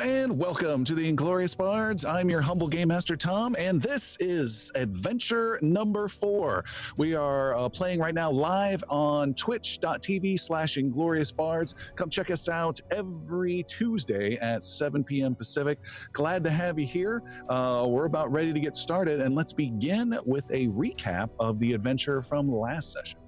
and welcome to the Inglorious Bards. I'm your humble Game Master Tom, and this is adventure number 4. We are playing right now live on twitch.tv/ingloriousbards. Come check us out every Tuesday at 7 p.m. Pacific. Glad to have you here. We're about ready to get started, and let's begin with a recap of the adventure from last session.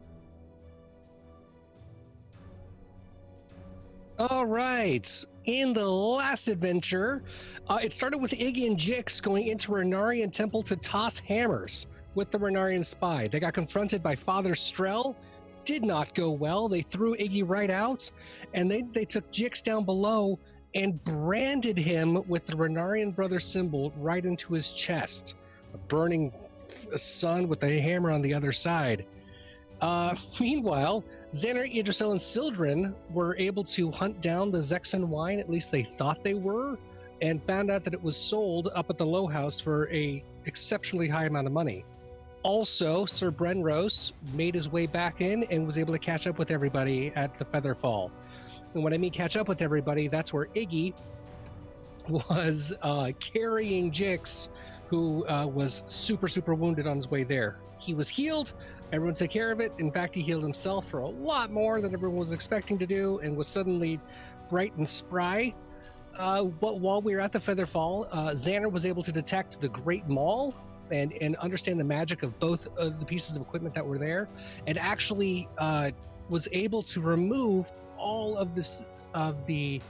All right. In the last adventure, it started with Iggy and Jix going into Renarian Temple to toss hammers with the Renarian spy. They got confronted by Father Strel. Did not go well. They threw Iggy right out, and they took Jix down below and branded him with the Renarian brother symbol right into his chest. A burning sun with a hammer on the other side. Meanwhile, Zanner, Idrisyl, and Sildren were able to hunt down the Zexan wine, at least they thought they were, and found out that it was sold up at the Low House for a exceptionally high amount of money. Also, Sir Brenros made his way back in and was able to catch up with everybody at the Featherfall. And when I mean catch up with everybody, that's where Iggy was carrying Jix, who was super wounded on his way there. He was healed. Everyone took care of it. In fact, he healed himself for a lot more than everyone was expecting to do and was suddenly bright and spry. But while we were at the Featherfall, Zanner was able to detect the Great Maul and understand the magic of both of the pieces of equipment that were there, and actually was able to remove all of the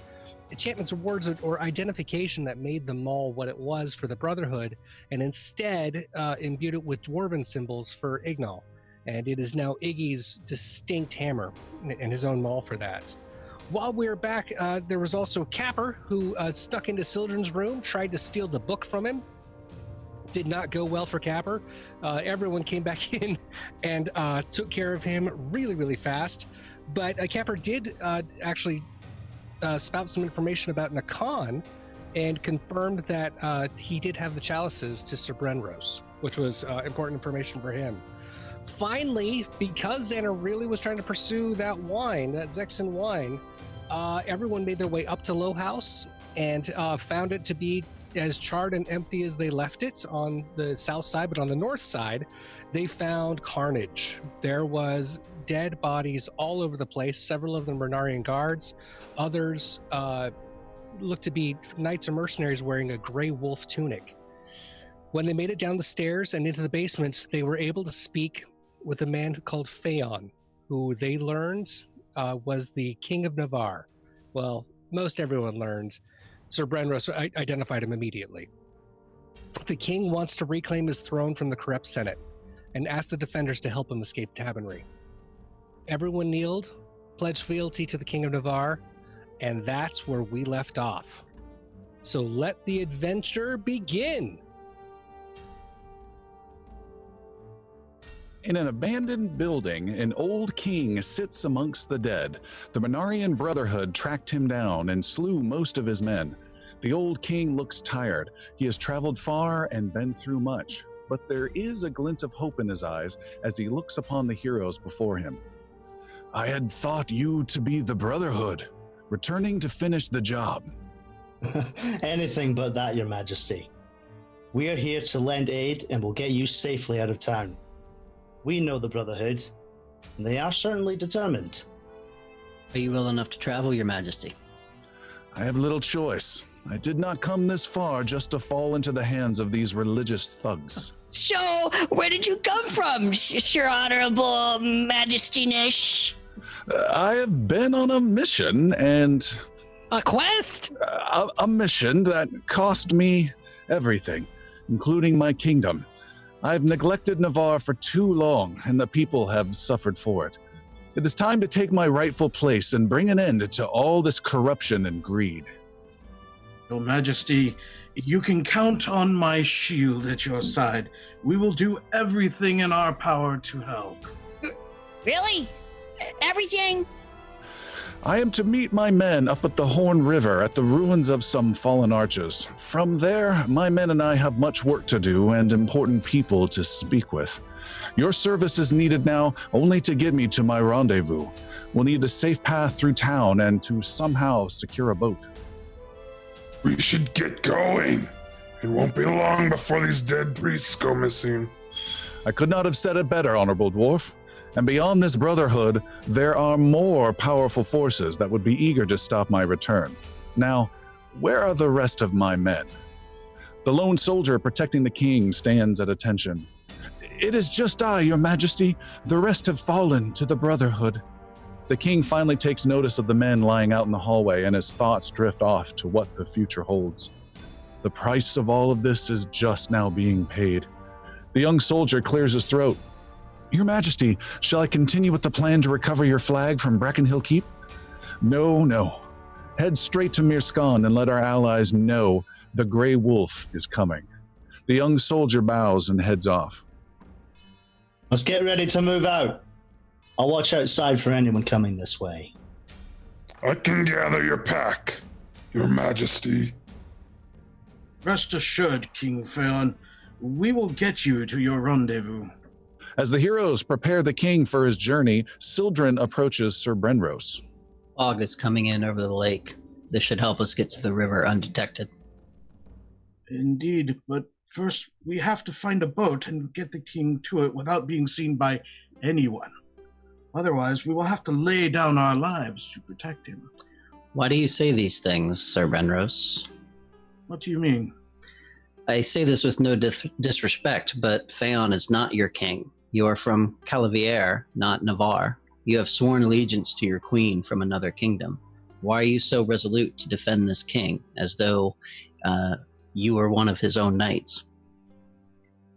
enchantments, words, or identification that made the Maul what it was for the Brotherhood, and instead imbued it with dwarven symbols for Ignal. And it is now Iggy's distinct hammer and his own Maul for that. While we were back, there was also Capper, who stuck into Sildren's room, tried to steal the book from him. Did not go well for Capper. Everyone came back in and took care of him really fast. But Capper did actually spout some information about Nakan and confirmed that he did have the chalices to Sir Brenros, which was important information for him. Finally, because Zanner really was trying to pursue that wine, that Zexan wine, everyone made their way up to Low House and found it to be as charred and empty as they left it on the south side, but on the north side, they found carnage. There was dead bodies all over the place, several of them Renarian guards, others looked to be knights or mercenaries wearing a gray wolf tunic. When they made it down the stairs and into the basement, they were able to speak with a man called Phaon, who they learned was the King of Navarre. Well, most everyone learned. Sir Brenros identified him immediately. The king wants to reclaim his throne from the corrupt Senate and asked the defenders to help him escape Tabanry. Everyone kneeled, pledged fealty to the King of Navarre, and that's where we left off. So let the adventure begin. In an abandoned building, an old king sits amongst the dead. The Renarian Brotherhood tracked him down and slew most of his men. The old king looks tired. He has traveled far and been through much, but there is a glint of hope in his eyes as he looks upon the heroes before him. I had thought you to be the Brotherhood, returning to finish the job. Anything but that, Your Majesty. We are here to lend aid and will get you safely out of town. We know the Brotherhood, and they are certainly determined. Are you well enough to travel, Your Majesty? I have little choice. I did not come this far just to fall into the hands of these religious thugs. So, where did you come from, Your Honorable Majesty-nish? I have been on a mission, and... A quest? A mission that cost me everything, including my kingdom. I've neglected Navarre for too long, and the people have suffered for it. It is time to take my rightful place and bring an end to all this corruption and greed. Your Majesty, you can count on my shield at your side. We will do everything in our power to help. Really? Everything? I am to meet my men up at the Horn River at the ruins of some fallen arches. From there, my men and I have much work to do and important people to speak with. Your service is needed now only to get me to my rendezvous. We'll need a safe path through town and to somehow secure a boat. We should get going. It won't be long before these dead priests go missing. I could not have said it better, Honorable Dwarf. And beyond this brotherhood, there are more powerful forces that would be eager to stop my return. Now, where are the rest of my men? The lone soldier protecting the king stands at attention. It is just I, Your Majesty. The rest have fallen to the brotherhood. The king finally takes notice of the men lying out in the hallway, and his thoughts drift off to what the future holds. The price of all of this is just now being paid. The young soldier clears his throat. Your Majesty, shall I continue with the plan to recover your flag from Brackenhill Keep? No. Head straight to Mirskan and let our allies know the Grey Wolf is coming. The young soldier bows and heads off. Let's get ready to move out. I'll watch outside for anyone coming this way. I can gather your pack, Your Majesty. Rest assured, King Phaon, we will get you to your rendezvous. As the heroes prepare the king for his journey, Sildren approaches Sir Brenros. Fog is coming in over the lake. This should help us get to the river undetected. Indeed, but first we have to find a boat and get the king to it without being seen by anyone. Otherwise, we will have to lay down our lives to protect him. Why do you say these things, Sir Brenros? What do you mean? I say this with no disrespect, but Phaon is not your king. You are from Calavier, not Navarre. You have sworn allegiance to your queen from another kingdom. Why are you so resolute to defend this king, as though you were one of his own knights?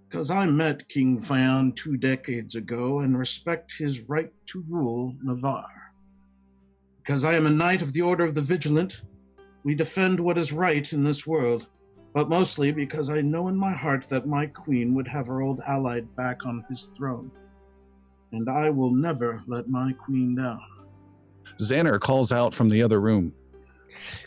Because I met King Phaon 2 decades ago and respect his right to rule Navarre. Because I am a knight of the Order of the Vigilant, we defend what is right in this world, but mostly because I know in my heart that my queen would have her old ally back on his throne. And I will never let my queen down. Zanner calls out from the other room.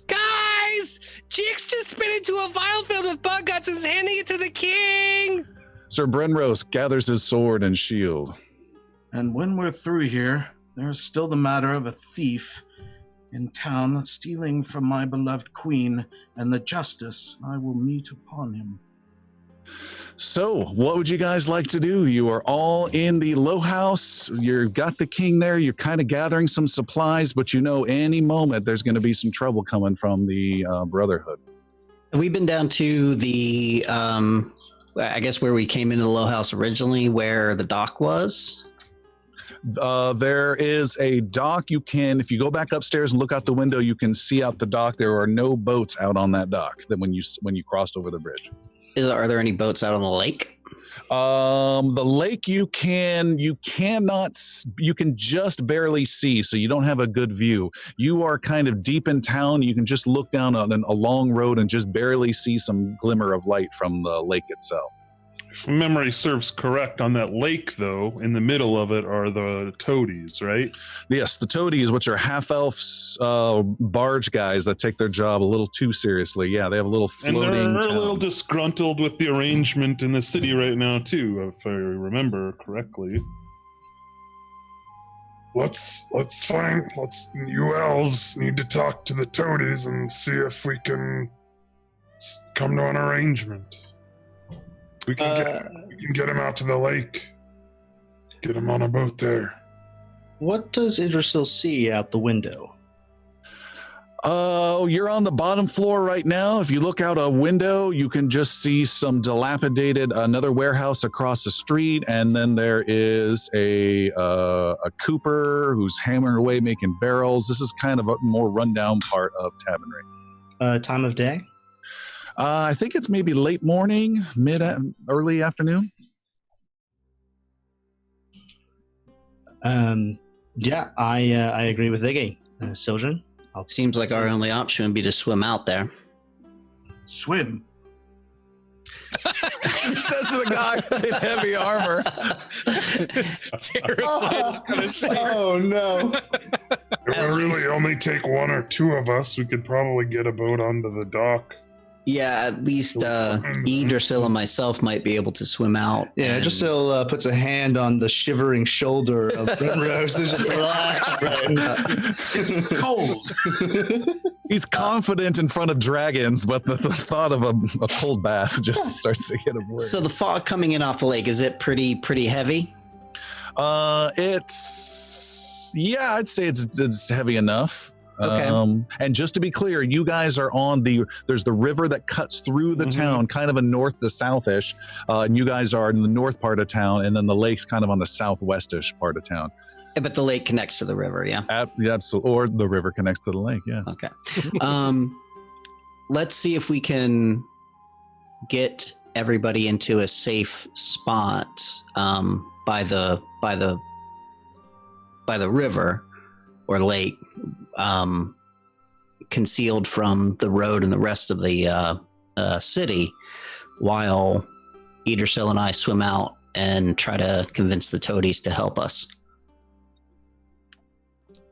Guys! Jix just spit into a vial filled with bug guts and is handing it to the king! Sir Brenros gathers his sword and shield. And when we're through here, there's still the matter of a thief in town stealing from my beloved queen, and the justice I will meet upon him. So, what would you guys like to do? You are all in the low house. You've got the king there. You're kind of gathering some supplies, but you know any moment there's going to be some trouble coming from the Brotherhood. We've been down to the, I guess where we came into the low house originally, where the dock was. There is a dock. You can, if you go back upstairs and look out the window, you can see out the dock. There are no boats out on that dock that when you crossed over the bridge. Are there any boats out on the lake? The lake you can just barely see, so you don't have a good view. You are kind of deep in town. You can just look down on a long road and just barely see some glimmer of light from the lake itself. If memory serves correct, on that lake, though, in the middle of it are the toadies, right? Yes, the toadies, which are half-elf barge guys that take their job a little too seriously. Yeah, they have a little floating And they're town. a little disgruntled with the arrangement in the city right now, too, if I remember correctly. You elves need to talk to the toadies and see if we can come to an arrangement. We can get him out to the lake. Get him on a boat there. What does Idrisyl see out the window? You're on the bottom floor right now. If you look out a window, you can just see some dilapidated, another warehouse across the street, and then there is a cooper who's hammering away making barrels. This is kind of a more rundown part of Tavernry. Time of day? I think it's maybe late morning, early afternoon. Yeah, I agree with Iggy. Sildren? Seems like our only option would be to swim out there. Swim? He says to the guy in heavy armor. Oh, no. It would really only take one or two of us. We could probably get a boat onto the dock. Yeah, at least Idrisyl and myself might be able to swim out. Yeah, Idrisyl puts a hand on the shivering shoulder of Brenros and just relax, friend. It's cold. He's confident in front of dragons, but the thought of a cold bath just starts to get him worried. So the fog coming in off the lake, is it pretty heavy? I'd say it's heavy enough. Okay. And just to be clear, you guys are on there's the river that cuts through the town, kind of a north to southish, and you guys are in the north part of town, and then the lake's kind of on the southwestish part of town. But the lake connects to the river, yeah? Absolutely. Or the river connects to the lake, yes. Okay. Let's see if we can get everybody into a safe spot by the river or lake, concealed from the road and the rest of the city, while Idrisyl and I swim out and try to convince the toadies to help us.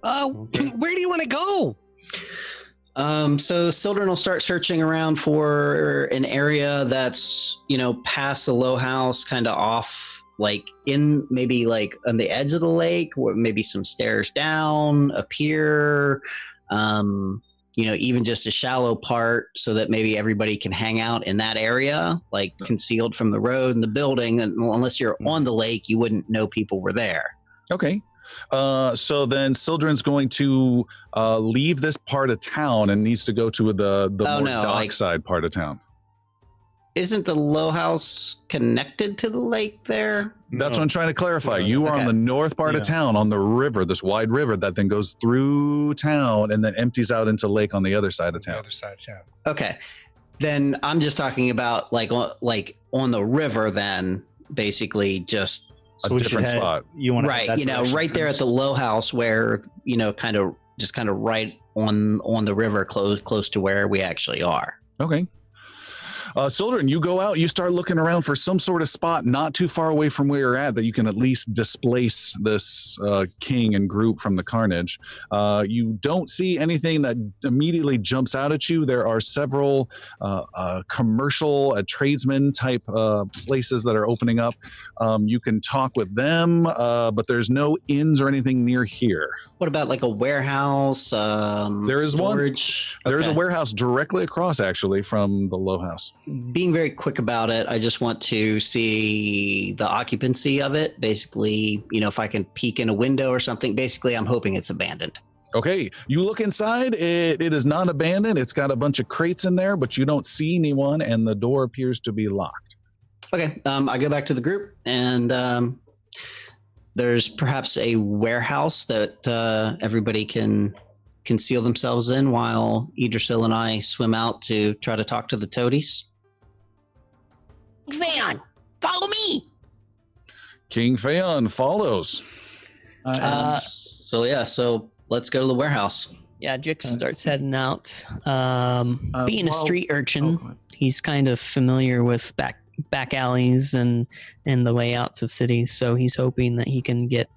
Where do you want to go? So Sildren will start searching around for an area that's, past the low house, kind of off, like maybe like on the edge of the lake, or maybe some stairs down, a pier, even just a shallow part so that maybe everybody can hang out in that area, like concealed from the road and the building. And unless you're on the lake, you wouldn't know people were there. Okay. So then Sildren's going to leave this part of town and needs to go to the dockside part of town. Isn't the low house connected to the lake there? That's what I'm trying to clarify. You are on the north part of town, on the river, this wide river that then goes through town and then empties out into lake on the other side of town. Okay. Then I'm just talking about like on the river then, basically just a different spot. You want right there at the low house where, kind of right on the river, close to where we actually are. Okay. Sildren, you go out, you start looking around for some sort of spot not too far away from where you're at that you can at least displace this king and group from the carnage. You don't see anything that immediately jumps out at you. There are several commercial, tradesman type places that are opening up. You can talk with them, but there's no inns or anything near here. What about like a warehouse? There is storage? There is a warehouse directly across, actually, from the low house. Being very quick about it, I just want to see the occupancy of it. Basically, if I can peek in a window or something. Basically, I'm hoping it's abandoned. Okay, you look inside. It is not abandoned. It's got a bunch of crates in there, but you don't see anyone, and the door appears to be locked. Okay, I go back to the group, and there's perhaps a warehouse that everybody can conceal themselves in while Idrisyl and I swim out to try to talk to the toadies. Van, follow me. King Phaon follows. So let's go to the warehouse. Yeah, Jix starts heading out. Being a street urchin, he's kind of familiar with back alleys and the layouts of cities, so he's hoping that he can get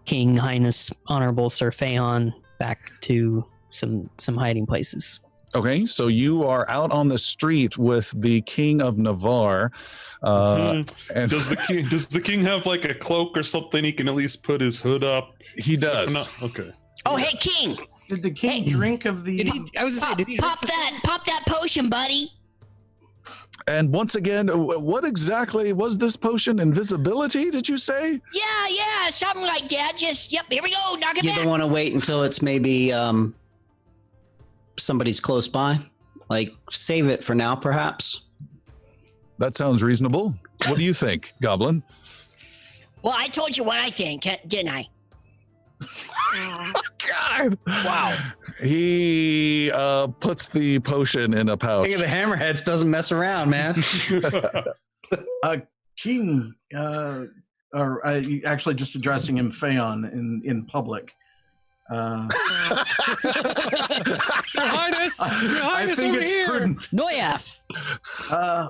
King Highness Honorable Sir Phaon back to some hiding places. Okay, so you are out on the street with the King of Navarre. And Does the king have like a cloak or something he can at least put his hood up? He does. Okay. Oh, hey, King. Did the king drink of the... Pop that potion, buddy. And once again, what exactly was this potion? Invisibility, did you say? Yeah, something like that. Just, here we go. Knock it You back. don't want to wait until it's maybe somebody's close by? Like, save it for now, perhaps? That sounds reasonable. What do you think, Goblin? Well, I told you what I think, didn't I? God! Wow. He puts the potion in a pouch. King of the Hammerheads doesn't mess around, man. King, or actually just addressing him, Phaon, in public. Your Highness, I think over it's here. prudent. Noyaf.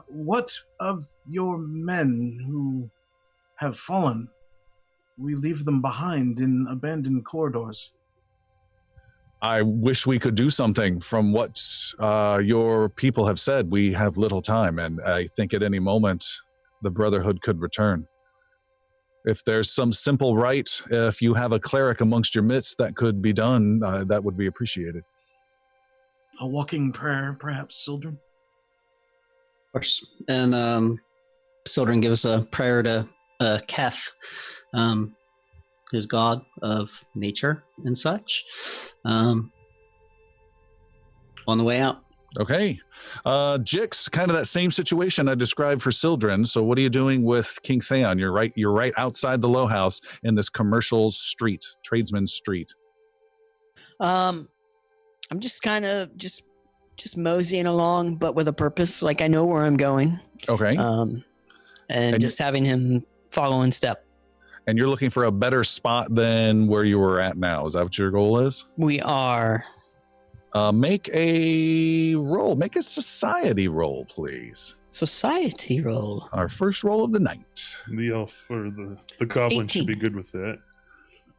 What of your men who have fallen? We leave them behind in abandoned corridors. I wish we could do something. From what your people have said, we have little time, and I think at any moment the Brotherhood could return. If there's some simple rite, if you have a cleric amongst your midst that could be done, that would be appreciated. A walking prayer, perhaps, Sildren? Of course. And Sildren gives a prayer to Keth, his god of nature and such, on the way out. Okay. Jix, kind of that same situation I described for Sildren. So what are you doing with King Theon? You're right outside the Low House in this commercial street, tradesman's street. I'm just kind of just moseying along, but with a purpose. Like I know where I'm going. Okay. And just having him follow in step. And you're looking for a better spot than where you were at now. Is that what your goal is? We are. Make a roll. Make a society roll, please. Society roll. Our first roll of the night. The elf or the goblin 18. should be good with that.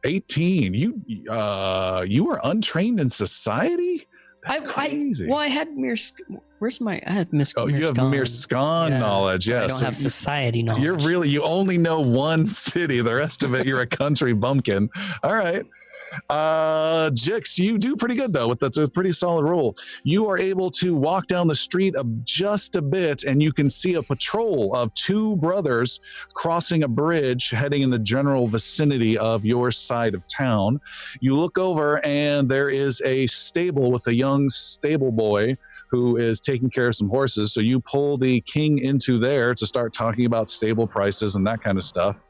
18. You are untrained in society? That's crazy. I had I had Miss. Oh, you have Mirskan knowledge. Yes. I don't have society knowledge. You only know one city. The rest of it, you're a country bumpkin. All right. Jix, you do pretty good though. That's a pretty solid roll. You are able to walk down the street just a bit, and you can see a patrol of two brothers crossing a bridge, heading in the general vicinity of your side of town. You look over, and there is a stable with a young stable boy who is taking care of some horses. So you pull the king into there to start talking about stable prices and that kind of stuff.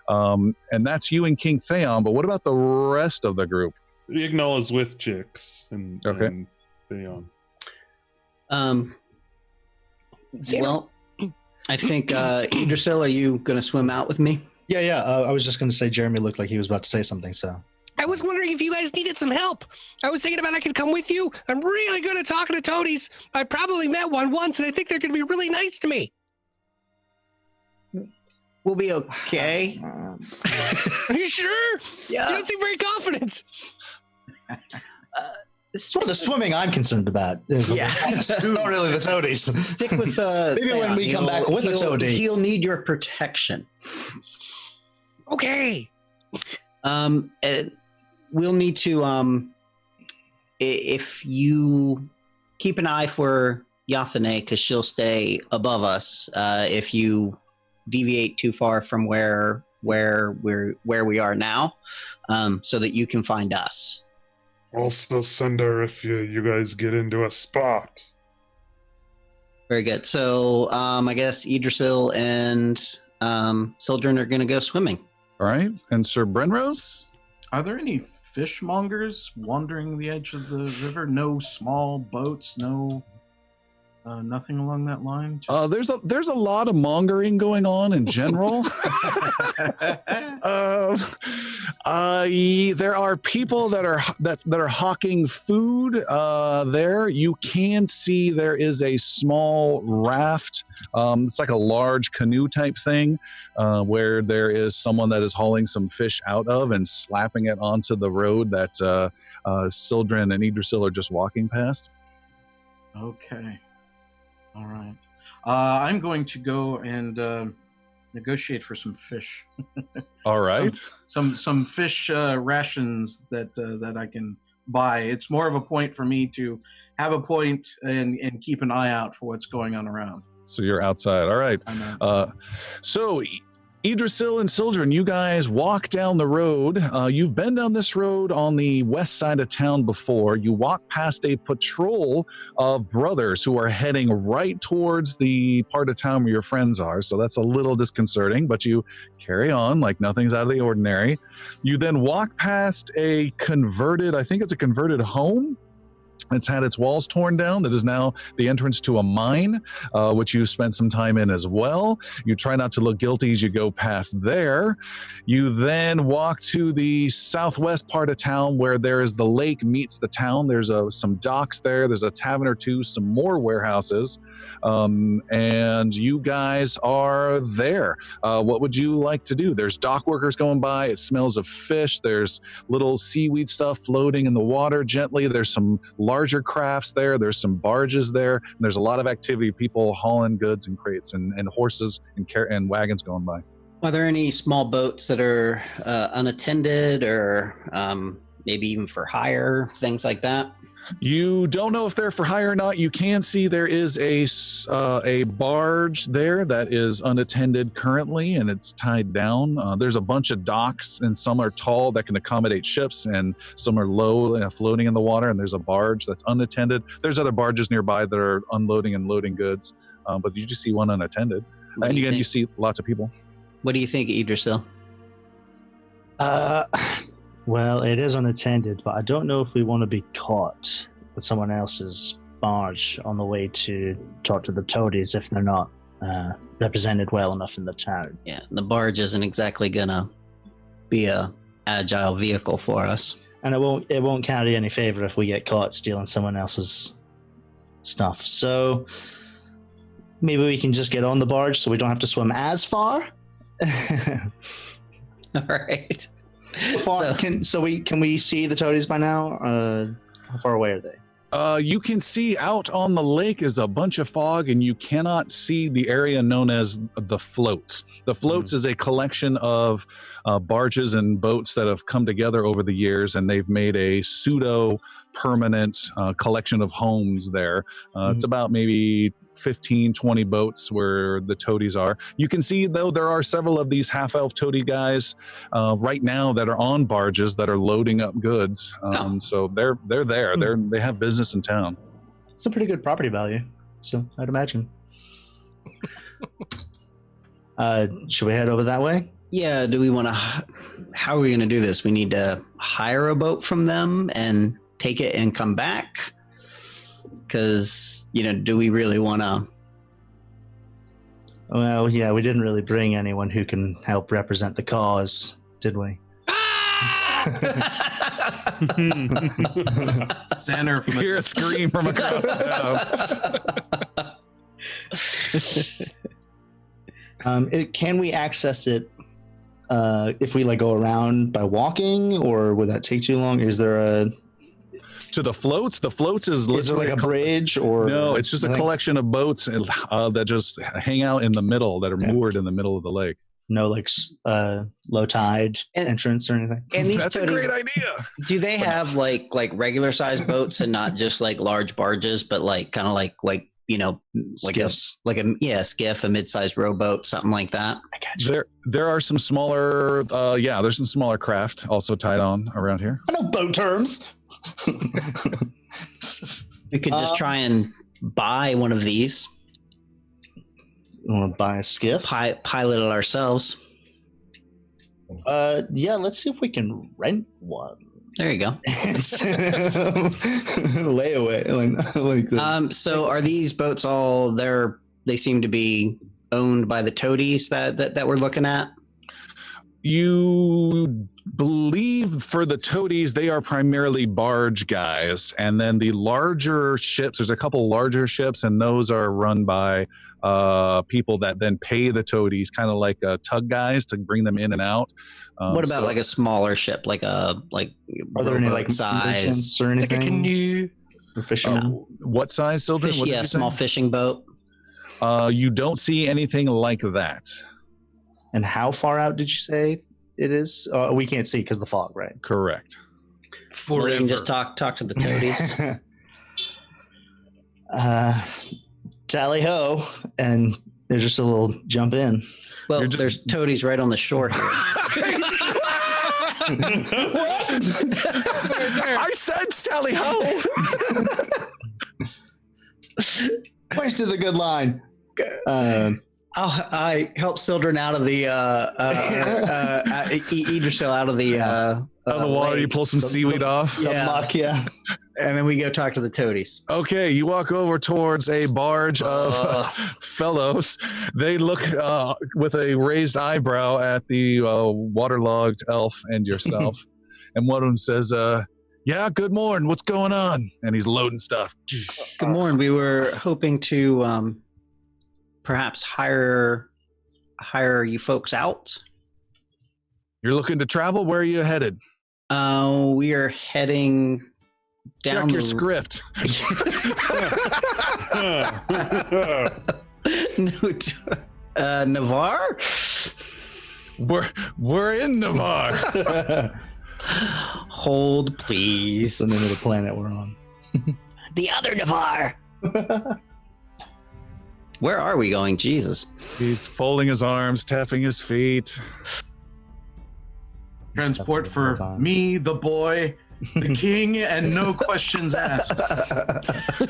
And that's you and King Theon, but what about the rest of the group? Ignal is with Jix and Theon. Well, I think Idrisyl, are you going to swim out with me? Yeah. I was just going to say Jeremy looked like he was about to say something, so. I was wondering if you guys needed some help. I was thinking about I could come with you. I'm really good at talking to toadies. I probably met one once, and I think they're going to be really nice to me. We'll be okay. Are you sure? Yeah. You don't seem very confident. It's more the swimming I'm concerned about. Yeah. It's not really the toadies. Stick with Maybe when we come back with a toady. He'll need your protection. Okay. We'll need to, if you keep an eye for Yathane, because she'll stay above us. If you deviate too far from where we are now, so that you can find us. Also send her if you guys get into a spot. Very good. So I guess Idrisyl and Sildren are going to go swimming. All right. And Sir Brenros? Are there any fishmongers wandering the edge of the river? No small boats, no nothing along that line? There's a lot of mongering going on in general. There are people that are hawking food there. You can see there is a small raft. It's like a large canoe type thing where there is someone that is hauling some fish out of and slapping it onto the road that Sildren and Idrisyl are just walking past. Okay. All right. I'm going to go and negotiate for some fish. All right. Some fish rations that I can buy. It's more of a point for me to have a point and keep an eye out for what's going on around. So you're outside. All right. I'm outside. So Idrisyl and Sildren, you guys walk down the road. You've been down this road on the west side of town before. You walk past a patrol of brothers who are heading right towards the part of town where your friends are. So that's a little disconcerting, but you carry on like nothing's out of the ordinary. You then walk past I think it's a converted home. It's had its walls torn down. That is now the entrance to a mine, which you spent some time in as well. You try not to look guilty as you go past there. You then walk to the southwest part of town where there is the lake meets the town. There's some docks there. There's a tavern or two, some more warehouses. And you guys are there. What would you like to do? There's dock workers going by. It smells of fish. There's little seaweed stuff floating in the water gently. There's some larger crafts there. There's some barges there. And there's a lot of activity, people hauling goods and crates and horses and wagons going by. Are there any small boats that are unattended or maybe even for hire, things like that? You don't know if they're for hire or not. You can see there is a barge there that is unattended currently, and it's tied down. There's a bunch of docks, and some are tall that can accommodate ships, and some are low and floating in the water, and there's a barge that's unattended. There's other barges nearby that are unloading and loading goods, but you just see one unattended. And again, you see lots of people. What do you think, Idrisyl? Well, it is unattended, but I don't know if we want to be caught with someone else's barge on the way to talk to the toadies if they're not represented well enough in the town. Yeah, the barge isn't exactly gonna be a agile vehicle for us. And it won't carry any favor if we get caught stealing someone else's stuff. So maybe we can just get on the barge so we don't have to swim as far. All right. Can we see the toadies by now? How far away are they? You can see out on the lake is a bunch of fog, and you cannot see the area known as the floats. The floats is a collection of barges and boats that have come together over the years, and they've made a pseudo-permanent collection of homes there. It's about maybe 15, 20 boats where the toadies are. You can see, though, there are several of these half-elf toady guys right now that are on barges that are loading up goods. So they're there. They have business in town. It's a pretty good property value, so I'd imagine. Should we head over that way? Yeah, do we want to... How are we going to do this? We need to hire a boat from them and take it and come back? Because, do we really want to... Well, yeah, we didn't really bring anyone who can help represent the cause, did we? Zanner from Hear a scream from across town. Can we access it if we go around by walking, or would that take too long? Is there a... To the floats? The floats is literally a bridge, or... No, it's just a collection of boats that just hang out in the middle, that are moored in the middle of the lake. No, low tide entrance or anything. And these That's a great idea. Do they have like regular sized boats and not just large barges, but kind of like skiffs. a skiff, a mid-sized rowboat, something like that? I got you. There are some smaller, there's some smaller craft also tied on around here. I know boat terms. We could just try and buy one of these. You want to buy a skiff? Pilot it ourselves. Yeah, let's see if we can rent one. There you go. Layaway. So are these boats all there? They seem to be owned by the toadies that we're looking at. You believe for the toadies, they are primarily barge guys. And then the larger ships, there's a couple larger ships, and those are run by people that then pay the toadies, kind of like tug guys to bring them in and out. What about a smaller ship, are there any size or anything? Like a canoe? Or fishing? What size, Sildren? Small fishing boat. You don't see anything like that. And how far out did you say it is? We can't see because of the fog, right? Correct. Forever. We can just talk to the toadies. Tally ho, and Idrisyl will jump in. Well, there's toadies right on the shore here. What? I said tally ho. Where's to the good line? I help Sildren out of the Idrisyl out of the out of the water. You pull some seaweed off. Muck, yeah. And then we go talk to the toadies. Okay, you walk over towards a barge of fellows. They look with a raised eyebrow at the waterlogged elf and yourself. And one of them says, yeah, good morning. What's going on? And he's loading stuff. Good morning. We were hoping to perhaps hire you folks out. You're looking to travel? Where are you headed? We are heading down. Check your script. Navarre? We're in Navarre. Hold, please. That's the name of the planet we're on. The other Navarre. Where are we going? Jesus. He's folding his arms, tapping his feet. Transport for me, the boy, the king, and no questions asked.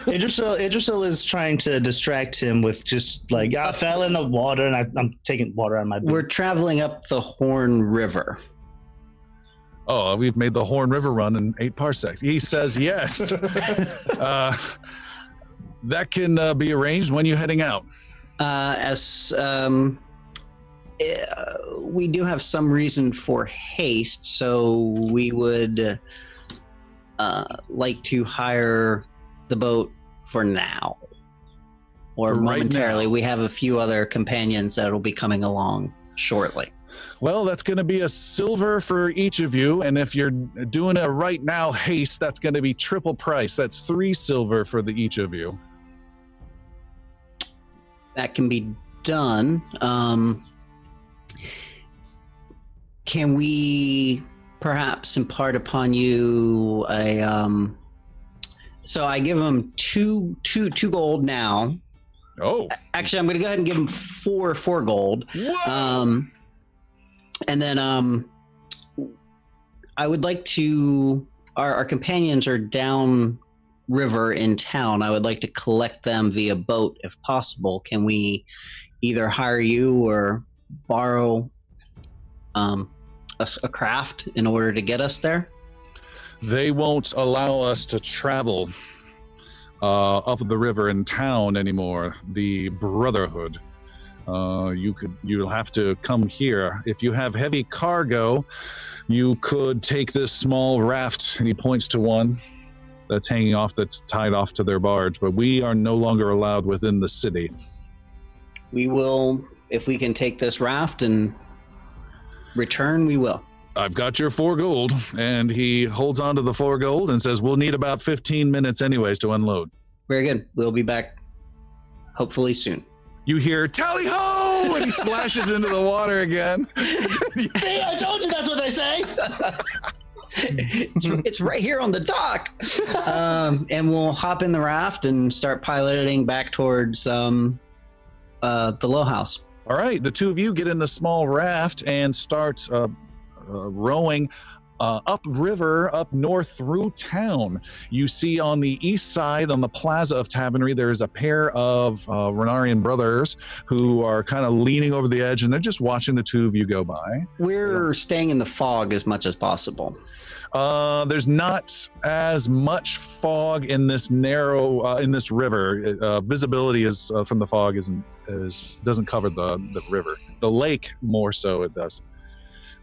Idrisyl is trying to distract him with just like, I fell in the water and I'm taking water out of my boots. We're traveling up the Horn River. Oh, we've made the Horn River run in 8 parsecs. He says yes. That can be arranged. When you heading out? We do have some reason for haste, so we would like to hire the boat for now. Or For right momentarily. now. We have a few other companions that will be coming along shortly. Well, that's going to be a silver for each of you, and if you're doing a right now haste, that's going to be triple price. That's 3 silver for each of you. That can be done. Can we perhaps impart upon you a so I give them two gold now. Oh. Actually, I'm going to go ahead and give them four gold. Whoa! And then I would like to, our companions are down river in town. I would like to collect them via boat if possible. Can we either hire you or borrow a craft in order to get us there? They won't allow us to travel up the river in town anymore. The Brotherhood. You'll have to come here. If you have heavy cargo, you could take this small raft, and he points to one that's hanging off, that's tied off to their barge, but we are no longer allowed within the city. We will, if we can take this raft and return, we will. I've got your 4 gold, and he holds on to the 4 gold and says, we'll need about 15 minutes anyways to unload. Very good. We'll be back hopefully soon. You hear, tally ho! And he splashes into the water again. See, I told you that's what they say. It's right here on the dock. And we'll hop in the raft and start piloting back towards the Low House. All right, the 2 of you get in the small raft and start rowing upriver, up north through town. You see on the east side, on the plaza of Tavernry, there's a pair of Renarian brothers who are kind of leaning over the edge, and they're just watching the 2 of you go by. We're staying in the fog as much as possible. There's not as much fog in this narrow, in this river. Visibility is from the fog doesn't cover the river. The lake more so it does.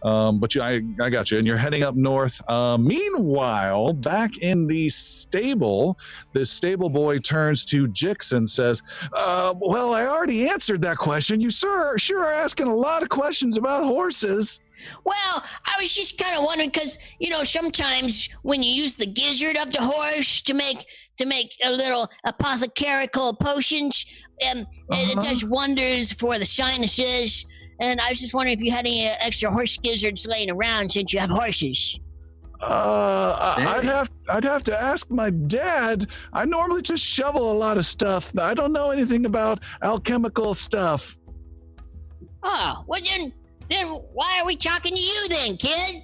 But I got you, and you're heading up north. Meanwhile, back in the stable, the stable boy turns to Jix and says, well, I already answered that question. You sure are asking a lot of questions about horses. Well, I was just kind of wondering because, sometimes when you use the gizzard of the horse to make a little apothecarical potions, it does wonders for the sinuses. And I was just wondering if you had any extra horse gizzards laying around since you have horses. I'd have to ask my dad. I normally just shovel a lot of stuff. I don't know anything about alchemical stuff. Oh, well then why are we talking to you then, kid?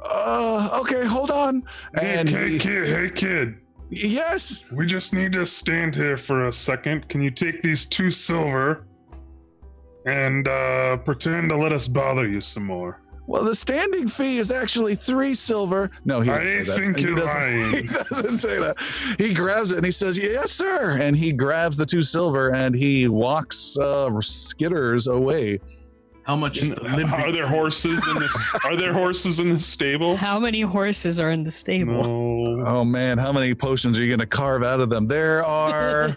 Okay, hold on. Hey, kid. Yes? We just need to stand here for a second. Can you take these 2 silver and pretend to let us bother you some more? Well, the standing fee is actually 3 silver. No, he doesn't say that. think you're lying. He doesn't say that. He grabs it and he says, yes, sir. And he grabs the 2 silver and he walks skitters away. How much is the limp? Are there horses in this? Are there horses in this stable? How many horses are in the stable? No. Oh man, how many potions are you going to carve out of them? There are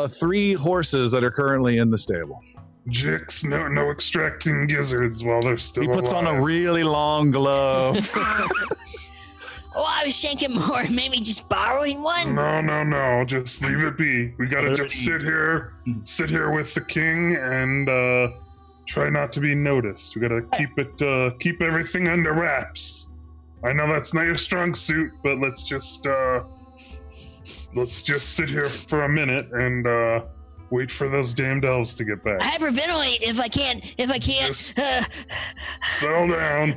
3 horses that are currently in the stable. Jix, no extracting gizzards while they're still He puts alive. on a really long glove. Well, I was thinking more maybe just borrowing one. No. Just leave it be. We gotta just sit here with the king and try not to be noticed. We gotta keep everything under wraps. I know that's not your strong suit, but let's just sit here for a minute and wait for those damned elves to get back. Hyperventilate if I can't. Just settle down.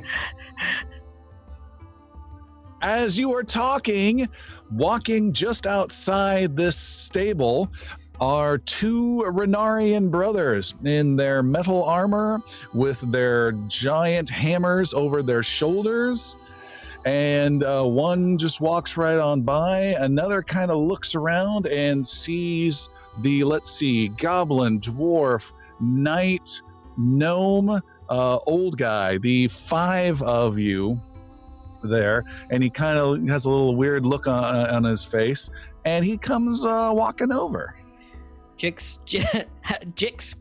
As you are talking, walking just outside this stable are two Renarian brothers in their metal armor with their giant hammers over their shoulders. And one just walks right on by. Another kind of looks around and sees the, goblin, dwarf, knight, gnome, old guy, the five of you there. And he kind of has a little weird look on his face. And he comes walking over. Jix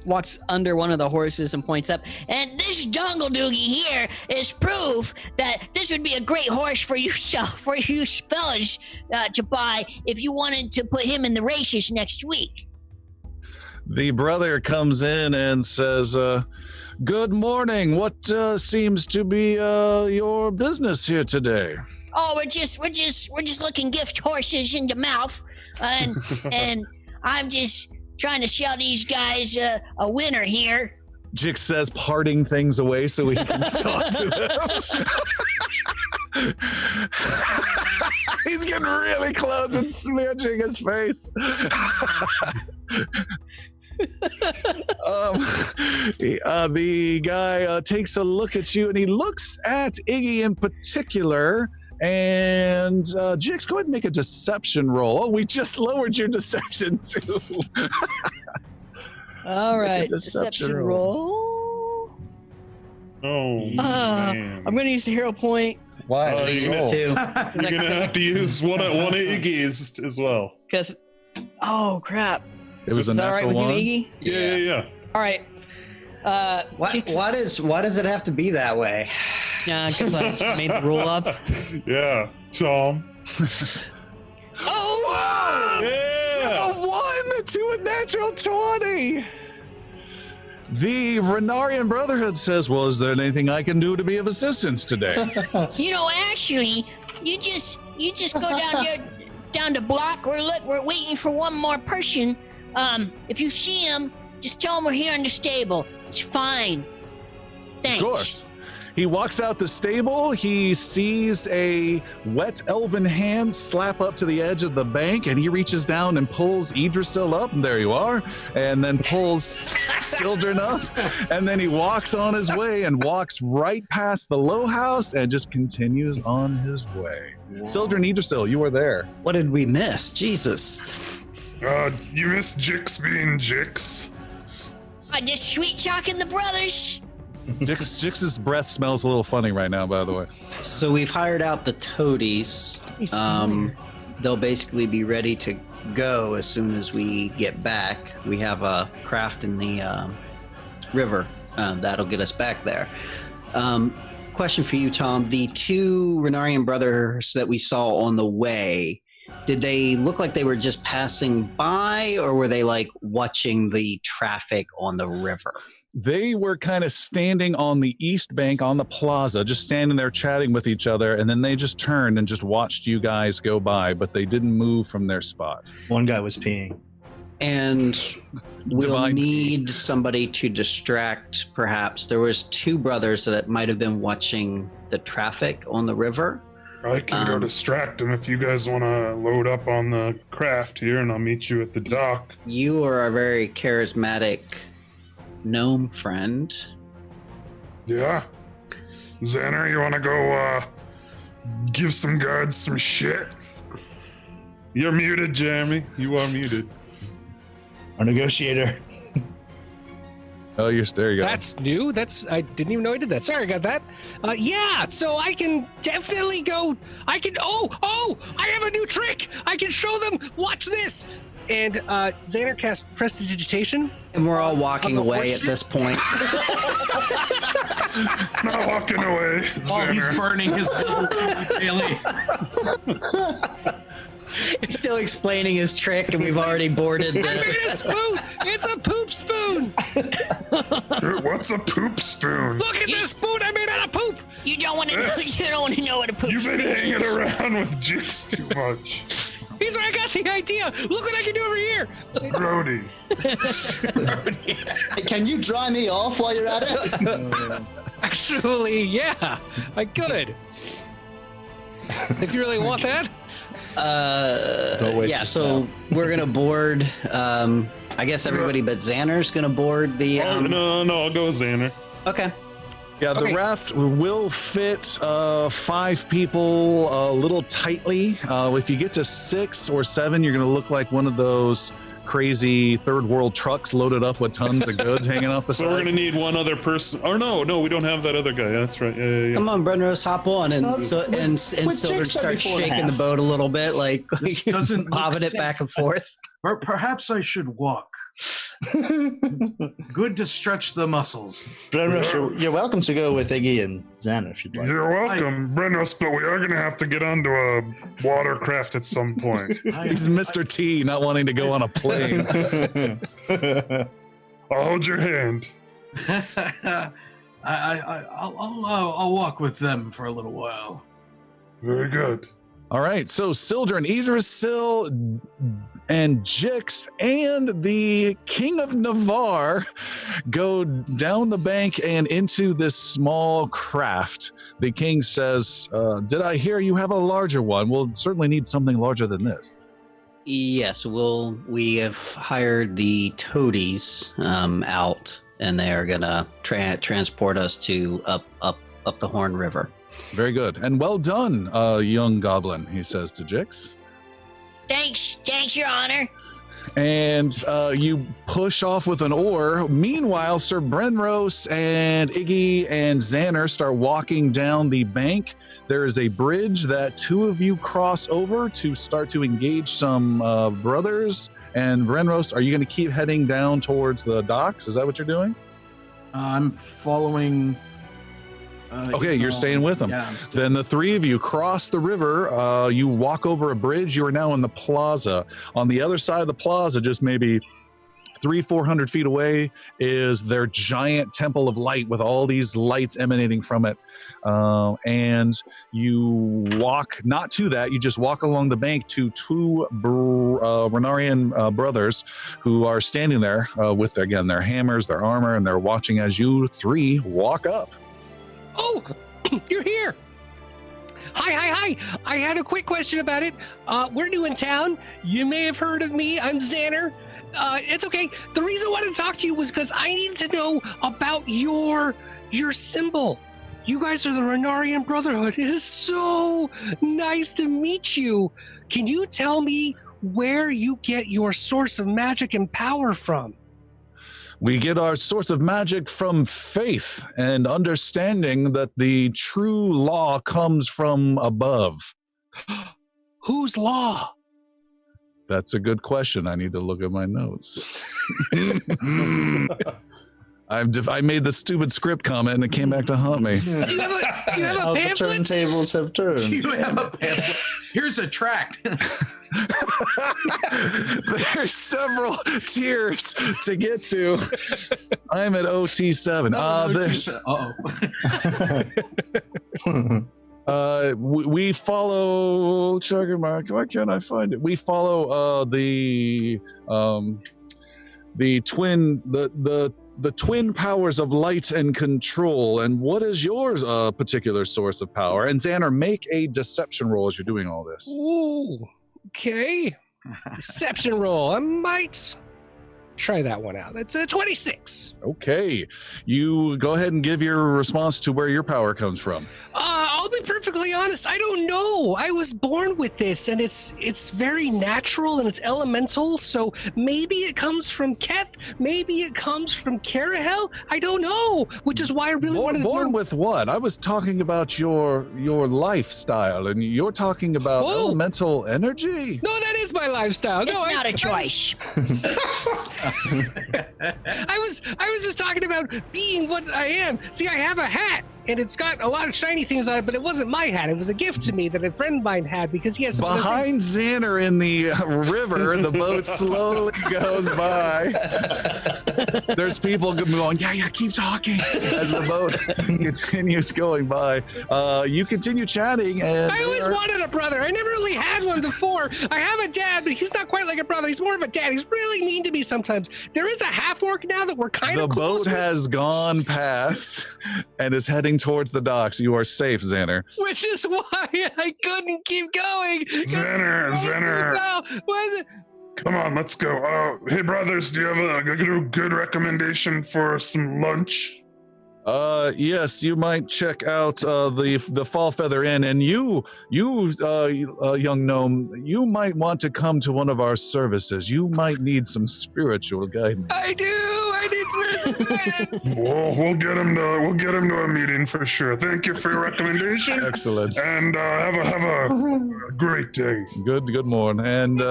walks under one of the horses and points up. And this dongle doogie here is proof that this would be a great horse for you fellas to buy if you wanted to put him in the races next week. The brother comes in and says, good morning. What seems to be your business here today? Oh, we're just looking gift horses in the mouth, and I'm just trying to sell these guys a winner here. Jix says, parting things away so he can talk to them. He's getting really close and smudging his face. The guy takes a look at you, and he looks at Iggy in particular. And Jix, go ahead and make a deception roll. Oh, we just lowered your deception too. All right, deception roll. Oh, man. I'm going to use the hero point. Why? Use it too. You're going to have to use one of Iggy's as well. Because, oh crap. It was a Is that all natural right with one. you, Iggy? Yeah. All right. Why does it have to be that way? Yeah, because I made the rule up. Yeah, Tom. Oh! Yeah! A 1 to a natural 20. The Renarian Brotherhood says, well, is there anything I can do to be of assistance today? Actually, you just go down the block. We're waiting for one more person. If you see him, just tell him we're here in the stable. It's fine. Thanks. Of course. He walks out the stable. He sees a wet elven hand slap up to the edge of the bank, and he reaches down and pulls Idrisyl up, and there you are, and then pulls Sildren up, and then he walks on his way and walks right past the low house and just continues on his way. Wow. Sildren, Idrisyl, you are there. What did we miss? Jesus. You missed Jix being Jix. I just sweet talking the brothers. Jix's breath smells a little funny right now, by the way. So we've hired out the toadies. They'll basically be ready to go as soon as we get back. We have a craft in the river that'll get us back there. Question for you, Tom. The two Renarian brothers that we saw on the way, did they look like they were just passing by, or were they like watching the traffic on the river? They were kind of standing on the east bank on the plaza, just standing there chatting with each other, and then they just turned and just watched you guys go by, but they didn't move from their spot. One guy was peeing. And we'll Divine need somebody to distract, perhaps. There was two brothers that might have been watching the traffic on the river. I can go distract them if you guys want to load up on the craft here, and I'll meet you at the dock. You are a very charismatic gnome friend. Yeah. Zanner, you want to go give some guards some shit? You're muted, Jeremy. You are muted. Our negotiator. Oh, there you go. That's new. I didn't even know I did that. Sorry, I got that. Yeah, so I can definitely go. I have a new trick. I can show them. Watch this. And Zanner casts prestidigitation. And we're all walking away at this point. Not walking away. While he's burning his little daily. He's still explaining his trick, and we've already boarded I made a spoon. It's a poop spoon. What's a poop spoon? Look at this spoon I made out of poop. You don't want to know. Yes. You don't want to know what a poop. You've been hanging around with Jix too much. He's where I got the idea. Look what I can do over here. Brody. Can you dry me off while you're at it? Actually, yeah, I could. If you really want that. Don't waste Yeah, your so we're gonna board. I guess everybody but Zanner's gonna board the. No, I'll go with Zanner. Okay. Yeah, the Okay. raft will fit 5 people a little tightly. If you get to 6 or 7, you're going to look like one of those crazy third world trucks loaded up with tons of goods hanging off the So side. we're gonna need one other person. Or no, we don't have that other guy. That's right. Yeah. Come on, Brenros, hop on, and No, so and Silver Jix starts 74 and a shaking the half. boat a little bit, like This doesn't look bobbing it safe. back and forth. Or perhaps I should walk. Good to stretch the muscles. Brenros, you're welcome to go with Iggy and Zanner if you'd like. You're welcome, Brenros, but we are going to have to get onto a watercraft at some point. He's Mr. T, not wanting to go on a plane. I'll hold your hand. I'll walk with them for a little while. Very good. All right, so Sildren, Idrisyl, and Jix, and the King of Navarre go down the bank and into this small craft. The king says, did I hear you have a larger one? We'll certainly need something larger than this. Yes, we have hired the toadies out, and they are gonna transport us to up the Horn River. Very good. And well done, young goblin, he says to Jix. Thanks, Your Honor. And you push off with an oar. Meanwhile, Sir Brenros and Iggy and Zanner start walking down the bank. There is a bridge that 2 of you cross over to start to engage some brothers. And Brenros, are you going to keep heading down towards the docks? Is that what you're doing? I'm following. Okay, you're staying with them. Yeah, I'm staying. Then the 3 of you cross the river. You walk over a bridge. You are now in the plaza. On the other side of the plaza, just maybe 300-400 feet away, is their giant temple of light with all these lights emanating from it. And you walk not to that. You just walk along the bank to 2 Renarian brothers who are standing there with, again, their hammers, their armor, and they're watching as you 3 walk up. Oh, you're here. Hi. I had a quick question about it. We're new in town. You may have heard of me. I'm Zanner. It's okay. The reason I wanted to talk to you was because I needed to know about your symbol. You guys are the Renarian Brotherhood. It is so nice to meet you. Can you tell me where you get your source of magic and power from? We get our source of magic from faith and understanding that the true law comes from above. Whose law? That's a good question. I need to look at my notes. I made the stupid script comment and it came back to haunt me. Do you have a How the pamphlet? turntables have turned. You have a pamphlet. Here's a tract. There's several tiers to get to. I'm at OT7. We follow. Why can't I find it? We follow the twin powers of light and control. And what is yours particular source of power? And Zanner, make a deception roll as you're doing all this. Ooh, okay. Deception roll. I might try that one out. It's a 26. Okay, you go ahead and give your response to where your power comes from. I'll be perfectly honest. I don't know. I was born with this, and it's very natural and it's elemental. So maybe it comes from Keth. Maybe it comes from Carahel. I don't know. Which is why I really wanted to know. Born with what? I was talking about your lifestyle, and you're talking about elemental energy. No, that is my lifestyle. It's No, not a choice. I was just talking about being what I am. See, I have a hat. and it's got a lot of shiny things on it, but it wasn't my hat. It was a gift to me that a friend of mine had because he has some other Behind Zanner in the river, the boat slowly goes by. There's people going, yeah, keep talking as the boat continues going by. You continue chatting, and I always wanted a brother. I never really had one before. I have a dad, but he's not quite like a brother. He's more of a dad. He's really mean to me sometimes. There is a half-orc now that we're kind the of close boat has gone past and is heading towards the docks. You are safe, Zanner. which is why I couldn't keep going. Zanner. What is it? Come on, let's go. Hey, brothers, do you have a good recommendation for some lunch? Yes, you might check out the Fall Feather Inn, and you young gnome, you might want to come to one of our services. You might need some spiritual guidance. I do. I need spiritual guidance. We'll get him to a meeting for sure. Thank you for your recommendation. Excellent. And have a great day. Good morning. And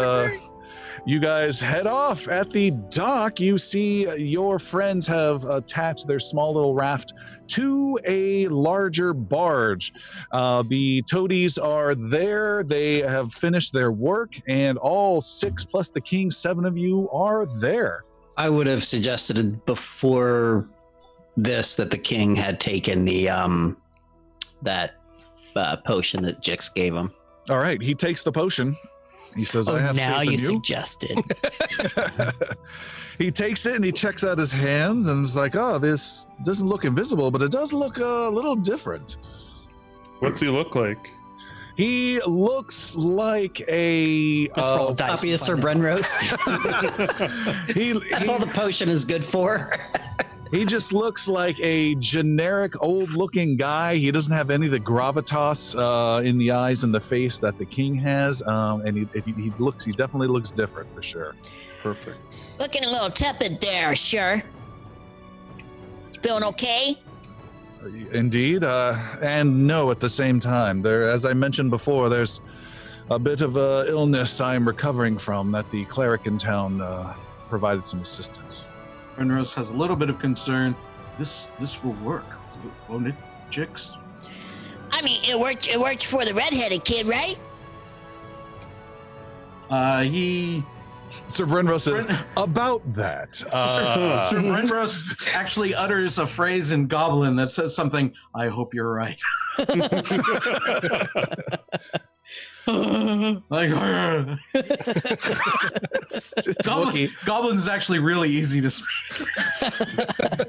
you guys head off. At the dock, you see your friends have attached their small little raft to a larger barge. The toadies are there. They have finished their work, and all 6 plus the king, 7 of you are there. I would have suggested before this that the king had taken the that potion that Jix gave him. All right, he takes the potion. He says, Oh, I have now faith in you you. suggested. He takes it and he checks out his hands and is like, oh, this doesn't look invisible, but it does look a little different. What's he look like? He looks like a Let's roll dice. Copy of to Sir find out. Brenros. That's all the potion is good for. He just looks like a generic old-looking guy. He doesn't have any of the gravitas in the eyes and the face that the king has, and he definitely looks different for sure. Perfect. Looking a little tepid there, sure. Feeling okay? Indeed, and no at the same time. There, as I mentioned before, there's a bit of illness I'm recovering from that the cleric in town provided some assistance. Brenros has a little bit of concern. This will work, won't it, Jix? I mean, it worked for the redheaded kid, right? Sir Brenros says, about that. Sir Brenros actually utters a phrase in Goblin that says something, I hope you're right. Like, Goblin is actually really easy to speak.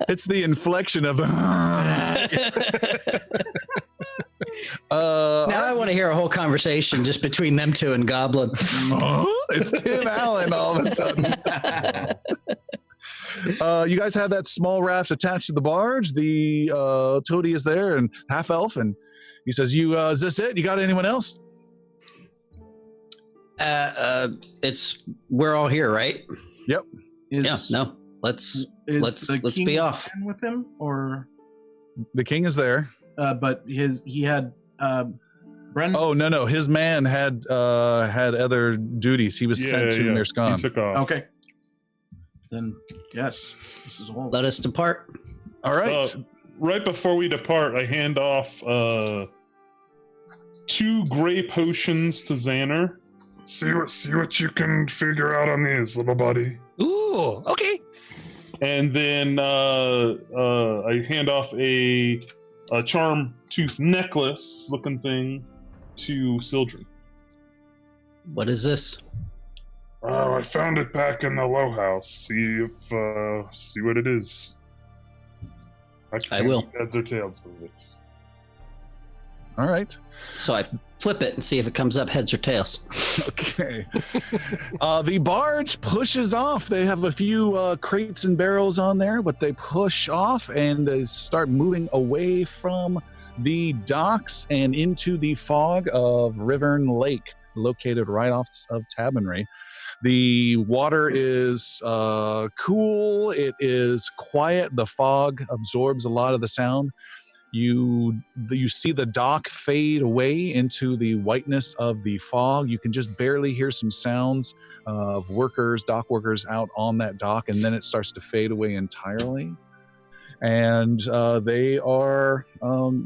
It's the inflection of. Now I want to hear a whole conversation just between them two and Goblin. It's Tim Allen all of a sudden. You guys have that small raft attached to the barge. The toady is there and half elf, and he says, "You is this it? You got anyone else?" We're all here, right? Yep. Let's king be off. with him, or The king is there. but he had Bren. Oh no, his man had other duties. He was sent to Mirskan. He took off. Okay. Then yes, this is all. Let us depart. All right. Right before we depart, I hand off 2 gray potions to Zanner. See what you can figure out on these, little buddy. Ooh, okay. And then I hand off a charm tooth necklace looking thing to Sildren. What is this? I found it back in the low house. See what it is. I will. Heads or tails of it. All right. So I flip it and see if it comes up heads or tails. Okay. The barge pushes off. They have a few crates and barrels on there, but they push off and they start moving away from the docks and into the fog of Rivern Lake, located right off of Tabernary. The water is cool. It is quiet. The fog absorbs a lot of the sound. You see the dock fade away into the whiteness of the fog. You can just barely hear some sounds of dock workers out on that dock, and then it starts to fade away entirely. and they are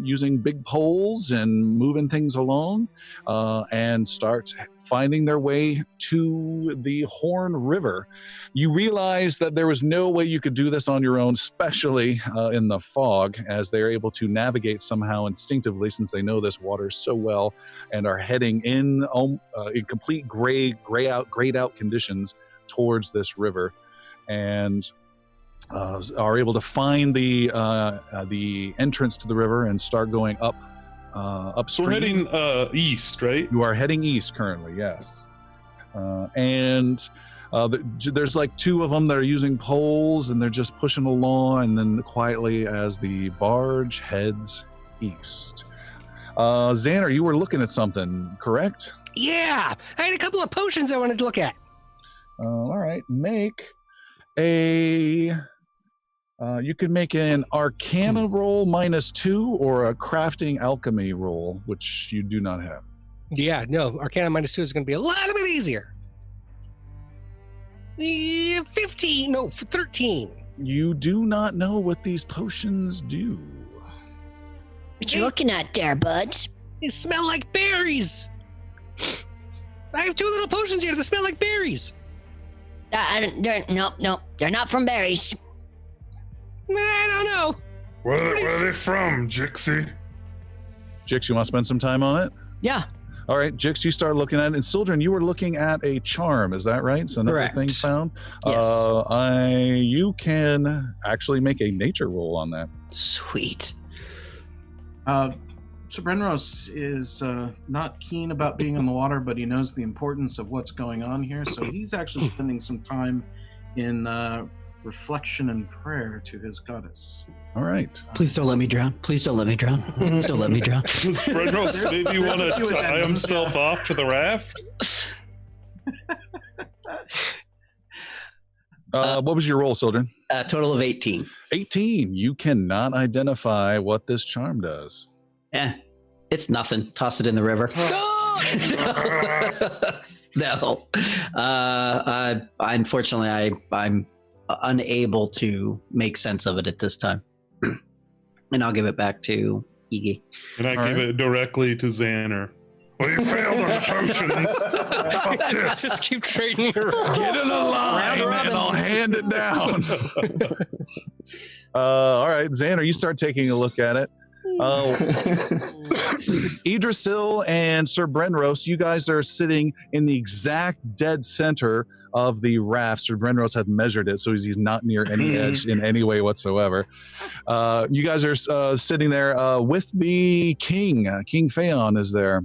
using big poles and moving things along, and start finding their way to the Horn River. You realize that there was no way you could do this on your own, especially in the fog, as they're able to navigate somehow instinctively, since they know this water so well, and are heading in complete grayed out conditions towards this river, and are able to find the entrance to the river and start going upstream. We're heading east, right? You are heading east currently, yes. There's like two of them that are using poles, and they're just pushing along, and then quietly as the barge heads east. Zanner, you were looking at something, correct? Yeah, I had a couple of potions I wanted to look at. All right, make a... you can make an Arcana roll -2 or a Crafting Alchemy roll, which you do not have. Yeah, no, Arcana -2 is going to be a little bit easier. 15, no, 13. You do not know what these potions do. What you looking at there, buds? They smell like berries. I have 2 little potions here that smell like berries. No, they're not from berries. I don't know. Where are they from, Jixie? Jix, you want to spend some time on it? Yeah. All right, Jix, you start looking at it. And Sildren, you were looking at a charm, is that right? So another Correct. thing found? Yes. You can actually make a nature roll on that. Sweet. Sir Brenros is not keen about being on the water, but he knows the importance of what's going on here, so he's actually spending some time in reflection and prayer to his goddess. All right. Please don't let me drown. Please don't let me drown. Please don't let me drown. Does Brenros maybe want to tie himself off to the raft? What was your roll, Sildren? A total of 18. 18. You cannot identify what this charm does. It's nothing. Toss it in the river. No. Unfortunately, I'm unable to make sense of it at this time. And I'll give it back to Iggy. And I give it directly to Zanner. Well, you failed on the potions. Just keep trading around. Get in the line, and I'll hand it down. All right, Zanner, you start taking a look at it. Idrisyl and Sir Brenros, you guys are sitting in the exact dead center of the raft. Sir Brenros had measured it, so he's not near any edge in any way whatsoever. You guys are sitting there with the king. King Phaon is there.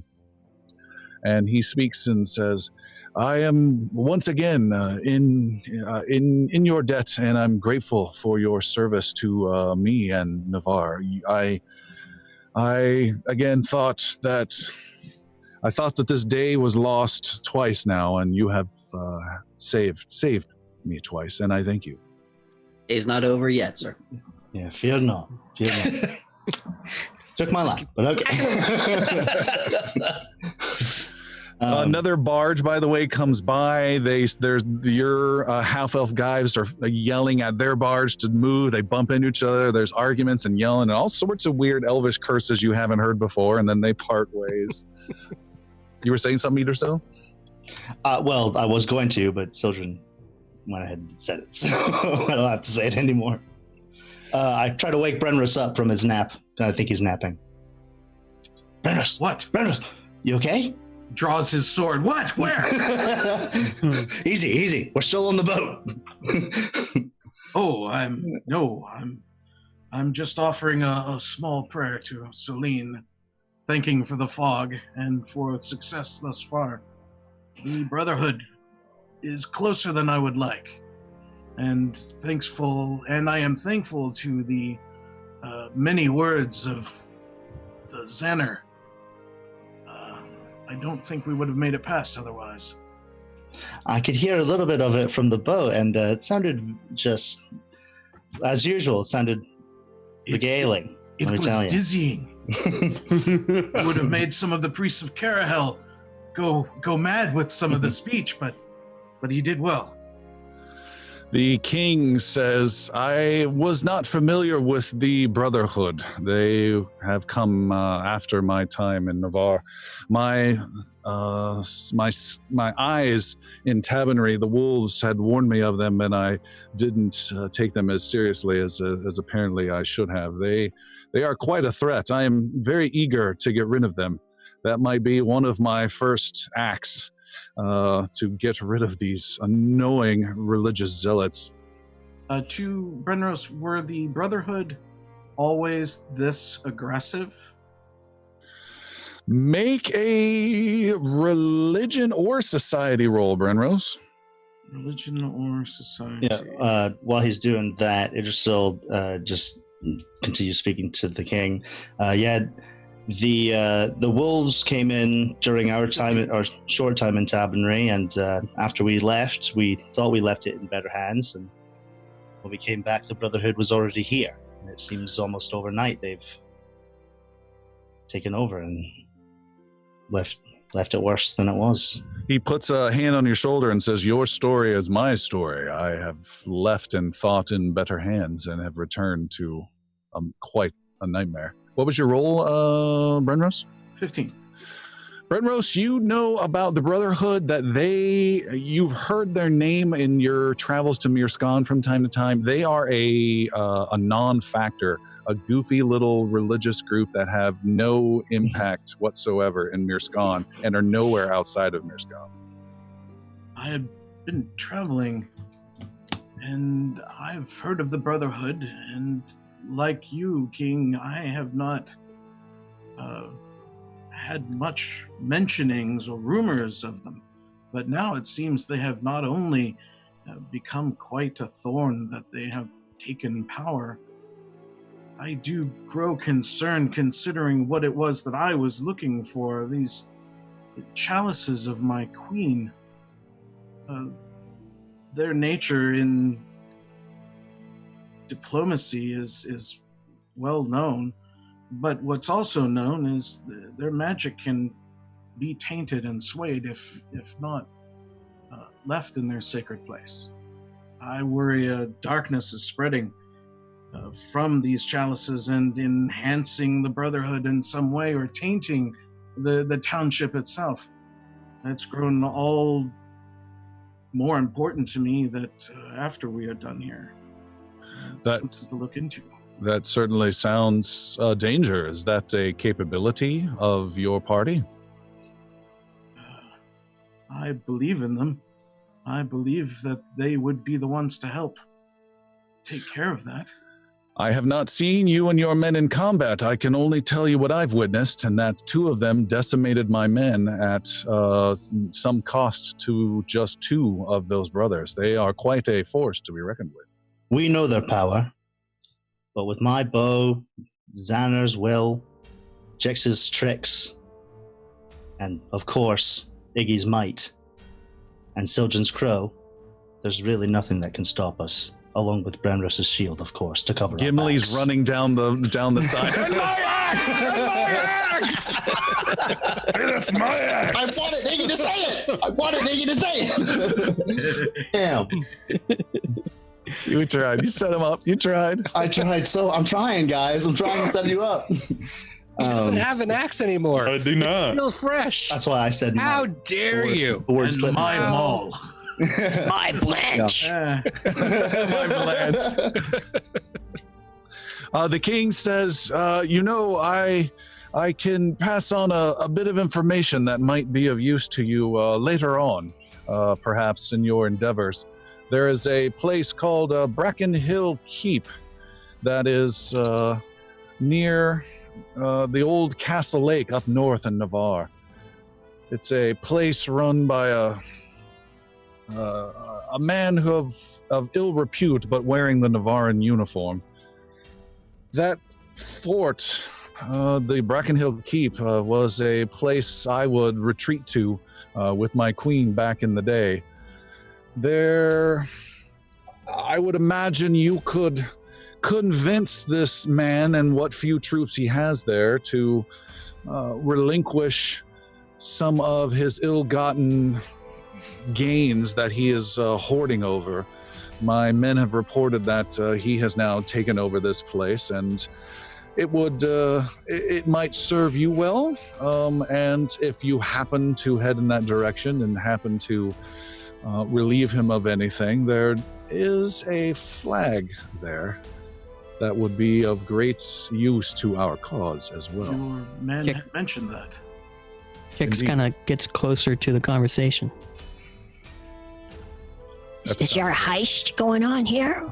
And he speaks and says, I am once again in your debt, and I'm grateful for your service to me and Navarre. I again thought that this day was lost twice now, and you have saved me twice, and I thank you. Day's not over yet, sir. Yeah, fear not. Fear not. Took my life, but okay. Another barge, by the way, comes by. There's your half-elf guys are yelling at their barge to move. They bump into each other. There's arguments and yelling and all sorts of weird elvish curses you haven't heard before, and then they part ways. You were saying something, Idrisyl? Well, I was going to, but Sildren went ahead and said it, so I don't have to say it anymore. I try to wake Brenros up from his nap. I think he's napping. Brenros! What? Brenros! You okay? Draws his sword. What? Where? Easy. We're still on the boat. I'm just offering a small prayer to Celine, thanking for the fog and for success thus far. The Brotherhood is closer than I would like, and I am thankful to the many words of the Zanner. I don't think we would have made it past otherwise. I could hear a little bit of it from the boat, and it sounded just, as usual, it sounded regaling. It was dizzying. It would have made some of the priests of Carahel go mad with some of the speech, but he did well. The king says, I was not familiar with the Brotherhood. They have come after my time in Navarre. My eyes in Tabernary, the wolves had warned me of them, and I didn't take them as seriously as apparently I should have. They are quite a threat. I am very eager to get rid of them. That might be one of my first acts. To get rid of these annoying religious zealots. To Brenros, were the Brotherhood always this aggressive? Make a religion or society roll, Brenros. Religion or society? Yeah, while he's doing that, Idrisyl just continues speaking to the king. The wolves came in during our short time in Tabernary, and after we left, we thought we left it in better hands. And when we came back, the Brotherhood was already here. And it seems almost overnight they've taken over and left it worse than it was. He puts a hand on your shoulder and says, "Your story is my story. I have left and fought in better hands and have returned to quite a nightmare." What was your role, Brenros? 15. Brenros, you know about the Brotherhood, that you've heard their name in your travels to Mirskan from time to time. They are a non-factor, a goofy little religious group that have no impact whatsoever in Mirskan and are nowhere outside of Mirskan. I have been traveling, and I've heard of the Brotherhood, and like you, King, I have not had much mentionings or rumors of them. But now it seems they have not only become quite a thorn, that they have taken power. I do grow concerned considering what it was that I was looking for, these chalices of my queen. Their nature in diplomacy is well known, but what's also known is their magic can be tainted and swayed if not left in their sacred place. I worry darkness is spreading from these chalices and enhancing the Brotherhood in some way, or tainting the township itself. That's grown all more important to me that after we are done here. Something to look into. That certainly sounds a danger. Is that a capability of your party? I believe in them. I believe that they would be the ones to help take care of that. I have not seen you and your men in combat. I can only tell you what I've witnessed, and that 2 of them decimated my men at some cost to just 2 of those brothers. They are quite a force to be reckoned with. We know their power, but with my bow, Zanner's will, Jix's tricks, and of course, Iggy's might, and Sildren's crow, there's really nothing that can stop us. Along with Brenros' shield, of course, to cover Gimli's running down the side. And my axe! And my axe! Hey, that's my axe! I wanted Iggy to say it! Damn. You tried. You set him up. You tried. I tried. I'm trying, guys. I'm trying to set you up. He doesn't have an axe anymore. I do not. It's still fresh. That's why I said How dare you? The word And slipped my myself. maul. My Blanche. My Blanche. The king says, I can pass on a bit of information that might be of use to you later on, perhaps in your endeavors. There is a place called Bracken Hill Keep that is near the old Castle Lake up north in Navarre. It's a place run by a man of ill repute, but wearing the Navarran uniform. That fort, the Bracken Hill Keep, was a place I would retreat to with my queen back in the day. There, I would imagine you could convince this man and what few troops he has there to relinquish some of his ill-gotten gains that he is hoarding over. My men have reported that he has now taken over this place, and it might serve you well. And if you happen to head in that direction and happen to relieve him of anything, there is a flag there that would be of great use to our cause as well. Your men Kick. had mentioned that. Hicks Indeed. kind of gets closer to the conversation. Is there a heist going on here?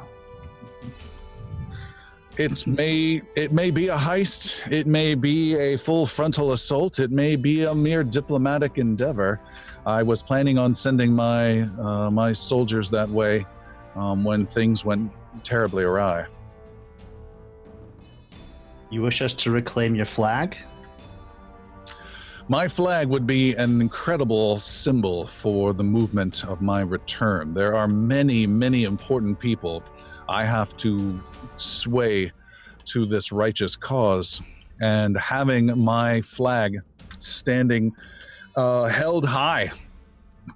It may be a heist. It may be a full frontal assault. It may be a mere diplomatic endeavor. I was planning on sending my soldiers that way when things went terribly awry. You wish us to reclaim your flag? My flag would be an incredible symbol for the movement of my return. There are many, many important people I have to sway to this righteous cause, and having my flag standing held high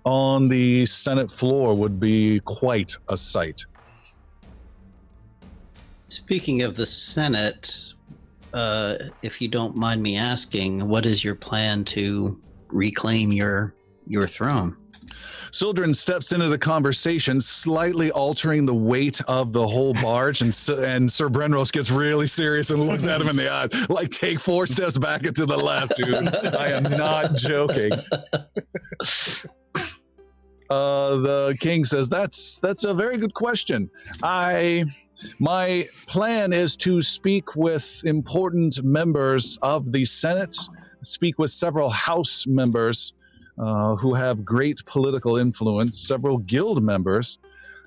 on the Senate floor would be quite a sight. Speaking of the Senate, if you don't mind me asking, what is your plan to reclaim your throne? Sildren steps into the conversation, slightly altering the weight of the whole barge, and Sir Brenros gets really serious and looks at him in the eye, like, take 4 steps back and to the left, dude. I am not joking. The king says, that's a very good question. My plan is to speak with important members of the Senate, speak with several House members who have great political influence, several guild members,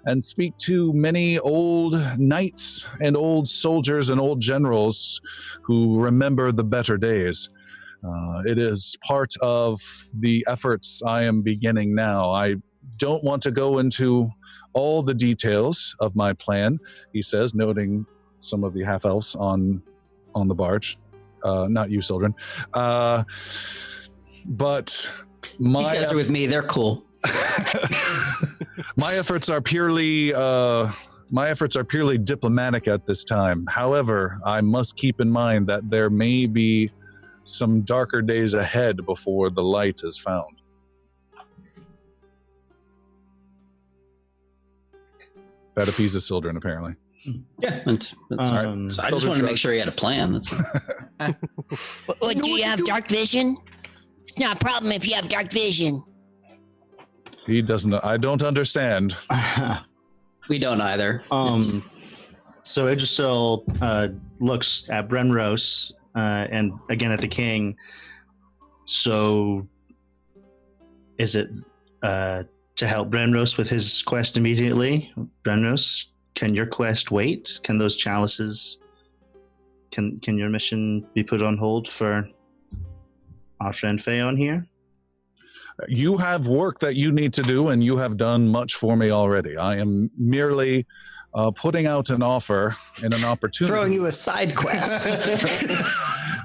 and speak to many old knights and old soldiers and old generals who remember the better days. It is part of the efforts I am beginning now. I don't want to go into all the details of my plan, he says, noting some of the half-elves on the barge. Not you, Sildren. But These guys are with me. They're cool. my efforts are purely diplomatic at this time. However, I must keep in mind that there may be some darker days ahead before the light is found. That appeases Sildren, apparently. Yeah. So I just wanted to make sure he had a plan. That's Do you have dark vision? It's not a problem if you have dark vision. He doesn't. I don't understand. We don't either. So Idrisyl looks at Brenros and again at the king. So is it to help Brenros with his quest immediately? Brenros, can your quest wait? Can those chalices, can your mission be put on hold for our friend Phaon here? You have work that you need to do, and you have done much for me already. I am merely putting out an offer and an opportunity. Throwing you a side quest.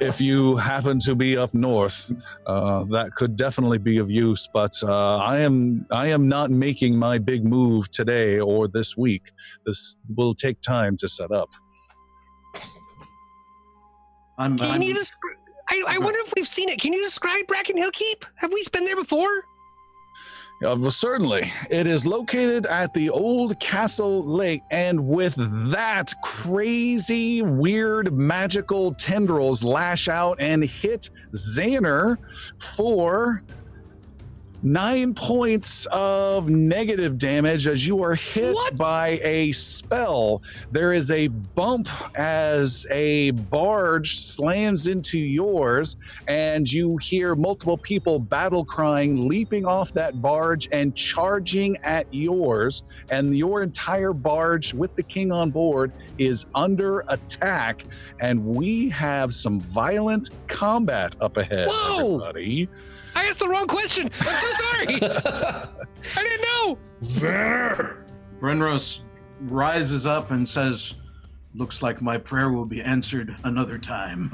If you happen to be up north, that could definitely be of use. But I am not making my big move today or this week. This will take time to set up. I wonder if we've seen it. Can you describe Bracken Hill Keep? Have we been there before? Well, certainly. It is located at the old castle lake, and with that, crazy, weird, magical tendrils lash out and hit Zanner for 9 points of negative damage as you are hit by a spell. There is a bump as a barge slams into yours, and you hear multiple people battle crying, leaping off that barge and charging at yours, and your entire barge with the king on board is under attack, and we have some violent combat up ahead. Whoa! Everybody. I asked the wrong question. I'm so sorry. I didn't know. Zanner! Brenros rises up and says, "Looks like my prayer will be answered another time."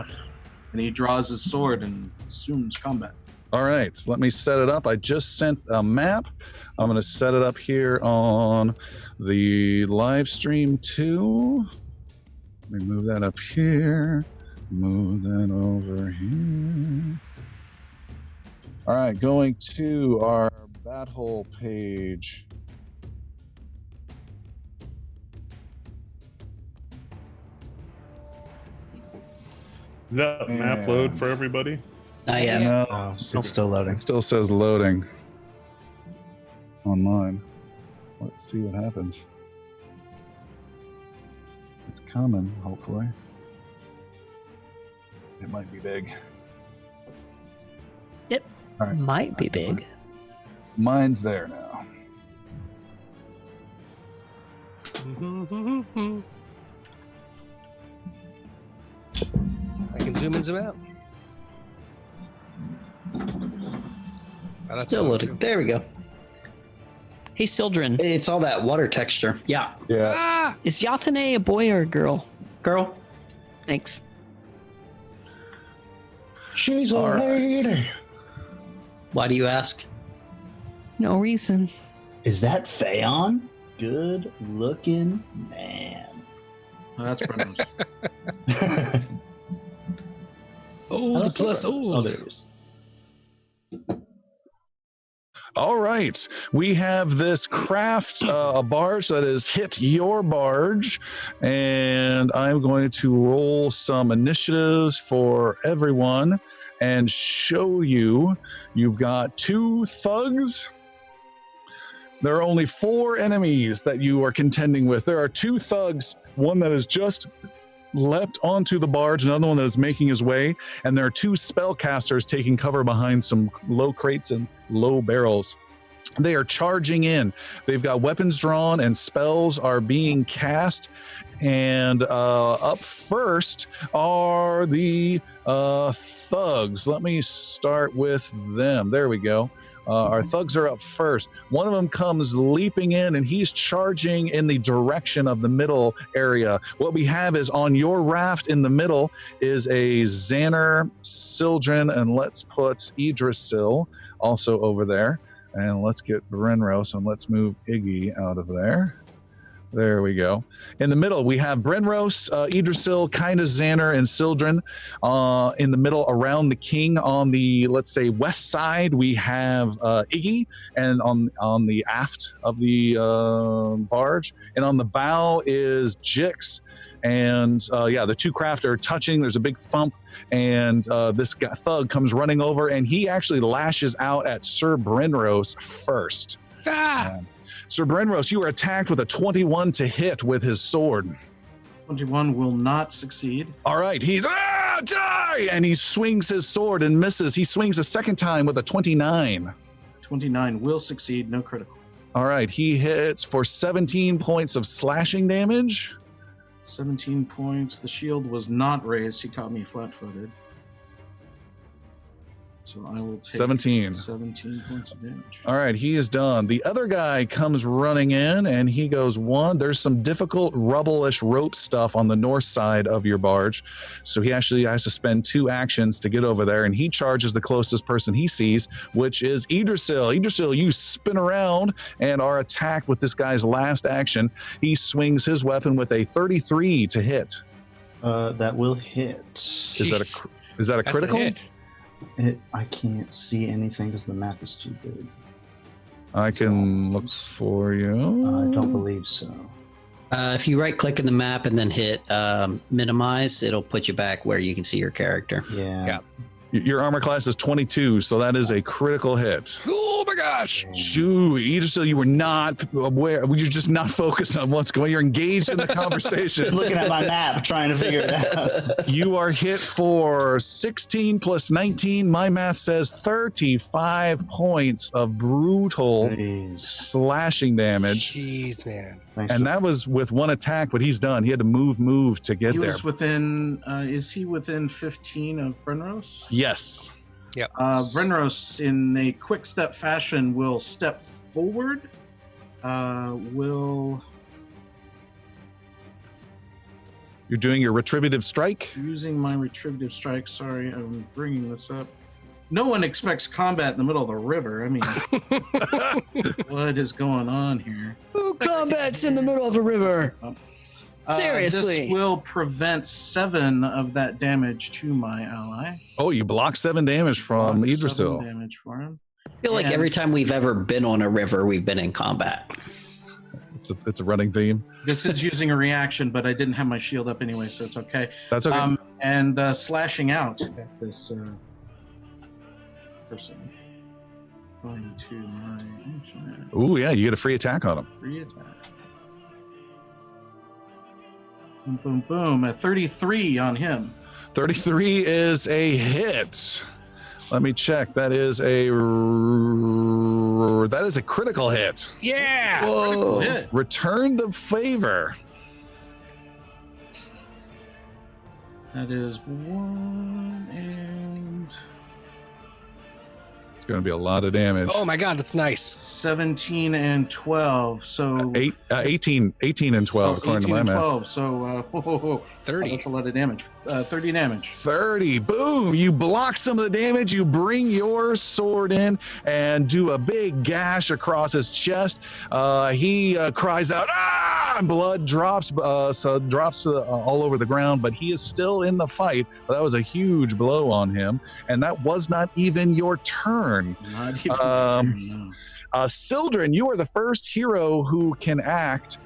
And he draws his sword and assumes combat. All right, let me set it up. I just sent a map. I'm going to set it up here on the live stream too. Let me move that up here. Move that over here. All right, going to our battle page. That map load for everybody? Not yet. No, Oh, it's still loading. it still says loading on mine. Let's see what happens. It's coming, hopefully. It might be big. It All right. might be big. Mine's there now. I can zoom in, zoom out. Oh, that's Still what I was loading. doing. There we go. Hey, Sildren, It's all that water texture. Yeah. Yeah. Ah! is Yathane a boy or a girl? Girl. Thanks. She's a All right. lady. Why do you ask? No reason. Is that Phaon? Good looking man. That's Brenros. Old plus Oh, old. there it is. All right, we have this craft a barge that has hit your barge, and I'm going to roll some initiatives for everyone and show you. You've got 2 thugs. There are only 4 enemies that you are contending with. There are 2 thugs, one that has just leapt onto the barge, another one that is making his way, and there are 2 spellcasters taking cover behind some low crates and low barrels. They are charging in. They've got weapons drawn and spells are being cast. And up first are the thugs. Let me start with them. There we go. Our thugs are up first. One of them comes leaping in and he's charging in the direction of the middle area. What we have is on your raft in the middle is a Zanner, Sildren, and let's put Idrisyl also over there. And let's get Brenros and let's move Iggy out of there. There we go. In the middle, we have Brenros, Idrisyl, kind of Zanner, and Sildren. In the middle, around the king, on the, let's say, west side, we have Iggy, and on the aft of the barge. And on the bow is Jix. And the 2 craft are touching. There's a big thump, and this thug comes running over, and he actually lashes out at Sir Brenros first. Ah! Sir Brenros, you are attacked with a 21 to hit with his sword. 21 will not succeed. All right, he's die! And he swings his sword and misses. He swings a second time with a 29. 29 will succeed, no critical. All right, he hits for 17 points of slashing damage. 17 points. The shield was not raised. He caught me flat-footed. So I will take 17. 17 points of damage. All right, he is done. The other guy comes running in and he goes 1. There's some difficult rubble-ish rope stuff on the north side of your barge. So he actually has to spend 2 actions to get over there, and he charges the closest person he sees, which is Idrisyl. Idrisyl, you spin around and are attacked with this guy's last action. He swings his weapon with a 33 to hit. That will hit. Is that a That's critical? hit. I can't see anything because the map is too big. I can look for you. I don't believe so. If you right click in the map and then hit minimize, it'll put you back where you can see your character. Yeah. Your armor class is 22, so that is a critical hit. Oh my gosh! Shoo, Idrisyl, you were not aware. You're just not focused on what's going. You're engaged in the conversation. Looking at my map, trying to figure it out. You are hit for 16 plus 19. My math says 35 points of brutal Jeez. slashing damage. Jeez, man. Thanks And for- that was with 1 attack, but he's done. He had to move to get He there. was within, is he within 15 of Brenros? Yes. Brenros, in a quick step fashion, will step forward. You're doing your retributive strike. Using my retributive strike. Sorry, I'm bringing this up. no one expects combat in the middle of the river. I mean, what is going on here? Who combats in the middle of a river? Seriously. This will prevent 7 of that damage to my ally. Oh, you block 7 damage from Block Idrisyl. 7 damage for him. I feel like every time we've ever been on a river, we've been in combat. It's a running theme. This is using a reaction, but I didn't have my shield up anyway, so it's okay. That's okay. And slashing out at this person. Going to my action. Ooh, yeah, you get a free attack on him. Free attack. Boom, boom, boom. A 33 on him. 33 is a hit. Let me check. That is a critical hit. Yeah. Critical hit. Return the favor. That is 1 and It's going to be a lot of damage. Oh my God, that's nice. 17 and 12. So 18 and 12 according 18 to my and math. 12. So 30. That's a lot of damage. 30 damage. 30. Boom. You block some of the damage. You bring your sword in and do a big gash across his chest. He cries out, ah! And blood drops, drops all over the ground, but he is still in the fight. That was a huge blow on him, and that was not even your turn. Not even turn, no. Sildren, you are the first hero who can act.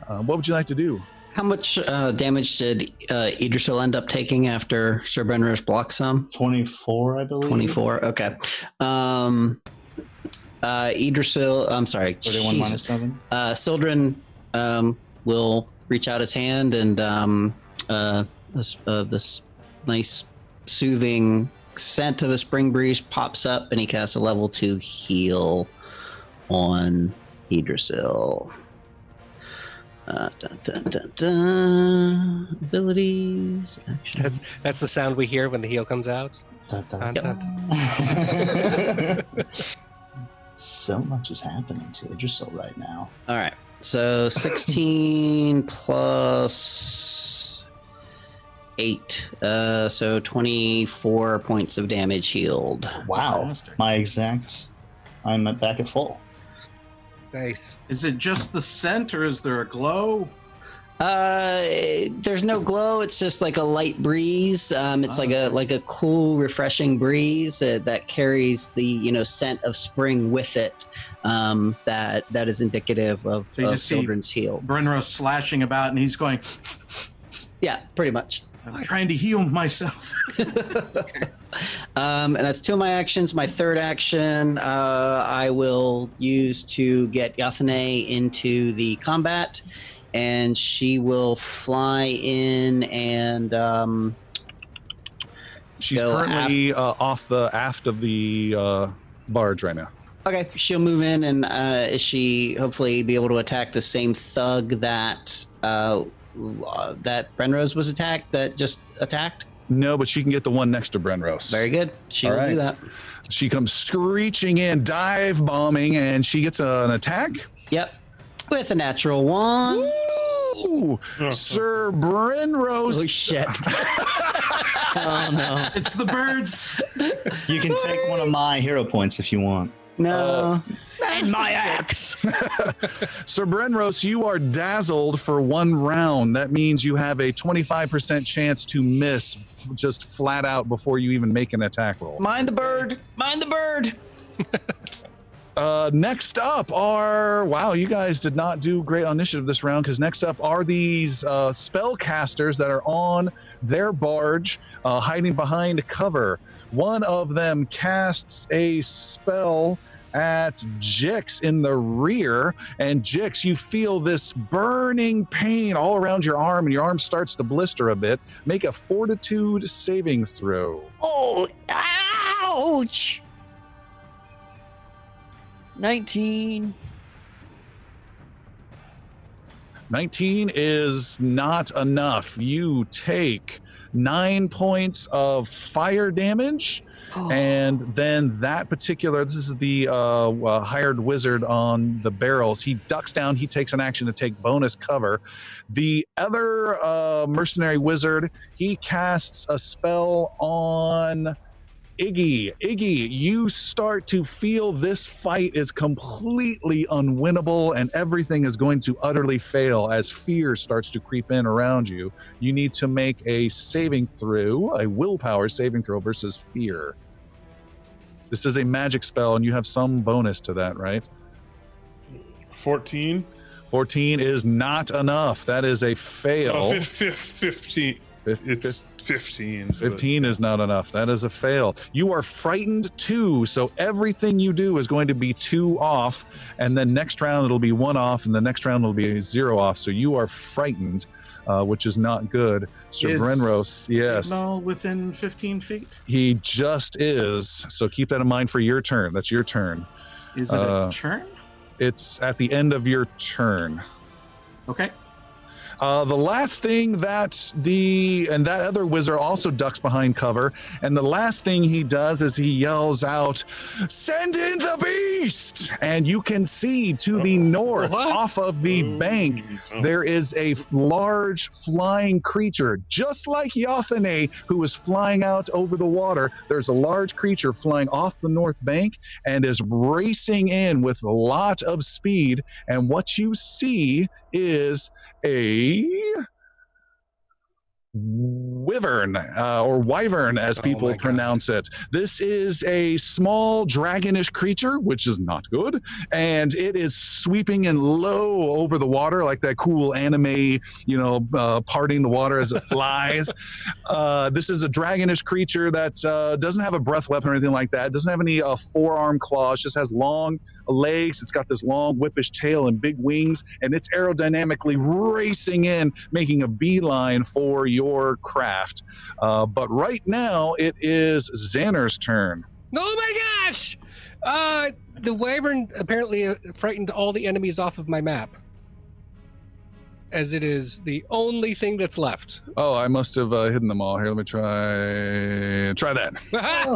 What would you like to do? How much damage did Idrisyl end up taking after Sir Brenros blocked some? 24, I believe. 24, okay. Idrisyl, I'm sorry. 31 minus 7. Sildren will reach out his hand and this nice soothing scent of a spring breeze pops up and he casts a level 2 heal on Idrisyl. Abilities. Action. That's the sound we hear when the heal comes out. So much is happening to Idrisyl right now. All right. So 16 plus 8. So 24 points of damage healed. Wow. Fantastic. I'm back at full. Nice. Is it just the scent or is there a glow? There's no glow. It's just like a light breeze. It's like a cool, refreshing breeze that carries the scent of spring with it. That is indicative of children's heal. Brenros slashing about and he's going, Yeah, pretty much. I'm trying to heal myself. And that's 2 of my actions. My third action, I will use to get Yathane into the combat, and she will fly in and She's go currently off the aft of the barge right now. Okay, she'll move in and she hopefully be able to attack the same thug that Brenros was just attacked. No, but she can get the one next to Brenros. Very good. She will do that. She comes screeching in, dive bombing, and she gets an attack. Yep. With a natural 1. Ooh, Sir Brenros. Oh shit. Oh no. It's the birds. You can take one of my hero points if you want. No. And my axe. Sir Brenros, you are dazzled for 1 round. That means you have a 25% chance to miss just flat out before you even make an attack roll. Mind the bird. Mind the bird. Next up are, wow, you guys did not do great on initiative this round, because next up are these spellcasters that are on their barge, hiding behind cover. One of them casts a spell at Jix in the rear, and Jix, you feel this burning pain all around your arm, and your arm starts to blister a bit. Make a fortitude saving throw. Oh, ouch! 19. 19 is not enough. You take 9 points of fire damage. And then this is the hired wizard on the barrels. He ducks down. He takes an action to take bonus cover. The other mercenary wizard, he casts a spell on Iggy, you start to feel this fight is completely unwinnable and everything is going to utterly fail as fear starts to creep in around you. You need to make a willpower saving throw versus fear. This is a magic spell and you have some bonus to that, right? 14. 14 is not enough. That is a fail. 15. It's 15. 15 is not enough. That is a fail. You are frightened too, so everything you do is going to be 2 off, and then next round it'll be 1 off, and the next round will be 0 off. So you are frightened, which is not good. Sir Brenros, yes. Igmal within 15 feet? He just is. So keep that in mind for your turn. That's your turn. Is it a turn? It's at the end of your turn. Okay. The last thing that that other wizard also ducks behind cover, and the last thing he does is he yells out, "Send in the beast!" And you can see to the north, off of the bank, there is a large flying creature, just like Yathane, who is flying out over the water. There's a large creature flying off the north bank and is racing in with a lot of speed. And what you see is a wyvern, or wyvern as people pronounce it. This is a small dragonish creature, which is not good, and it is sweeping in low over the water like that cool anime, parting the water as it flies. This is a dragonish creature that doesn't have a breath weapon or anything like that. It doesn't have any forearm claws, just has long legs. It's got this long whippish tail and big wings, and it's aerodynamically racing in, making a beeline for your craft. But right now it is Zanner's turn. Oh my gosh! The wyvern apparently frightened all the enemies off of my map, as it is the only thing that's left. Oh, I must have hidden them all. Here, let me try that.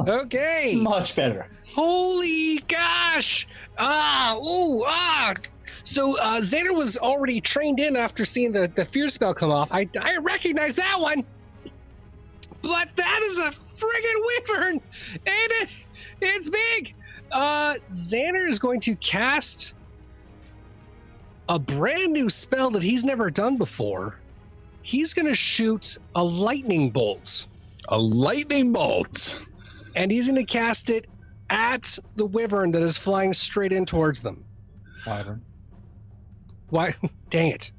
Okay. Much better. Holy gosh! So Zanner was already trained in after seeing the fear spell come off. I recognize that one. But that is a friggin' wyvern! And it's big! Zanner is going to cast a brand new spell that he's never done before. He's going to shoot a lightning bolt. A lightning bolt? And he's going to cast it at the wyvern that is flying straight in towards them. Wyvern. Why? Dang it.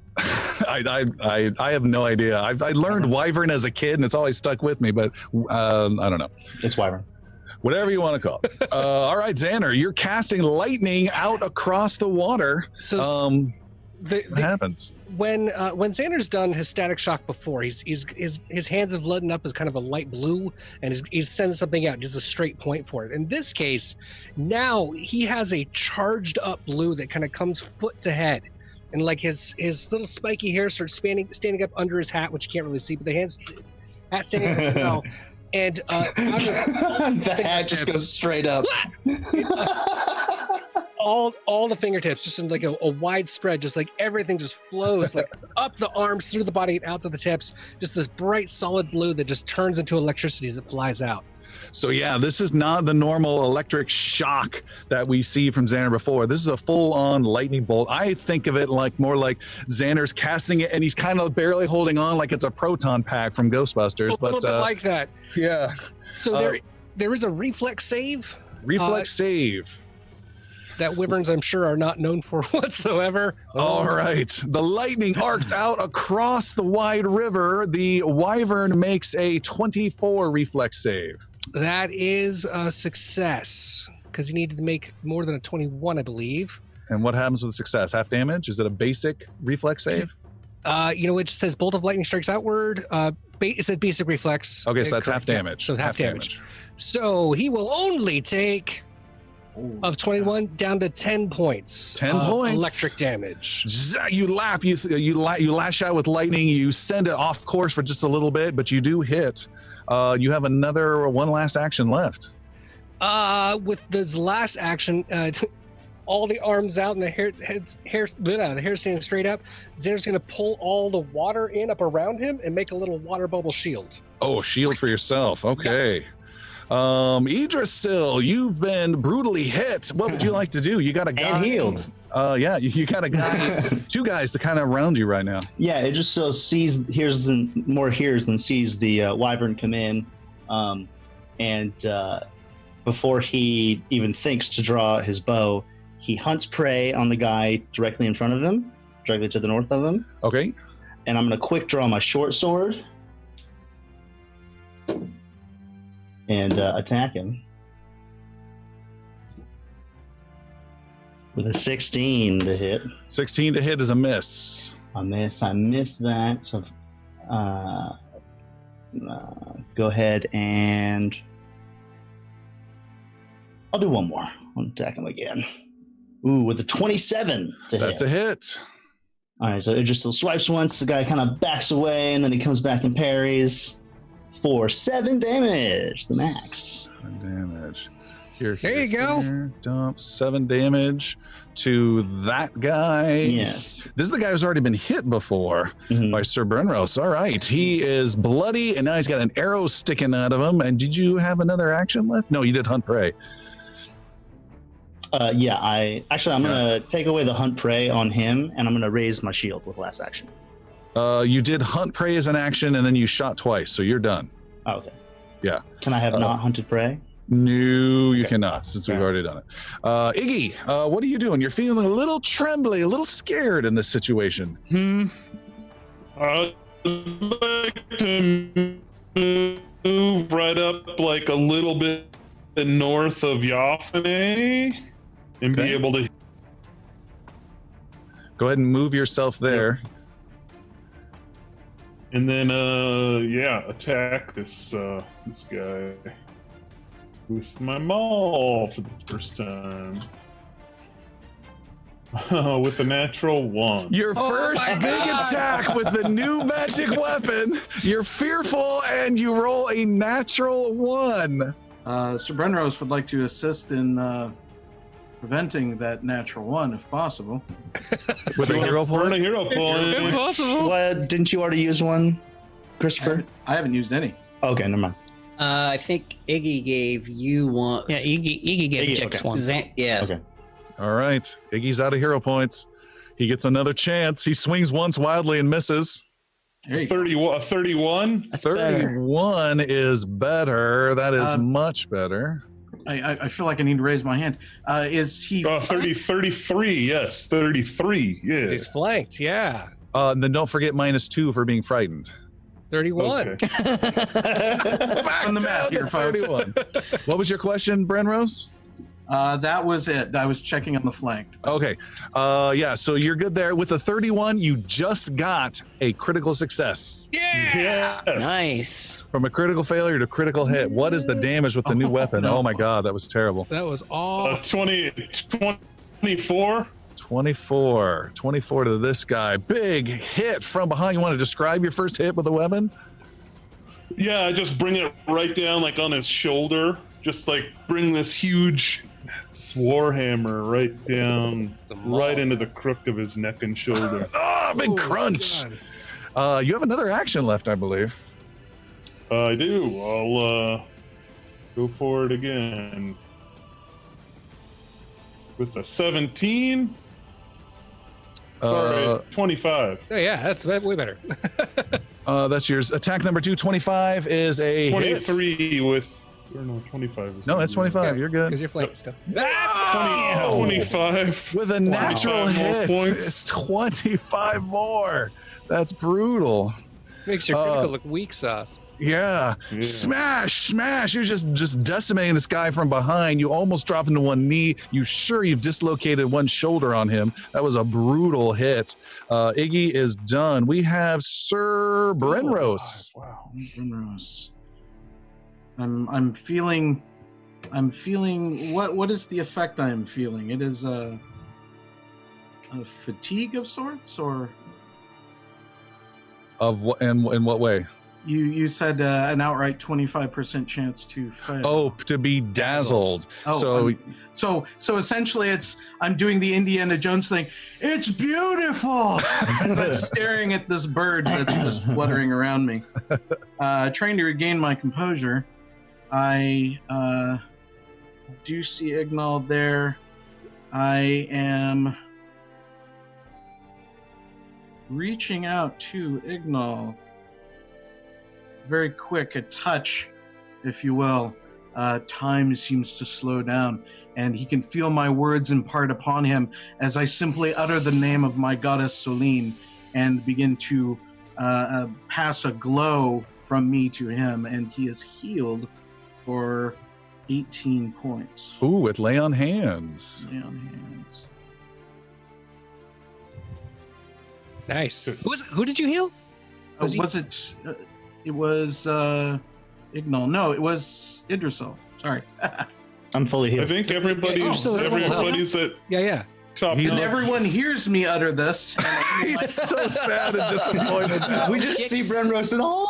I have no idea. I learned wyvern as a kid, and it's always stuck with me, but I don't know. It's wyvern. Whatever you want to call it. All right, Zanner, you're casting lightning out across the water. So what happens? When Xander's done his static shock before, his hands have lit up as kind of a light blue, and he's sending something out, just a straight point for it. In this case, now he has a charged up blue that kind of comes foot to head, and like his little spiky hair starts standing up under his hat, which you can't really see, but the hat standing up now. And the hat just goes straight up. all the fingertips, just in like a wide spread, just like everything just flows like up the arms, through the body, and out to the tips. Just this bright, solid blue that just turns into electricity as it flies out. So yeah, this is not the normal electric shock that we see from Zanner before. This is a full-on lightning bolt. I think of it more like Xander's casting it, and he's kind of barely holding on like it's a proton pack from Ghostbusters. A little bit like that. Yeah. So there is a reflex save. Reflex save. That wyverns, I'm sure, are not known for whatsoever. All right. The lightning arcs out across the wide river. The wyvern makes a 24 reflex save. That is a success, because he needed to make more than a 21, I believe. And what happens with success? Half damage? Is it a basic reflex save? It says bolt of lightning strikes outward. It says basic reflex. Okay, so that's half damage. So half damage. So he will only take of 21 down to 10 points. 10 points. Electric damage. You lash out with lightning. You send it off course for just a little bit, but you do hit. You have one last action left. With this last action, all the arms out and the hair standing straight up, Zanner's going to pull all the water in up around him and make a little water bubble shield. Oh, shield for yourself. Okay. Idrisyl, you've been brutally hit. What would you like to do? You got a guy And healed. Yeah, you got a guy, two guys to kind of round you right now. Yeah, it just hears than sees the wyvern come in, and before he even thinks to draw his bow, he hunts prey on the guy directly in front of him, directly to the north of him. Okay. And I'm gonna quick draw my short sword and attack him with a 16 to hit. 16 to hit is a miss. I missed that. So go ahead and I'll do one more. I'll attack him again. Ooh, with a 27 to hit. That's a hit. All right, so it just swipes once. The guy kind of backs away, and then he comes back and parries for 7 damage, the max. 7 damage. Here, There you go. Here. Dump 7 damage to that guy. Yes. This is the guy who's already been hit before Mhm. by Sir Brenros. All right. He is bloody, and now he's got an arrow sticking out of him. And did you have another action left? No, you did hunt prey. Yeah, I'm gonna take away the hunt prey on him, and I'm gonna raise my shield with last action. You did hunt prey as an action, and then you shot twice, so you're done. Oh, okay. Yeah. Can I have not hunted prey? No, you cannot, since we've already done it. Iggy, what are you doing? You're feeling a little trembly, a little scared in this situation. I'd like to move right up like a little bit north of Yoffane and be able to. Go ahead and move yourself there. And then, attack this guy with my maul for the first time. With a natural 1. Your first big attack with the new magic weapon. You're fearful, and you roll a natural 1. Sir Brenros would like to assist in preventing that natural 1, if possible. With a hero Burn a point? hero point. Impossible. What? Didn't you already use one, Christopher? I haven't used any. Okay, never mind. I think Iggy gave you one. Yeah, Iggy gave Iggy, Jix okay. one. Yeah. Okay. All right. Iggy's out of hero points. He gets another chance. He swings once wildly and misses. There you go. 31? That's better. 31 is better. That is much better. I feel like I need to raise my hand. Is he 33, yes. 33, yeah. He's flanked, yeah. Then don't forget -2 for being frightened. 31. Okay. Back On the map down here, to folks. 31. What was your question, Brenros? that was it. I was checking on the flank. Okay. Yeah, so you're good there. With a 31, you just got a critical success. Yeah. Yes. Nice. From a critical failure to critical hit. What is the damage with the new weapon? no. Oh my god, that was terrible. That was all. 24. 24 to this guy. Big hit from behind. You want to describe your first hit with the weapon? Yeah, I just bring it right down like on his shoulder. Just like bring this huge warhammer right down, right into the crook of his neck and shoulder. Ah, big Oh, crunch. God. You have another action left, I believe. I do. I'll go for it again. With a 17. Sorry, 25. Oh, yeah, that's way better. That's yours. Attack number 2, 25 is a hit. 23 with. Or no, 25 is. No, that's 25. You're good. Because you're flanked still. 25. With a natural 25 more hit, points. it's 25 more. That's brutal. Makes your critical look weak sauce. Yeah. Yeah. Smash. You're just decimating this guy from behind. You almost drop into one knee. You sure you've dislocated one shoulder on him. That was a brutal hit. Iggy is done. We have Sir Brenros. Wow. Brenros. I'm feeling what is the effect I am feeling? It is a fatigue of sorts, or Of what, in what way? you said an outright 25% chance to fail. Oh, to be dazzled. Oh, so essentially I'm doing the Indiana Jones thing. It's beautiful. I'm staring at this bird that's just fluttering around me. Trying to regain my composure. I do see Ignal there. I am reaching out to Ignal. Very quick, a touch, if you will. Time seems to slow down, and he can feel my words impart upon him as I simply utter the name of my goddess Solene and begin to pass a glow from me to him, and he is healed for 18 points. Ooh, with lay on hands. Lay on hands. Nice. Who did you heal? It was Ignal. No, it was Idrisyl. Sorry. I'm fully I healed. think everybody's at Yeah. top. And notch. everyone hears me utter this. He's so sad and disappointed now. We just see Brenros and all.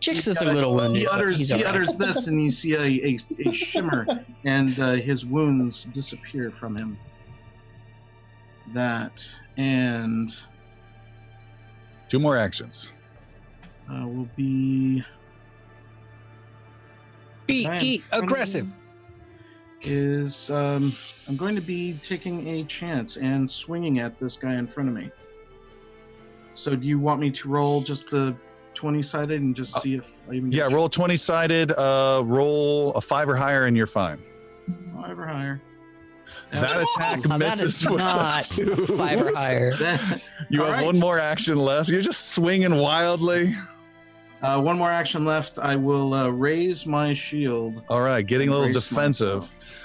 Jix is a little wounded. He but utters he's all right. this, and you see a shimmer, and his wounds disappear from him. That and 2 more actions. will be Be aggressive. is I'm going to be taking a chance and swinging at this guy in front of me. So do you want me to roll just the 20-sided and just see if I even get Roll 20-sided, roll a 5 or higher, and you're fine. 5 or higher? That attack That misses is with not a 2. 5 or higher. You All have right. 1 more action left. You're just swinging wildly. 1 more action left. I will raise my shield. All right, getting a little Brace defensive.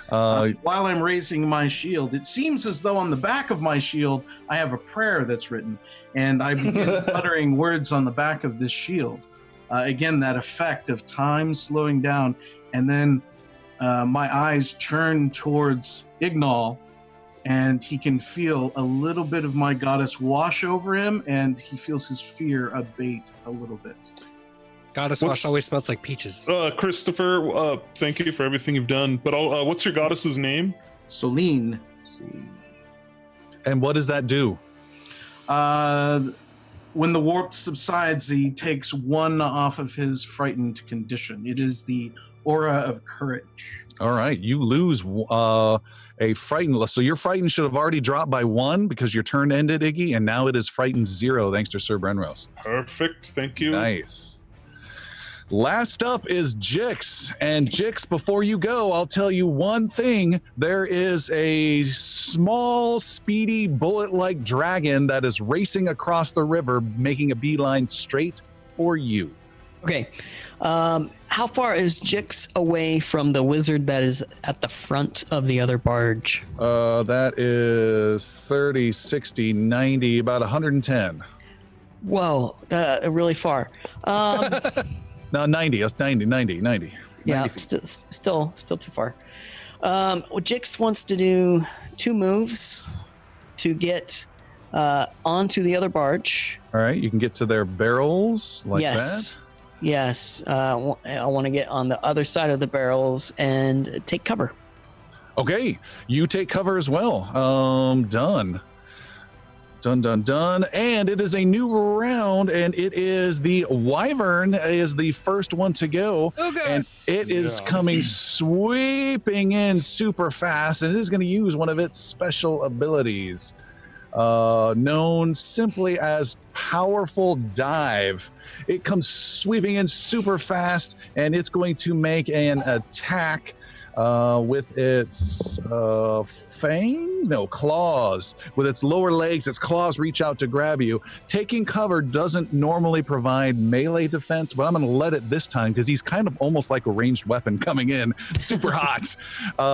myself. While I'm raising my shield, it seems as though on the back of my shield I have a prayer that's written, and I begin uttering words on the back of this shield. Again, that effect of time slowing down, and then my eyes turn towards Ignal, and he can feel a little bit of my goddess wash over him, and he feels his fear abate a little bit. Goddess wash always smells like peaches. Christopher, thank you for everything you've done. But what's your goddess's name? Solene. And what does that do? When the warp subsides, he takes 1 off of his frightened condition. It is the aura of courage. All right, you lose a frightened. So your frightened should have already dropped by 1 because your turn ended, Iggy, and now it is frightened 0 thanks to Sir Brenros. Perfect, thank you. Nice. Last up is Jix. And Jix, before you go, I'll tell you one thing. There is a small, speedy, bullet-like dragon that is racing across the river, making a beeline straight for you. Okay. How far is Jix away from the wizard that is at the front of the other barge? That is 30, 60, 90, about 110. Whoa, really far. No, 90. That's 90. Yeah, still too far. Jix wants to do 2 moves to get onto the other barge. All right, you can get to their barrels like Yes. that. Yes. I want to get on the other side of the barrels and take cover. Okay, you take cover as well. Done. And it is a new round, and it is the Wyvern is the first one to go. Okay. And it is coming sweeping in super fast, and it is going to use one of its special abilities, known simply as Powerful Dive. It comes sweeping in super fast, and it's going to make an attack with its claws. With its lower legs, its claws reach out to grab you. Taking cover doesn't normally provide melee defense, but I'm going to let it this time because he's kind of almost like a ranged weapon coming in, super hot.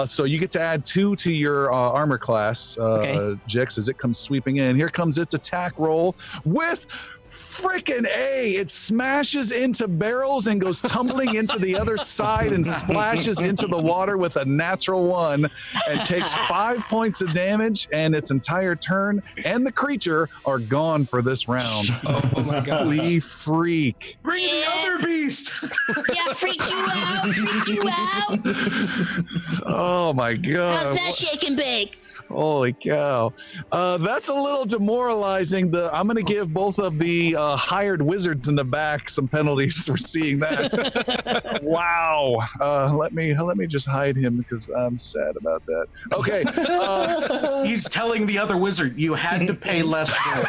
So you get to add 2 to your armor class, Jix, as it comes sweeping in. Here comes its attack roll with frickin' A. It smashes into barrels and goes tumbling into the other side and splashes into the water with a natural 1 and takes 5 points of damage, and its entire turn and the creature are gone for this round. Oh my god. Holy freak. Bring the other beast! Yeah, freak you out. Oh my god. How's that shake and bake? Holy cow. That's a little demoralizing. I'm going to give both of the hired wizards in the back some penalties for seeing that. Wow. Let me just hide him because I'm sad about that. Okay. He's telling the other wizard, you had to pay less gold.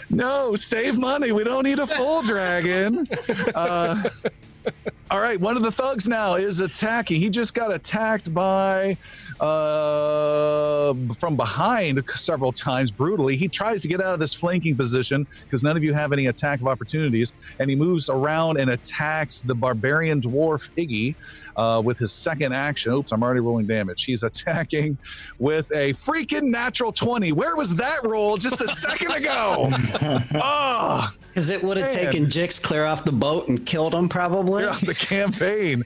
No, save money. We don't need a full dragon. All right, one of the thugs now is attacking. He just got attacked by from behind several times brutally. He tries to get out of this flanking position because none of you have any attack of opportunities, and he moves around and attacks the barbarian dwarf Iggy with his second action. Oops, I'm already rolling damage. He's attacking with a freaking natural 20. Where was that roll just a second ago? Oh, because it would have taken Jix clear off the boat and killed him, probably. Yeah, the campaign.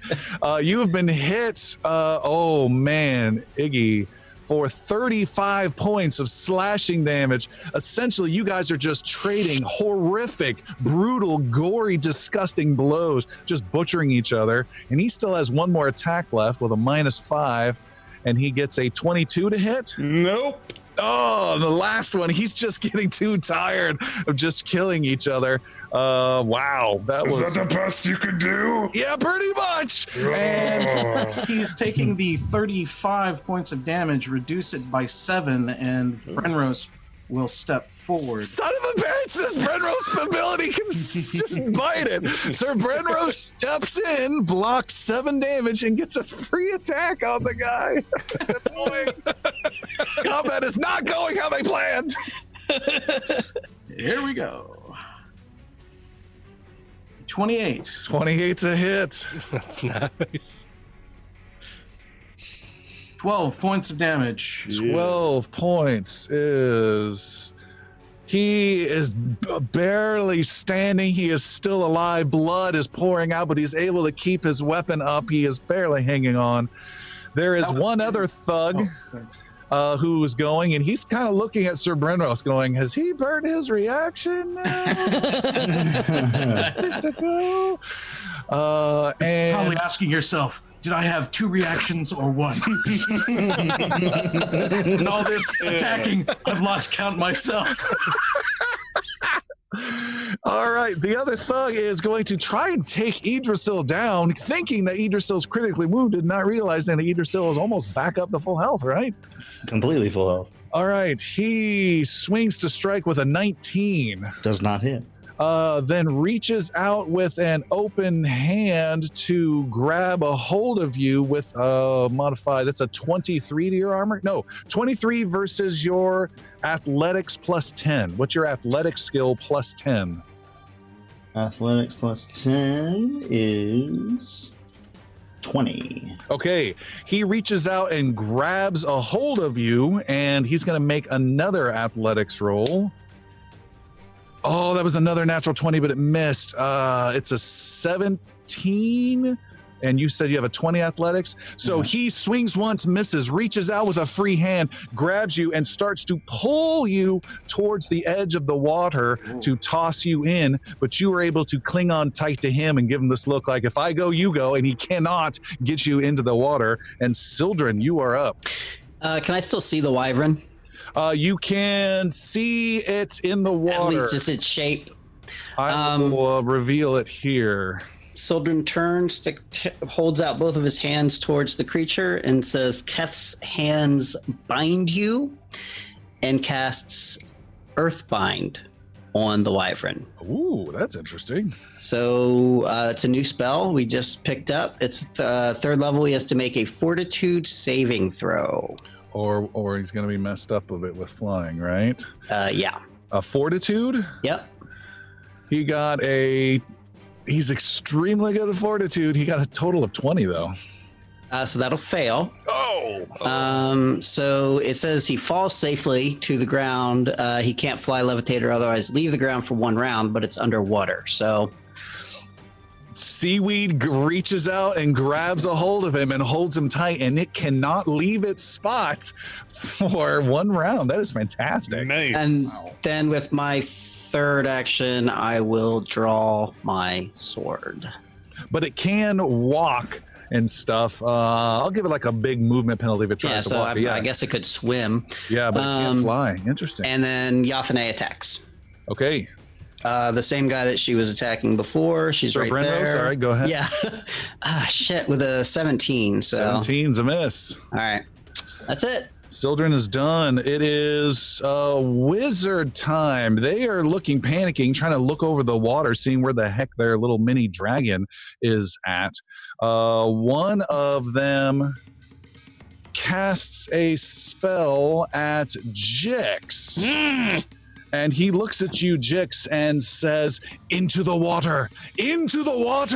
You have been hit. Oh man, Iggy, for 35 points of slashing damage. Essentially, you guys are just trading horrific, brutal, gory, disgusting blows, just butchering each other. And he still has one more attack left with a -5, and he gets a 22 to hit. Nope. Oh, the last one, he's just getting too tired of just killing each other. Wow, Is that the best you could do? Yeah, pretty much. And he's taking the 35 points of damage, reduce it by 7, and Brenros will step forward. Son of a bitch, this Brenros ability can just bite it. Sir Brenros steps in, blocks 7 damage, and gets a free attack on the guy. This combat is not going how they planned. Here we go. 28. 28's a hit. That's nice. 12 points of damage. 12 points is... He is barely standing. He is still alive. Blood is pouring out, but he's able to keep his weapon up. He is barely hanging on. There is one other thug who is going, and he's kind of looking at Sir Brenros going, has he burned his reaction now? And probably asking yourself, did I have 2 reactions or 1? And all this attacking, I've lost count myself. All right, the other thug is going to try and take Idrisyl down, thinking that Idrisyl's critically wounded, not realizing that Idrisyl is almost back up to full health, right? Completely full health. All right, he swings to strike with a 19. Does not hit. Then reaches out with an open hand to grab a hold of you with a modified. That's a 23 to your armor. No, 23 versus your athletics plus 10. What's your athletics skill plus 10? Athletics plus 10 is 20. Okay, he reaches out and grabs a hold of you, and he's going to make another athletics roll. Oh, that was another natural 20, but it missed. It's a 17, and you said you have a 20 athletics. So he swings once, misses, reaches out with a free hand, grabs you, and starts to pull you towards the edge of the water to toss you in. But you were able to cling on tight to him and give him this look like, if I go, you go, and he cannot get you into the water. And Sildren, you are up. Can I still see the wyvern? You can see it in the water. At least just its shape. I will reveal it here. Sildren turns, holds out both of his hands towards the creature and says, Keth's hands bind you, and casts Earthbind on the wyvern. Ooh, that's interesting. So it's a new spell we just picked up. It's third level. He has to make a Fortitude saving throw. Or he's going to be messed up a bit with flying, right? Yeah. A Fortitude? Yep. He's extremely good at Fortitude. He got a total of 20, though. So that'll fail. Oh! So it says he falls safely to the ground. He can't fly, levitate, or otherwise leave the ground for 1 round, but it's underwater. So seaweed reaches out and grabs a hold of him and holds him tight, and it cannot leave its spot for 1 round. That is fantastic. Nice. And then with my third action, I will draw my sword. But it can walk and stuff. I'll give it like a big movement penalty if it tries to walk. I guess it could swim. Yeah, but it can't fly. Interesting. And then Yathane attacks. Okay. The same guy that she was attacking before. She's Sir right Brenros, there. all right, go ahead. Yeah. Shit, with a 17. So 17's a miss. All right. That's it. Sildren is done. It is wizard time. They are looking, panicking, trying to look over the water, seeing where the heck their little mini dragon is at. One of them casts a spell at Jix. And he looks at you, Jix, and says, into the water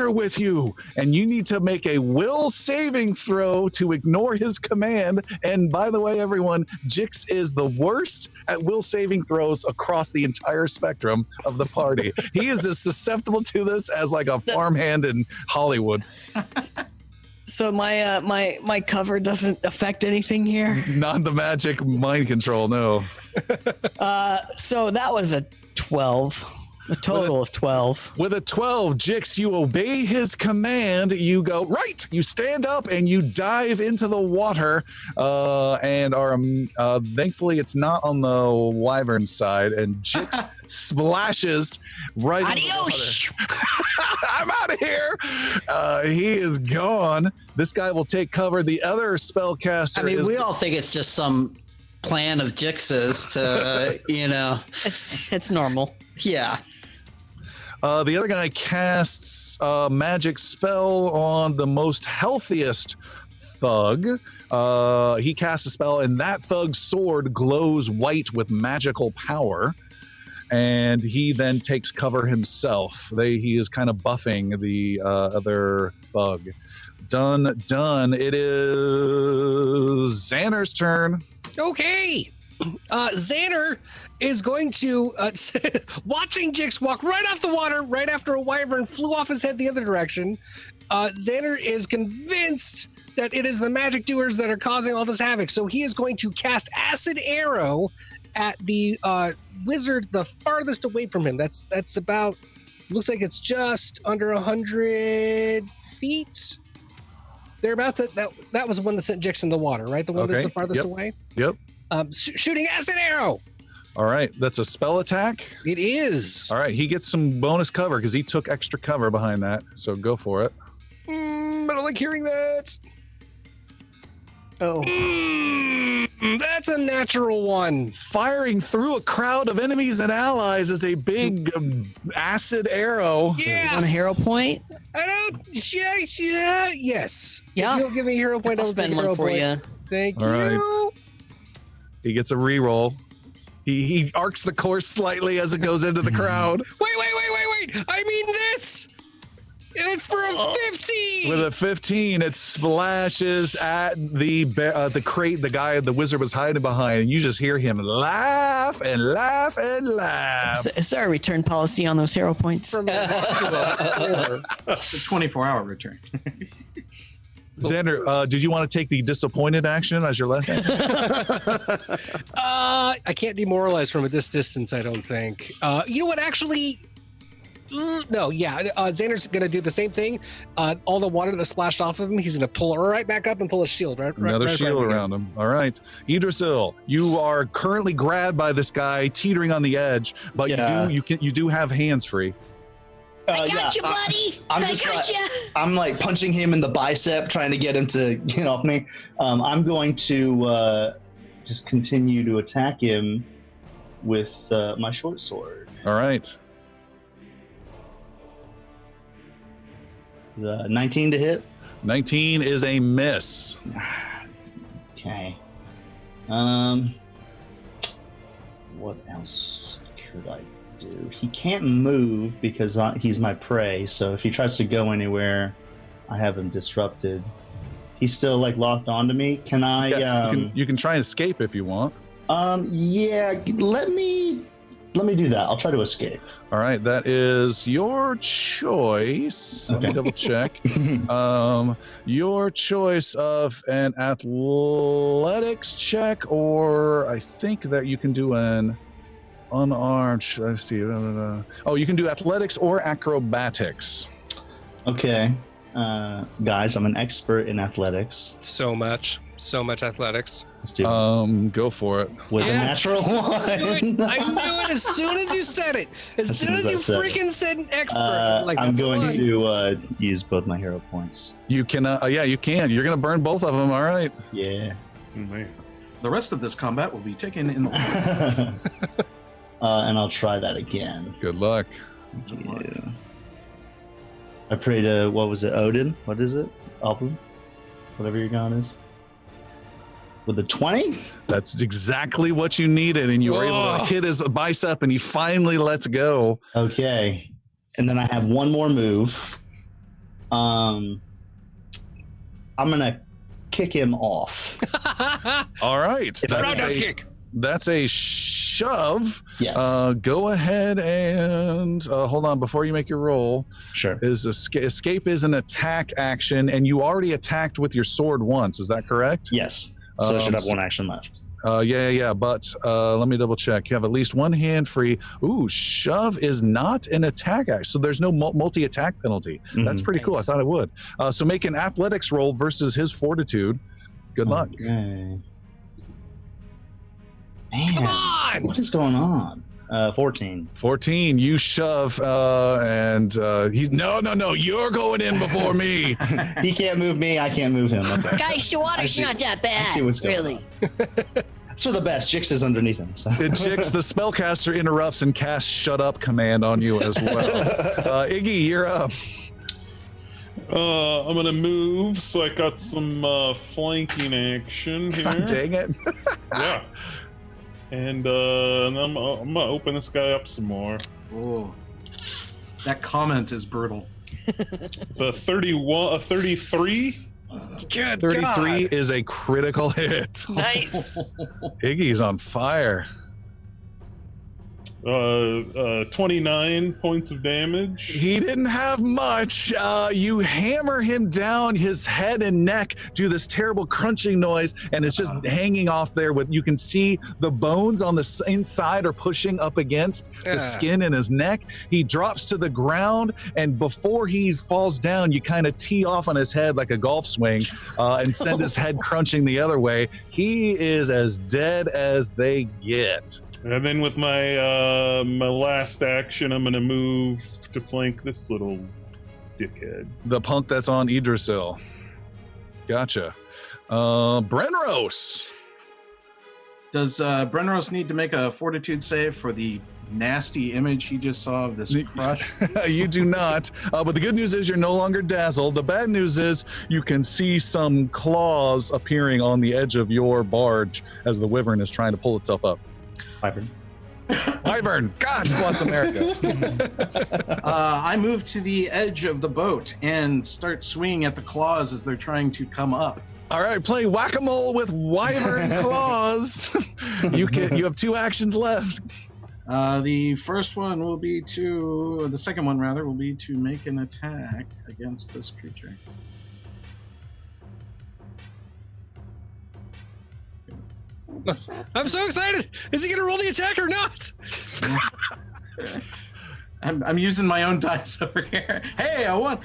with you. And you need to make a will saving throw to ignore his command. And by the way, everyone, Jix is the worst at will saving throws across the entire spectrum of the party. He is as susceptible to this as like a farmhand in Hollywood. So my cover doesn't affect anything here? Not the magic mind control, no. So that was a 12. A total of 12. With a 12, Jix, you obey his command. You go, right, you stand up and you dive into the water and are, thankfully it's not on the wyvern side, and Jix splashes right Adios! into the water. I'm out of here. He is gone. This guy will take cover. The other spellcaster we all think it's just some plan of Jix's to, It's normal. Yeah. The other guy casts a magic spell on the most healthiest thug. He casts a spell, and that thug's sword glows white with magical power. And he then takes cover himself. He is kind of buffing the other thug. Done. It is Zanner's turn. Okay. Zanner is going to watching Jix walk right off the water right after a wyvern flew off his head the other direction. Zanner is convinced that it is the magic doers that are causing all this havoc, so he is going to cast acid arrow at the wizard the farthest away from him. That's about, looks like it's just under 100 feet. Thereabouts. That was the one that sent Jix in the water, right? The one that's the farthest away. Yep. Shooting acid arrow. All right, that's a spell attack. It is. All right, he gets some bonus cover because he took extra cover behind that. So go for it. I don't like hearing that. Oh. That's a natural one. Firing through a crowd of enemies and allies is a big acid arrow. Yeah. Want a hero point? I don't. Yeah. Yes. Yeah. If you'll give me a hero point, I'll I'll take spend a hero one for point. you. Thank All you. right. He gets a reroll. He arcs the course slightly as it goes into the crowd. Wait. I mean this. And for a 15. With a 15, it splashes at the crate the guy, the wizard, was hiding behind, and you just hear him laugh and laugh and laugh. Is there a return policy on those hero points? It's a 24-hour return. Xander, did you want to take the disappointed action as your last action? I can't demoralize from at this distance, I don't think. You know what, actually... No, yeah. Xander's going to do the same thing. All the water that splashed off of him, he's going to pull it right back up and pull his shield. Another shield around him. All right. Idrisyl, you are currently grabbed by this guy, teetering on the edge, but you do have hands free. I got you, buddy. I got you. I'm like punching him in the bicep, trying to get him to get off me. I'm going to just continue to attack him with my short sword. All right. 19 to hit. 19 is a miss. Okay. What else could I do? He can't move because he's my prey. So if he tries to go anywhere, I have him disrupted. He's still like locked onto me. Can I? Yes, you can try and escape if you want. Yeah. Let me do that. I'll try to escape. All right, that is your choice. Let me double check. Your choice of an athletics check, or I think that you can do an unarmed. Let's see. Oh, you can do athletics or acrobatics. Okay. Guys, I'm an expert in athletics. So much athletics. Let's do it. Go for it. With a natural I knew one. it as soon as you said it. As soon as you freaking said an expert. I'm going to use both my hero points. You can, yeah, you can. You're gonna burn both of them. All right. Yeah. The rest of this combat will be taken in the. And I'll try that again. Good luck. Yeah. I pray to, what was it, Odin? What is it? Album? Whatever your god is. With a 20? That's exactly what you needed, and you were able to hit his bicep, and he finally lets go. Okay. And then I have one more move. I'm gonna kick him off. All right. Roundhouse kick. That's a shove. Yes. Go ahead and hold on before you make your roll. Sure. Escape is an attack action, and you already attacked with your sword once. Is that correct? Yes. So I should have one action left. Yeah. But let me double check. You have at least one hand free. Ooh, shove is not an attack action, so there's no multi-attack penalty. That's pretty cool. I thought it would. So make an athletics roll versus his fortitude. Good luck. Okay. Man, Come on! What is going on? 14. 14. You shove, and he's no. You're going in before me. He can't move me. I can't move him. Okay. Guys, the water's not that bad. I see what's going really. on. It's for the best. Jix is underneath him. So. Jix, the spellcaster interrupts and casts "Shut Up" command on you as well. Iggy, you're up. I'm gonna move, so I got some flanking action here. God dang it. Yeah. And I'm gonna open this guy up some more. Oh, that comment is brutal. The 33. Good 33 God. is a critical hit. Nice. Iggy's on fire. 29 points of damage. He didn't have much. You hammer him down, his head and neck do this terrible crunching noise, and it's just hanging off there. With you can see the bones on the inside are pushing up against the skin in his neck. He drops to the ground, and before he falls down, you kind of tee off on his head like a golf swing and send his head crunching the other way. He is as dead as they get. And then with my my last action, I'm gonna move to flank this little dickhead. The punk that's on Idrisyl. Gotcha. Brenros. Does Brenros need to make a fortitude save for the nasty image he just saw of this crush? You do not. But the good news is you're no longer dazzled. The bad news is you can see some claws appearing on the edge of your barge as the wyvern is trying to pull itself up. Wyvern. God bless America. I move to the edge of the boat and start swinging at the claws as they're trying to come up. All right, play whack-a-mole with wyvern claws. You have 2 actions left. The second one rather, will be to make an attack against this creature. I'm so excited. Is he going to roll the attack or not? I'm using my own dice over here. Hey, I won.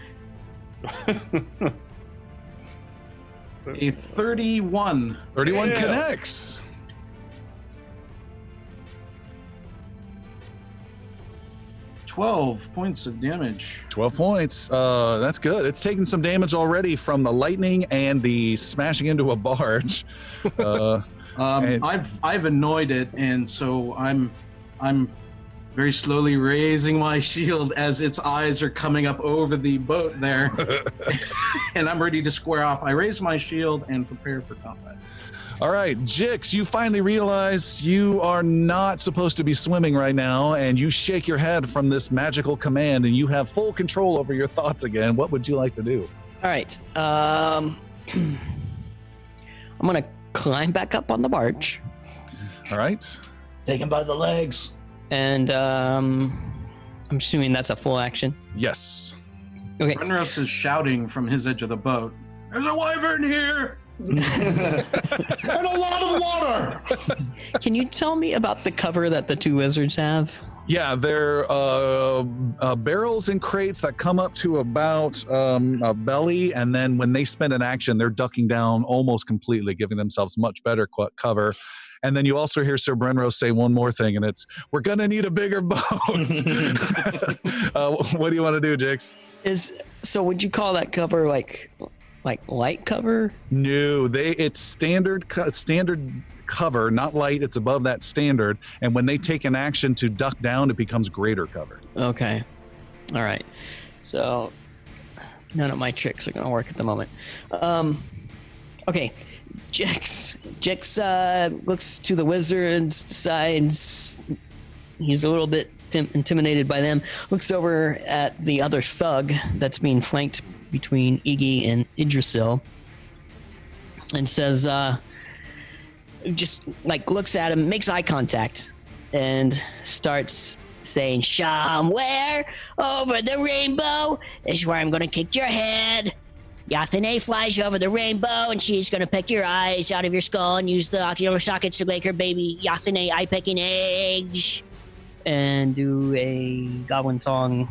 A 31. 31 connects. $12 points of damage. 12 points. That's good. It's taken some damage already from the lightning and the smashing into a barge. I've annoyed it, and so I'm very slowly raising my shield as its eyes are coming up over the boat there, and I'm ready to square off. I raise my shield and prepare for combat. All right, Jix, you finally realize you are not supposed to be swimming right now, and you shake your head from this magical command, and you have full control over your thoughts again. What would you like to do? All right. I'm gonna climb back up on the barge. All right. Take him by the legs. And I'm assuming that's a full action. Yes. Okay. Brenros is shouting from his edge of the boat. There's a wyvern here! And a lot of water! Can you tell me about the cover that the 2 wizards have? Yeah, they're barrels and crates that come up to about a belly, and then when they spend an action, they're ducking down almost completely, giving themselves much better cover. And then you also hear Sir Brenros say one more thing, and it's, we're going to need a bigger boat. What do you want to do, Jix? So would you call that cover like light cover? No, it's standard cover, not light. It's above that standard. And when they take an action to duck down, it becomes greater cover. Okay. All right. So none of my tricks are going to work at the moment. Okay. Jix looks to the wizards, decides he's a little bit intimidated by them, looks over at the other thug that's being flanked between Iggy and Idrisyl, and says, just like looks at him, makes eye contact, and starts saying, "Somewhere over the rainbow is where I'm going to kick your head. Yathane flies over the rainbow, and she's going to pick your eyes out of your skull and use the ocular sockets to make her baby Yathane eye-picking eggs." And do a goblin song.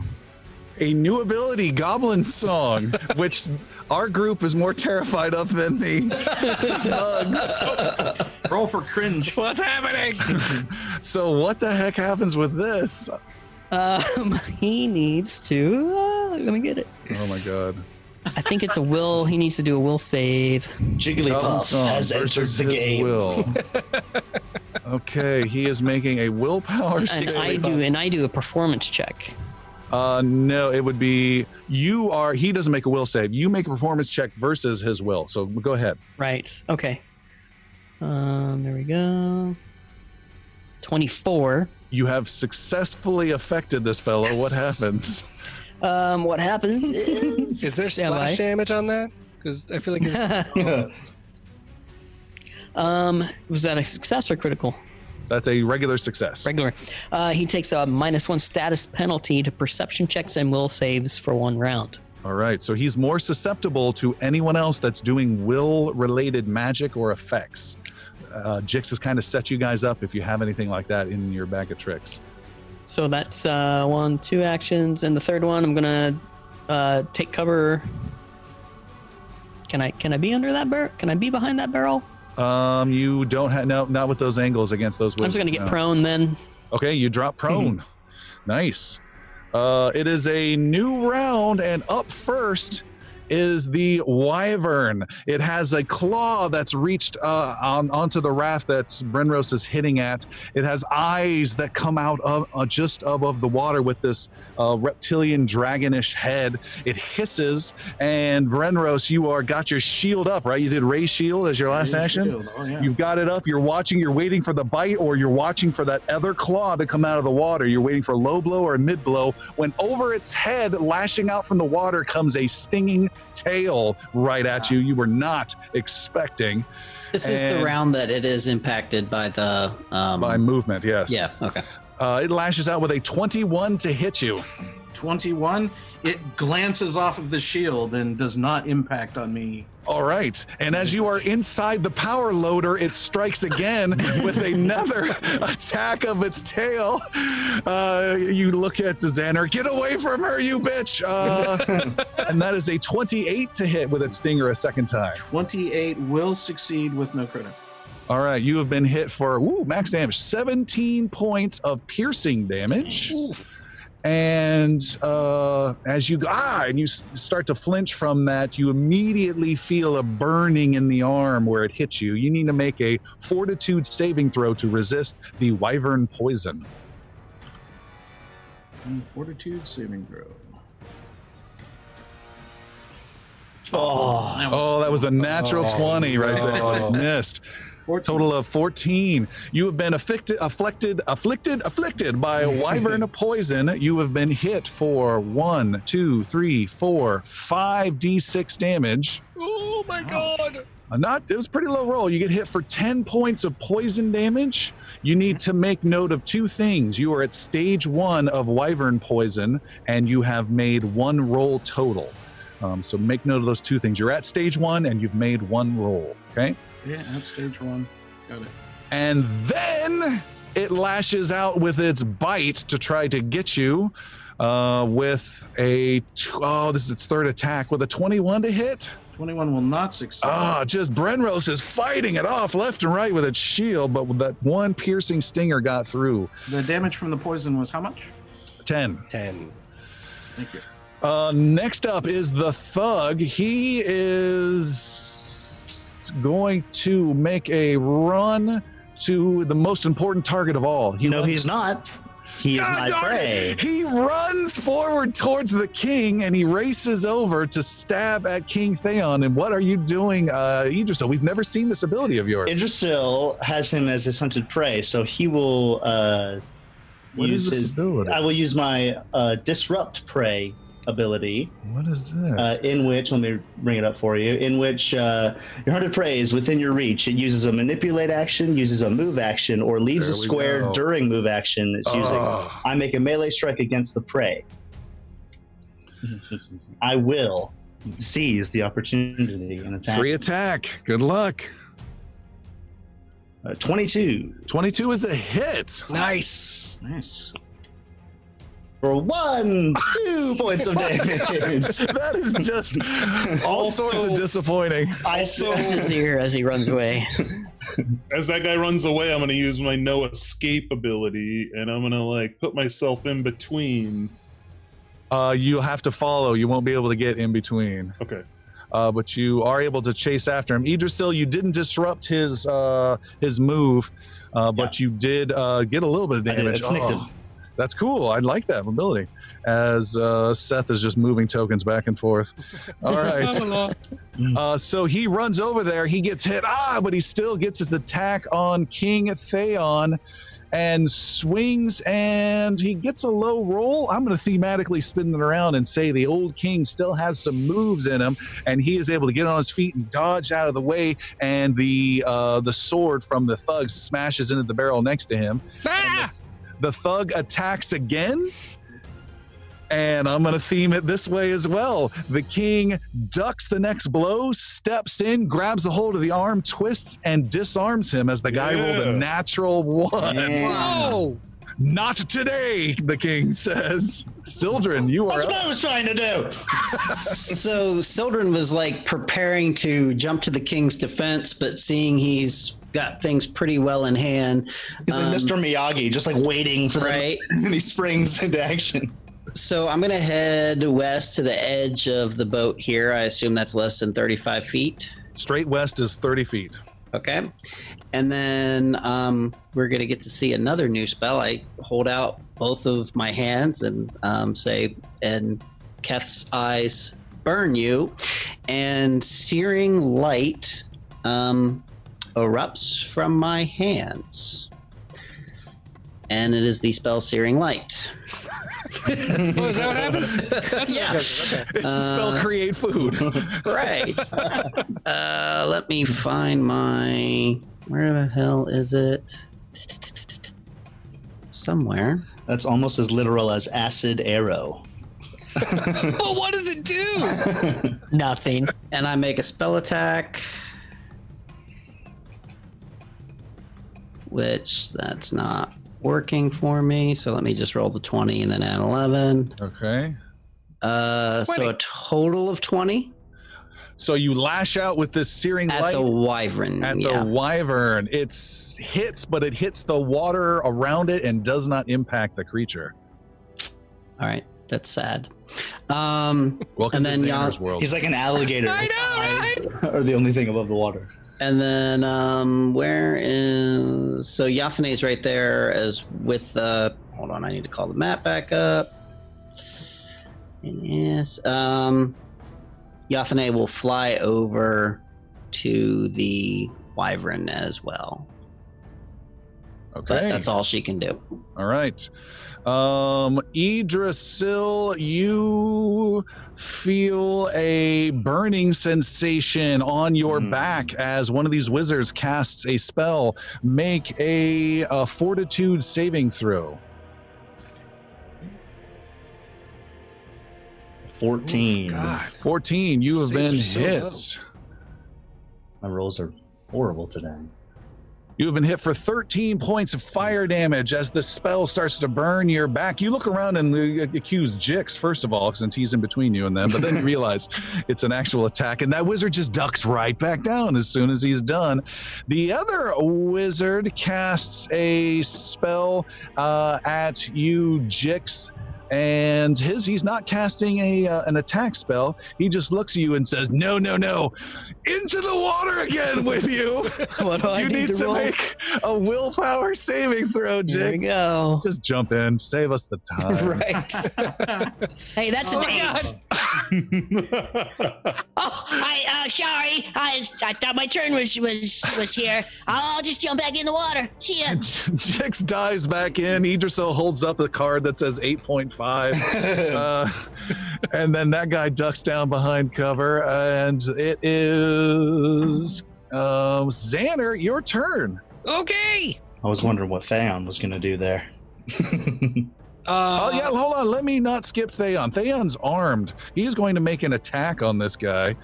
A new ability, Goblin Song, which our group is more terrified of than the thugs. Roll for cringe. What's happening? So what the heck happens with this? He needs to, let me get it. Oh my God. I think it's a will. He needs to do a will save. Jigglypuff has entered the game. Will. Okay, he is making a willpower save. And I do a performance check. No, it would be he doesn't make a will save. You make a performance check versus his will. So go ahead. Right. Okay. There we go. 24. You have successfully affected this fellow. Yes. What happens? What happens is... Is there splash damage on that? Because I feel like it's... Was that a success or critical? That's a regular success. Regular. He takes a -1 status penalty to perception checks and will saves for 1 round. All right, so he's more susceptible to anyone else that's doing will-related magic or effects. Jix has kind of set you guys up if you have anything like that in your bag of tricks. So that's 1, 2 actions, and the third one, I'm gonna take cover. Can I be under that barrel? Can I be behind that barrel? You don't have not with those angles against those wizards. I'm just gonna get prone then. Okay, you drop prone. Nice. It is a new round, and up first is the wyvern. It has a claw that's reached onto the raft that Brenros is hitting at. It has eyes that come out of just above the water with this reptilian dragonish head. It hisses, and Brenros, you got your shield up, right? You did raise shield as your last action. Oh, yeah. You've got it up. You're waiting for the bite, or you're watching for that other claw to come out of the water. You're waiting for low blow or mid blow, when over its head, lashing out from the water, comes a stinging tail right at you. You were not expecting. This is the round that it is impacted by the by movement. Yes. Yeah. Okay. It lashes out with a 21 to hit you. 21. It glances off of the shield and does not impact on me. All right. And as you are inside the power loader, it strikes again with another attack of its tail. You look at Zanner, get away from her, you bitch. And that is a 28 to hit with its stinger a second time. 28 will succeed with no critical. All right. You have been hit for max damage, 17 points of piercing damage. Oof. And as you start to flinch from that, you immediately feel a burning in the arm where it hits you. You need to make a fortitude saving throw to resist the wyvern poison. Fortitude saving throw. That was a natural 20 right there. It missed. 14. Total of 14. You have been afflicted by wyvern poison. You have been hit for 1, 2, 3, 4, 5 d6 damage. Oh my God. It was a pretty low roll. You get hit for 10 points of poison damage. You need to make note of 2 things. You are at stage 1 of wyvern poison, and you have made 1 roll total. So make note of those 2 things. You're at stage 1, and you've made 1 roll. Okay. Yeah, that's stage 1. Got it. And then It lashes out with its bite to try to get you with this is its third attack with a 21 to hit. 21 will not succeed. Just Brenros is fighting it off left and right with its shield, but that one piercing stinger got through. The damage from the poison was how much? 10. 10. Thank you. Next up is the thug. He is going to make a run to the most important target of all. He's not. He is my prey. He runs forward towards the king and he races over to stab at King Theon. And what are you doing, Idrisyl? We've never seen this ability of yours. Idrisyl has him as his hunted prey, so he will use his ability. I will use my disrupt prey ability. What is this? In which, let me bring it up for you, in which your hunted prey is within your reach. It uses a manipulate action, uses a move action, or leaves a square during move action it's using. I make a melee strike against the prey. I will seize the opportunity and attack. Free attack. Good luck. 22. 22 is a hit. Nice. For 2 points of damage. That is just all sorts of disappointing. His ear as he runs away. As that guy runs away, I'm going to use my no escape ability, and I'm going to put myself in between. You have to follow. You won't be able to get in between. Okay. But you are able to chase after him. Idrisyl, you didn't disrupt his move, but you did get a little bit of damage. That's cool. I like that ability. As Seth is just moving tokens back and forth. All right. So he runs over there. He gets hit. But he still gets his attack on King Theon and swings, and he gets a low roll. I'm going to thematically spin it around and say the old king still has some moves in him, and he is able to get on his feet and dodge out of the way, and the sword from the thug smashes into the barrel next to him. The thug attacks again, and I'm going to theme it this way as well. The king ducks the next blow, steps in, grabs the hold of the arm, twists, and disarms him as the guy rolled a natural 1. Yeah. Whoa! Not today, the king says. Sildren, you are That's up. what I was trying to do. So Sildren was preparing to jump to the king's defense, but seeing he's got things pretty well in hand. He's like Mr. Miyagi, just waiting for right. them, and he springs into action. So I'm going to head west to the edge of the boat here. I assume that's less than 35 feet. Straight west is 30 feet. Okay. And then we're going to get to see another new spell. I hold out both of my hands and say, and Keth's eyes burn you. And searing light erupts from my hands. And it is the spell Searing Light. Oh, is that what happens? That's yeah. Okay. It's the spell create food. Right. Let me find my... Where the hell is it? Somewhere. That's almost as literal as acid arrow. But what does it do? Nothing. And I make a spell attack. Which that's not working for me. So let me just roll the 20 and then add 11. Okay. So a total of 20. So you lash out with this searing light. At the wyvern. At the wyvern. It hits, but it hits the water around it and does not impact the creature. All right. That's sad. Welcome and then to Zanner's world. He's like an alligator. I know, right? Or the only thing above the water. And then where is... So Yathne's right there as with the... Hold on, I need to call the map back up. And yes, Yathne will fly over to the wyvern as well. Okay. But that's all she can do. All right. Idrisyl, you feel a burning sensation on your back as one of these wizards casts a spell. Make a fortitude saving throw. 14. God. 14. You have Saves been are so hit. low. My rolls are horrible today. You have been hit for 13 points of fire damage as the spell starts to burn your back. You look around and accuse Jix, first of all, since he's in between you and them, but then you realize it's an actual attack, and that wizard just ducks right back down as soon as he's done. The other wizard casts a spell at you, Jix, and he's not casting an attack spell. He just looks at you and says, no, into the water again with you. What do I You need to roll? make a willpower saving throw, There we Jix. go. Just jump in, save us the time. Right. Hey, that's an 8. Oh, sorry. I thought my turn was here. I'll just jump back in the water. See ya. Jix dives back in. Idrisyl holds up a card that says 8.5. And then that guy ducks down behind cover, and it is Zanner, your turn. Okay. I was wondering what Theon was going to do there. Oh yeah, hold on. Let me not skip Theon. Theon's armed. He's going to make an attack on this guy.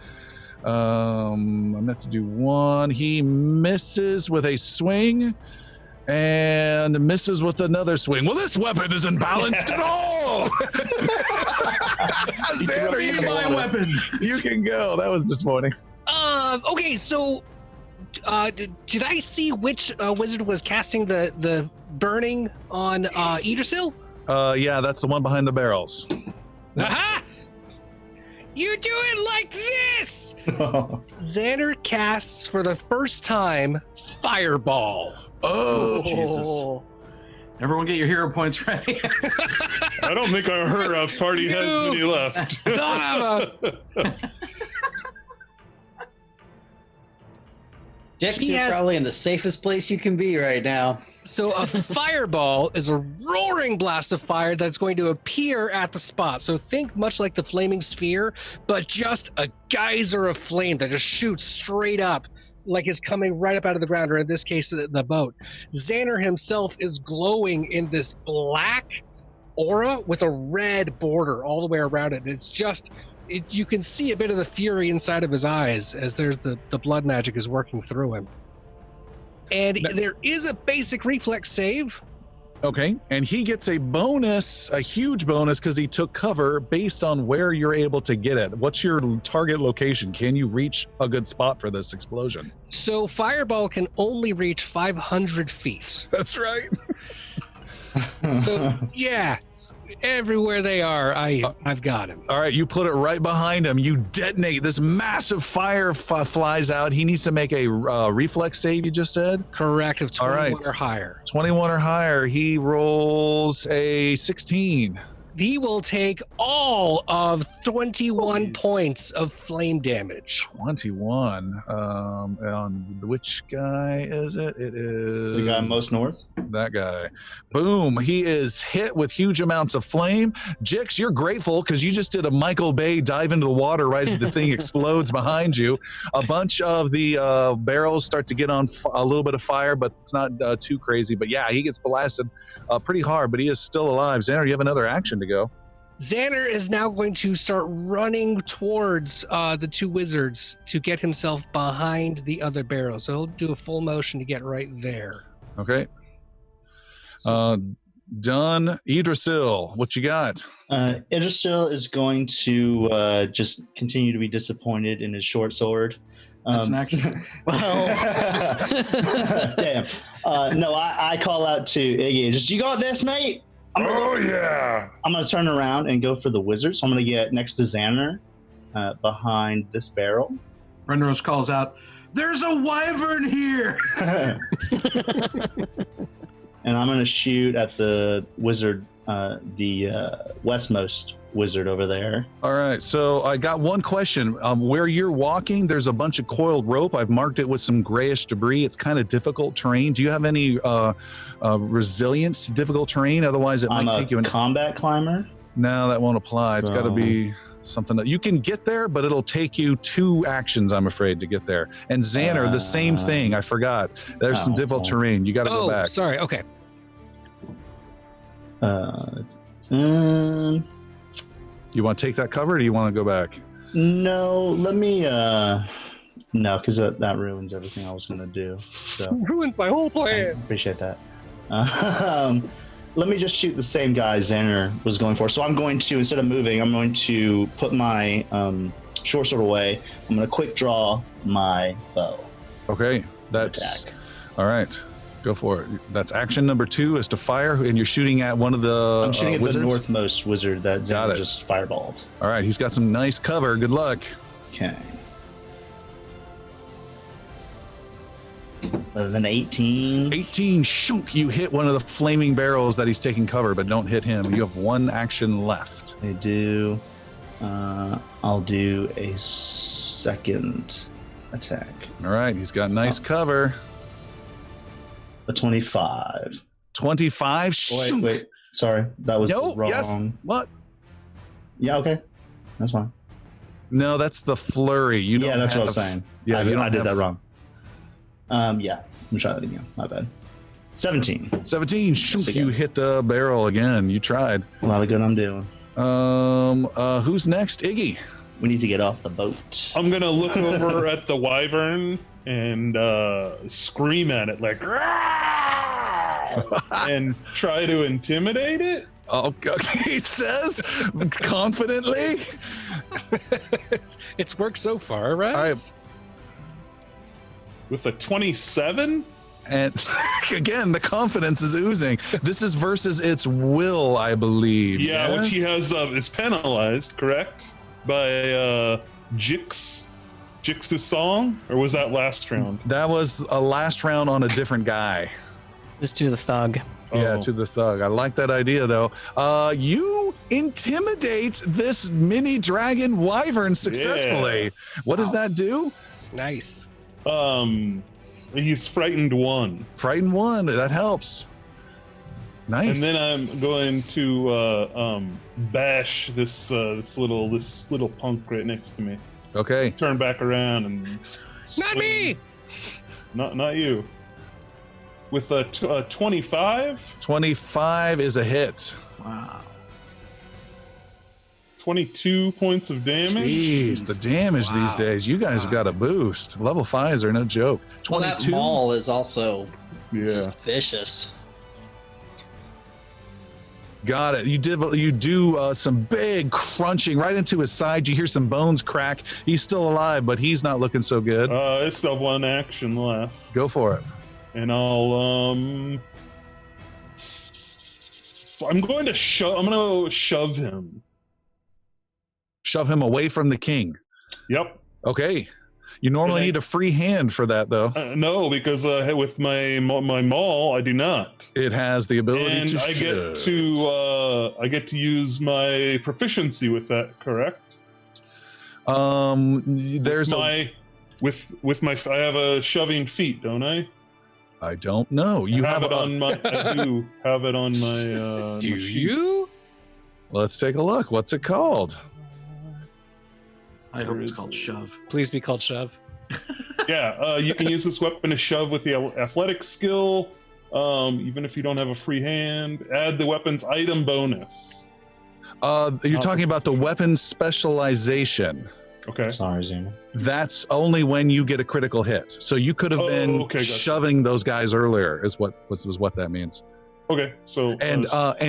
I meant to do 1. He misses with a swing and misses with another swing. Well, this weapon isn't balanced at all. Zanner, you my can, weapon. you can go. That was disappointing. Okay, so did I see which wizard was casting the burning on Idrisyl? Yeah, that's the one behind the barrels. Aha! You do it like this! Zanner casts for the first time Fireball. Oh, Jesus. Everyone get your hero points ready. I don't think our party has many left. Son of Jix, He you're has- probably in the safest place you can be right now. So a fireball is a roaring blast of fire that's going to appear at the spot. So think much like the flaming sphere, but just a geyser of flame that just shoots straight up, like is coming right up out of the ground, or in this case, the boat. Zanner himself is glowing in this black aura with a red border all the way around it. It's just, you can see a bit of the fury inside of his eyes as there's the blood magic is working through him. And there is a basic reflex save. Okay, and he gets a bonus, a huge bonus, because he took cover based on where you're able to get it. What's your target location? Can you reach a good spot for this explosion? So Fireball can only reach 500 feet. That's right. So yeah, everywhere they are, I've got him. All right, you put it right behind him. You detonate. This massive fire flies out. He needs to make a reflex save, you just said? Correct, of 21 right. or higher. 21 or higher. He rolls a 16. He will take all of 21 points of flame damage. 21. On which guy is it? It is The guy most north? that guy. Boom. He is hit with huge amounts of flame. Jix, you're grateful because you just did a Michael Bay dive into the water right as the thing explodes behind you. A bunch of the barrels start to get on a little bit of fire, but it's not too crazy. But yeah, he gets blasted pretty hard, but he is still alive. Zanner, you have another action to go. Zanner is now going to start running towards the two wizards to get himself behind the other barrel. So he'll do a full motion to get right there. Okay. Done. Idrisyl, what you got? Idrisyl is going to just continue to be disappointed in his short sword. That's an action. Well, damn. No, I call out to Iggy. Just, you got this, mate? I'm gonna turn around and go for the wizard. So I'm gonna get next to Zanner, behind this barrel. Brenros calls out, "There's a wyvern here!" And I'm gonna shoot at the wizard, the westmost wizard over there. All right, so I got one question. Where you're walking, there's a bunch of coiled rope. I've marked it with some grayish debris. It's kind of difficult terrain. Do you have any resilience to difficult terrain? Otherwise, it I'm might a take you. combat climber. No, that won't apply. It's got to be something that you can get there, but it'll take you 2 actions, I'm afraid, to get there. And Zanner, the same thing. I forgot. There's some difficult terrain. You got to go back. Sorry. Okay. You want to take that cover, or do you want to go back? No, let me No, because that ruins everything I was going to do. So Ruins my whole I plan. appreciate that. Let me just shoot the same guy Zanner was going for. So I'm going to, instead of moving, I'm going to put my short sword away. I'm going to quick draw my bow. Okay, that's Attack. all right. Go for it. That's action number 2 is to fire, and you're shooting at one of the I'm shooting at wizards? the northmost wizard that Zanner just fireballed. All right, he's got some nice cover. Good luck. Okay. Then 18. 18, shunk, you hit one of the flaming barrels that he's taking cover, but don't hit him. You have 1 action left. I do. I'll do a second attack. All right, he's got nice cover. A 25. 25, shunk. Wait. Sorry, that was No, wrong. yes. What? Yeah, okay. That's fine. No, that's the flurry. You don't That's what I have- was saying. Yeah, you don't I did have- that wrong. Yeah. Let me try that again. My bad. 17. 17, shunk, again. you hit the barrel again. You tried. A lot of good I'm doing. Who's next? Iggy. We need to get off the boat. I'm gonna look over at the wyvern and scream at it like, "Rah!" and try to intimidate it. Oh, okay, he says confidently. It's worked so far, right? All right. With a 27. And again, the confidence is oozing. This is versus its will, I believe. Yeah, yes? which he has is penalized, correct? By Jix's song, or was that last round? That was a last round on a different guy. Just to the thug. Yeah, Oh. to the thug. I like that idea, though. You intimidate this mini dragon wyvern successfully. Yeah. What does that do? Nice. He's frightened 1. Frighten 1. That helps. Nice. And then I'm going to bash this little punk right next to me. Okay. Turn back around and Not me. not you. With a 25, 25 is a hit. Wow. 22 points of damage. Jeez, the damage these Wow. days. You guys have got a boost. Level 5s are no joke. Well, that 22. maul is also Yeah. just vicious. Got it. You do some big crunching right into his side. You hear some bones crack. He's still alive, but he's not looking so good. I still have 1 action left, Go for it. and I'm going to shove him. Shove him away from the king. Yep. Okay. You normally And I- need a free hand for that, though. No, because with my maul, I do not. It has the ability And to I shove. get to use my proficiency with that, correct? There's I have a shoving feat, don't I? I don't know. You I have it on my. I do have it on my. Do my sheet. you? Let's take a look. What's it called? I hope Where it's is called it? shove. Please be called shove. Yeah, you can use this weapon to shove with the athletic skill, even if you don't have a free hand. Add the weapon's item bonus. You're talking about the weapon specialization. Okay. Sorry, Zanner. That's only when you get a critical hit. So you could have been okay, gotcha. shoving those guys earlier. Is what that means. Okay. So. And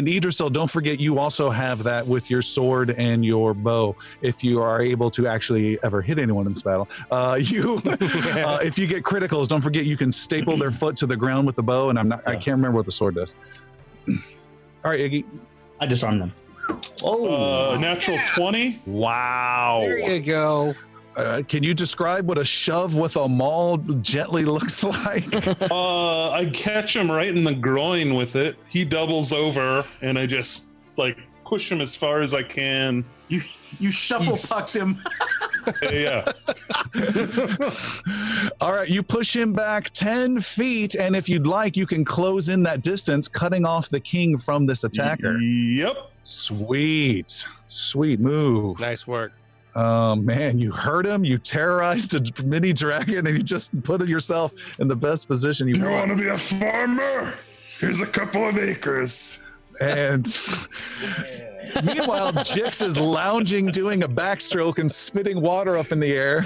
Idrisyl, don't forget you also have that with your sword and your bow. If you are able to actually ever hit anyone in this battle, if you get criticals, don't forget you can staple their foot to the ground with the bow. And I can't remember what the sword does. All right, Iggy. I disarmed them. Oh, natural 20. Wow. There you go. Can you describe what a shove with a maul gently looks like? I catch him right in the groin with it. He doubles over, and I just push him as far as I can. You shuffle pucked him. Yeah. All right, you push him back 10 feet, and if you'd like, you can close in that distance, cutting off the king from this attacker. Yep. Sweet move. Nice work. Oh man, you hurt him, you terrorized a mini dragon, and you just put yourself in the best position You want. want to be a farmer? Here's a couple of acres. And meanwhile, Jix is lounging, doing a backstroke and spitting water up in the air.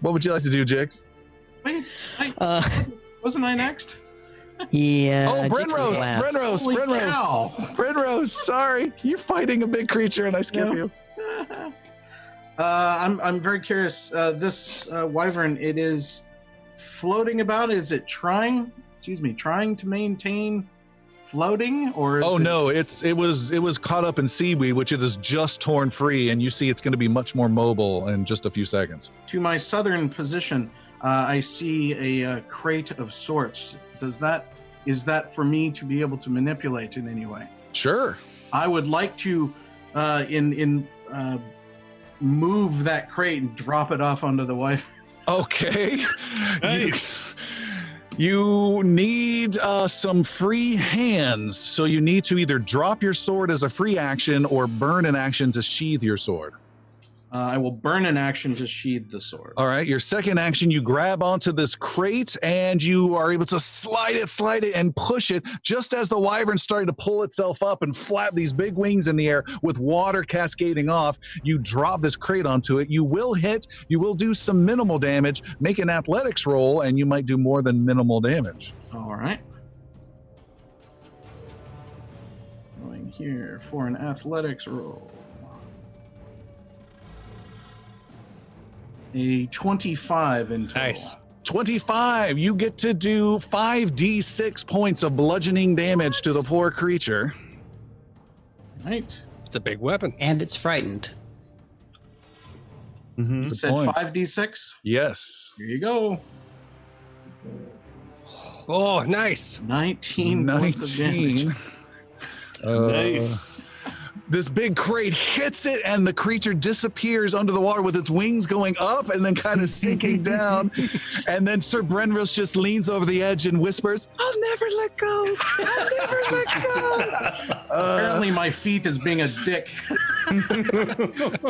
What would you like to do, Jix? Wait, wasn't I next? Yeah. Oh, Jix is Brenros, last. Brenros. Sorry, you're fighting a big creature, and I skip you. I'm very curious. This wyvern, it is floating about. Is it trying to maintain floating, or? No, it was caught up in seaweed, which it has just torn free, and you see it's going to be much more mobile in just a few seconds. To my southern position, I see a crate of sorts. Is that for me to be able to manipulate in any way? Sure. I would like to, move that crate and drop it off onto the wyvern. Okay. Nice. You need some free hands, so you need to either drop your sword as a free action or burn an action to sheath your sword. I will burn an action to sheathe the sword. All right, your second action, you grab onto this crate and you are able to slide it, and push it just as the wyvern's starting to pull itself up and flap these big wings in the air with water cascading off. You drop this crate onto it. You will hit, you will do some minimal damage, make an athletics roll, and you might do more than minimal damage. All right. Going here for an athletics roll. A 25 in total. Nice. 25. You get to do 5d6 points of bludgeoning damage to the poor creature. Right. It's a big weapon. And it's frightened. Mm-hmm. You said point. 5d6? Yes. Here you go. Oh, nice. 19 points of damage. Nice. This big crate hits it, and the creature disappears under the water with its wings going up and then kind of sinking down. And then Sir Brenros just leans over the edge and whispers, "I'll never let go. I'll never let go." Apparently my feet is being a dick.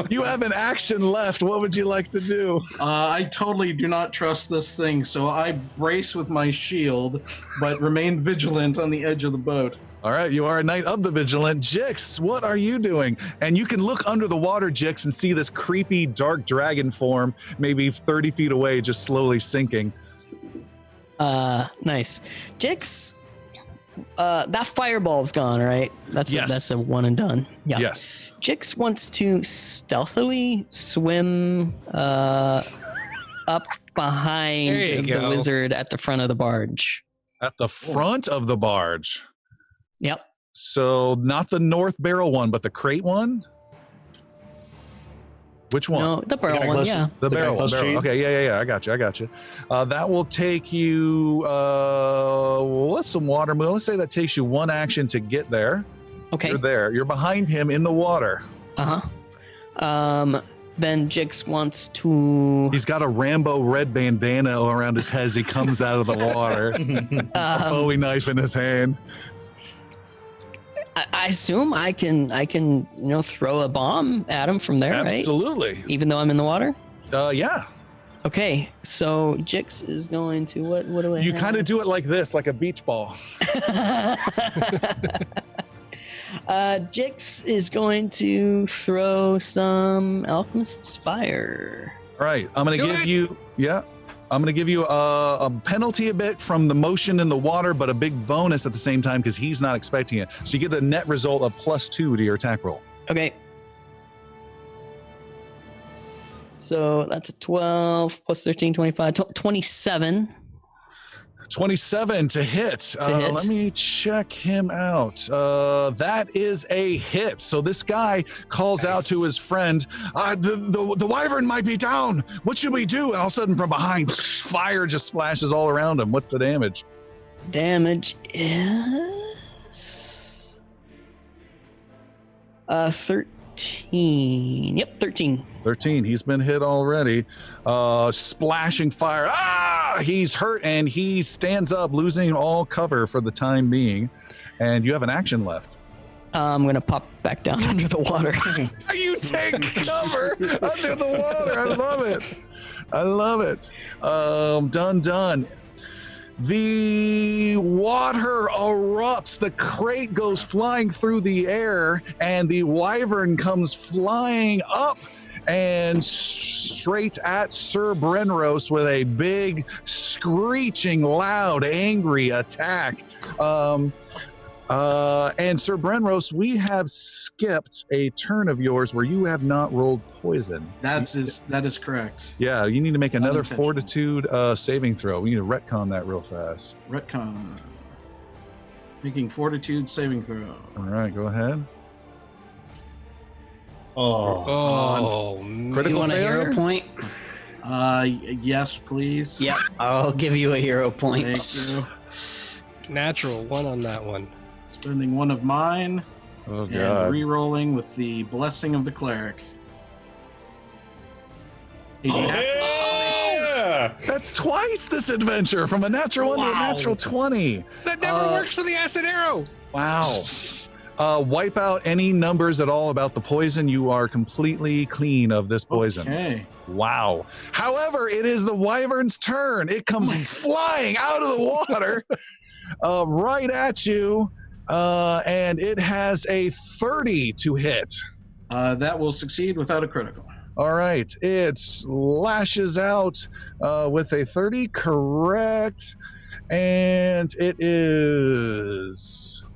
You have an action left. What would you like to do? I totally do not trust this thing, so I brace with my shield, but remain vigilant on the edge of the boat. All right, you are a knight of the vigilant. Jix, what are you doing? And you can look under the water, Jix, and see this creepy dark dragon form maybe 30 feet away, just slowly sinking. Nice. Jix, that fireball's gone, right? Yes. That's a one and done. Yeah. Yes. Jix wants to stealthily swim up There behind you the go. wizard at the front of the barge. At the front of the barge. Yep. So not the north barrel one, but the crate one? Which one? No, the barrel guy one, close- yeah. The The guy barrel. close to you? Okay, yeah. I got you. That will take you, what's some water move? Let's say that takes you one action to get there. Okay. You're there. You're behind him in the water. Uh-huh. Then Jix wants to... He's got a Rambo red bandana around his head as he comes out of the water. A Bowie knife in his hand. I assume I can throw a bomb at him from there, right? Absolutely. Even though I'm in the water? Yeah. Okay, so Jix is going to what do I You have? kind of do it like this, like a beach ball. Jix is going to throw some Alchemist's Fire. All right. I'm going Do to give it. you, I'm going to give you a penalty a bit from the motion in the water, but a big bonus at the same time because he's not expecting it. So you get a net result of +2 to your attack roll. Okay. So that's a 12 plus 13, 25, 27. 27 to hit. hit. Let me check him out. That is a hit. So this guy calls out to his friend, the wyvern might be down. What should we do? And all of a sudden from behind, fire just splashes all around him. What's the damage? Damage is 13. Yep, 13. 13. He's been hit already. Splashing fire. He's hurt and he stands up, losing all cover for the time being. And you have an action left. I'm going to pop back down under the water. You take cover under the water. I love it. Done. The water erupts, the crate goes flying through the air, and the wyvern comes flying up and straight at Sir Brenros with a big, screeching, loud, angry attack. And Sir Brenros, we have skipped a turn of yours where you have not rolled poison. That is correct. Yeah, you need to make another fortitude saving throw. We need to retcon that real fast. Retcon. Making fortitude saving throw. All right, go ahead. Oh, critical you want failure? a hero point? Yes, please. Yep, I'll give you a hero point. Thank you. Natural 1 on that one. Spending one of mine. Oh, and God. re-rolling with the blessing of the cleric. Yeah! That's twice this adventure, from a natural 1 to a natural 20. That never works for the acid arrow. Wow. Wipe out any numbers at all about the poison. You are completely clean of this poison. Okay. Wow. However, it is the wyvern's turn. It comes flying out of the water right at you, and it has a 30 to hit. That will succeed without a critical. All right. It lashes out with a 30, correct. And it is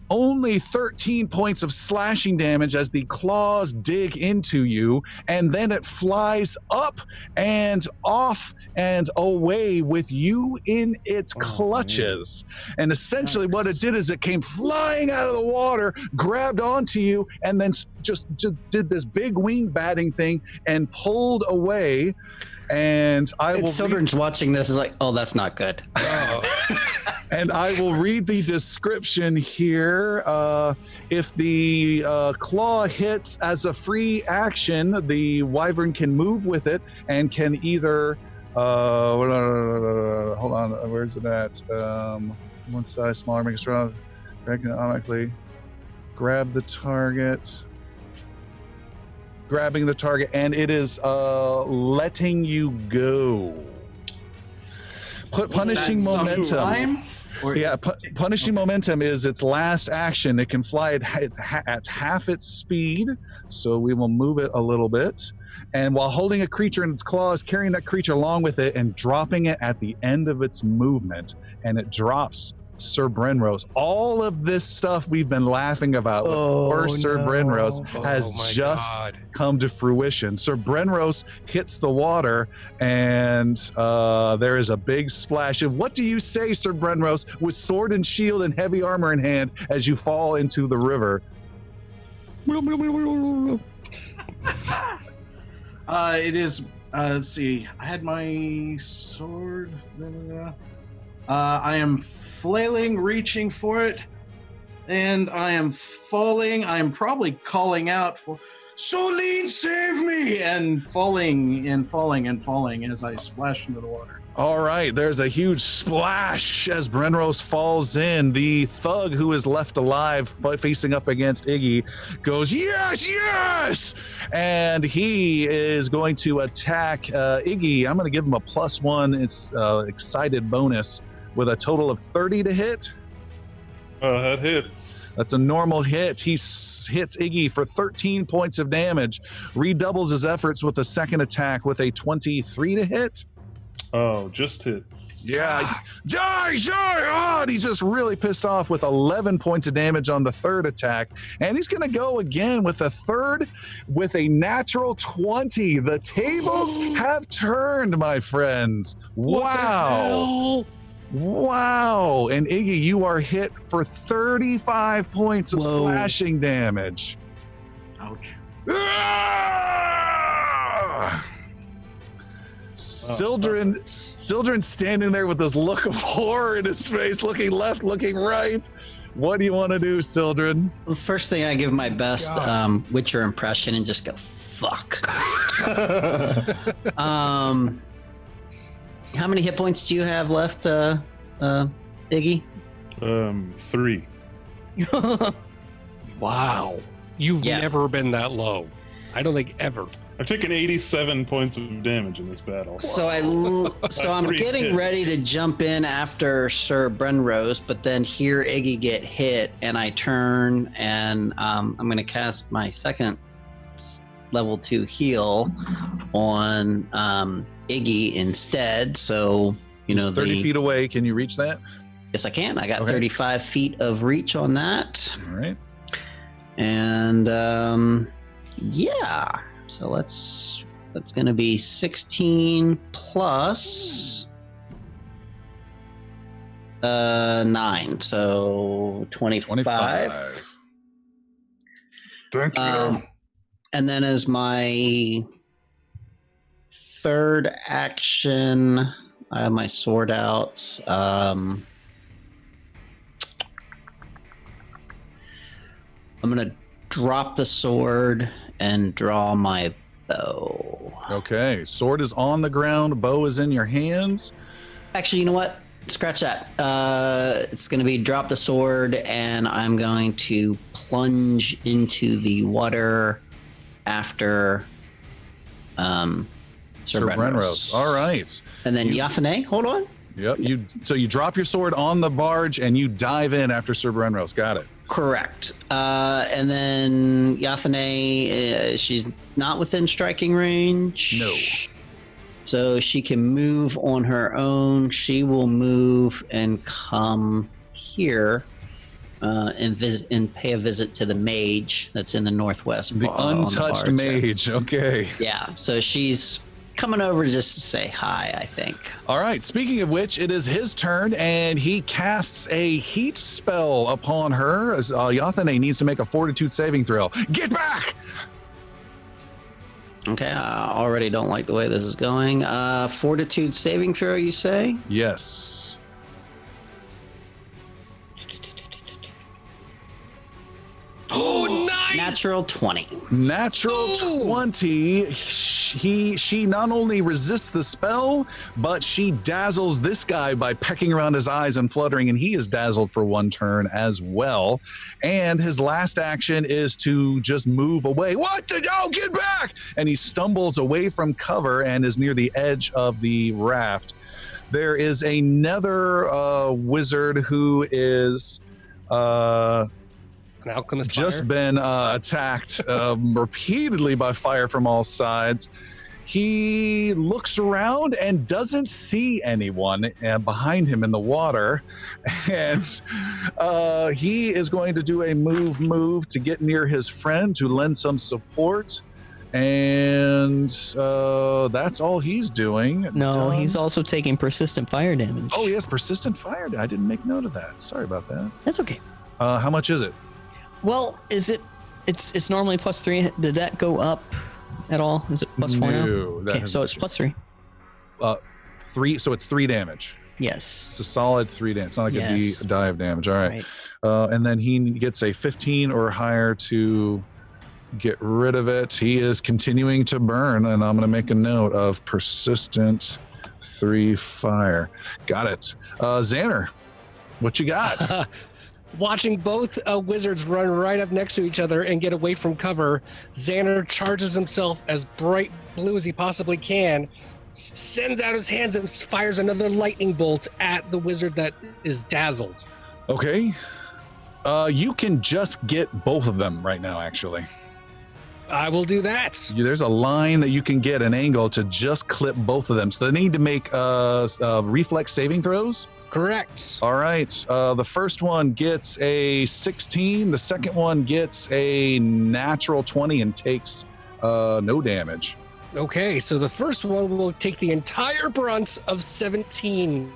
only 13 points of slashing damage as the claws dig into you, and then it flies up and off and away with you in its clutches. And essentially what it did is it came flying out of the water, grabbed onto you, and then just did this big wing batting thing and pulled away. And I will Children's watching this is like, oh, that's not good. And I will read the description here. If the claw hits as a free action, the wyvern can move with it and can either hold on, where's it at? One size smaller, make it strong, economically. Grab the target. Grabbing the target, and it is letting you go. Put punishing momentum. Punishing momentum is its last action. It can fly at half its speed, so we will move it a little bit. And while holding a creature in its claws, carrying that creature along with it and dropping it at the end of its movement, and it drops Sir Brenros. All of this stuff we've been laughing about with poor Sir Brenros has just come to fruition. Sir Brenros hits the water, and there is a big splash of, what do you say, Sir Brenros, with sword and shield and heavy armor in hand as you fall into the river? It is, let's see, I had my sword. I am flailing, reaching for it, and I am falling. I'm probably calling out for, Solene, save me! And falling and falling and falling as I splash into the water. All right, there's a huge splash as Brenros falls in. The thug who is left alive facing up against Iggy goes, yes, yes! And he is going to attack Iggy. I'm going to give him a +1 excited bonus with a total of 30 to hit. That hits. That's a normal hit. He hits Iggy for 13 points of damage, redoubles his efforts with a second attack with a 23 to hit. Oh, just hits. Yeah. Die! Oh, and he's just really pissed off with 11 points of damage on the third attack. And he's going to go again with a third with a natural 20. The tables have turned, my friends. Wow. Wow. And Iggy, you are hit for 35 points of slashing damage. Ouch. Sildren's standing there with this look of horror in his face, looking left, looking right. What do you want to do, Sildren? Well, first thing, I give my best Witcher impression and just go, fuck. How many hit points do you have left, Iggy? 3. Wow. You've never been that low. I don't think ever. I've taken 87 points of damage in this battle. So I'm getting ready to jump in after Sir Brenros, but then hear Iggy get hit, and I turn, and I'm going to cast my second level 2 heal on Iggy instead. So, you know, He's 30 feet away. Can you reach that? Yes, I can. I got Okay. 35 feet of reach on that. All right. And yeah, so that's going to be 16 plus 9, so 25. Thank you. And then as my third action, I have my sword out. I'm gonna drop the sword and draw my bow. Okay. Sword is on the ground. Bow is in your hands. Actually, you know what? Scratch that. It's going to be drop the sword, and I'm going to plunge into the water after Sir Brenros. All right. And then Yathane, hold on. Yep. So you drop your sword on the barge and you dive in after Sir Brenros. Got it. Correct. And then Yathane, she's not within striking range. No. So she can move on her own. She will move and come here and pay a visit to the mage that's in the northwest. The untouched mage. Okay. Yeah. So she's coming over just to say hi, I think. All right. Speaking of which, it is his turn, and he casts a heat spell upon her. As Yathane needs to make a fortitude saving throw. Get back! Okay, I already don't like the way this is going. Fortitude saving throw, you say? Yes. Oh, nice! Natural 20. Natural 20. She not only resists the spell, but she dazzles this guy by pecking around his eyes and fluttering, and he is dazzled for one turn as well. And his last action is to just move away. What the? Oh, get back! And he stumbles away from cover and is near the edge of the raft. There is another wizard who is An alchemist just fire. been attacked repeatedly by fire from all sides. He looks around and doesn't see anyone behind him in the water, and he is going to do a move to get near his friend to lend some support. And that's all he's doing. No, he's also taking persistent fire damage. Oh, yes, persistent fire. I didn't make note of that. Sorry about that. That's okay. How much is it? Well, it's normally +3. Did that go up at all? Is it +4 now? No, that Okay, has so not it's changed. +3. 3. So it's 3 damage. Yes. It's a solid 3 damage. It's not like Yes. a die of damage. All right. And then he gets a 15 or higher to get rid of it. He is continuing to burn, and I'm going to make a note of persistent 3 fire. Got it. Zanner, what you got? Watching both wizards run right up next to each other and get away from cover, Zanner charges himself as bright blue as he possibly can, sends out his hands and fires another lightning bolt at the wizard that is dazzled. Okay. You can just get both of them right now, actually. I will do that. There's a line that you can get an angle to just clip both of them. So they need to make reflex saving throws. Correct. All right. The first one gets a 16. The second one gets a natural 20 and takes no damage. Okay, so the first one will take the entire brunt of 17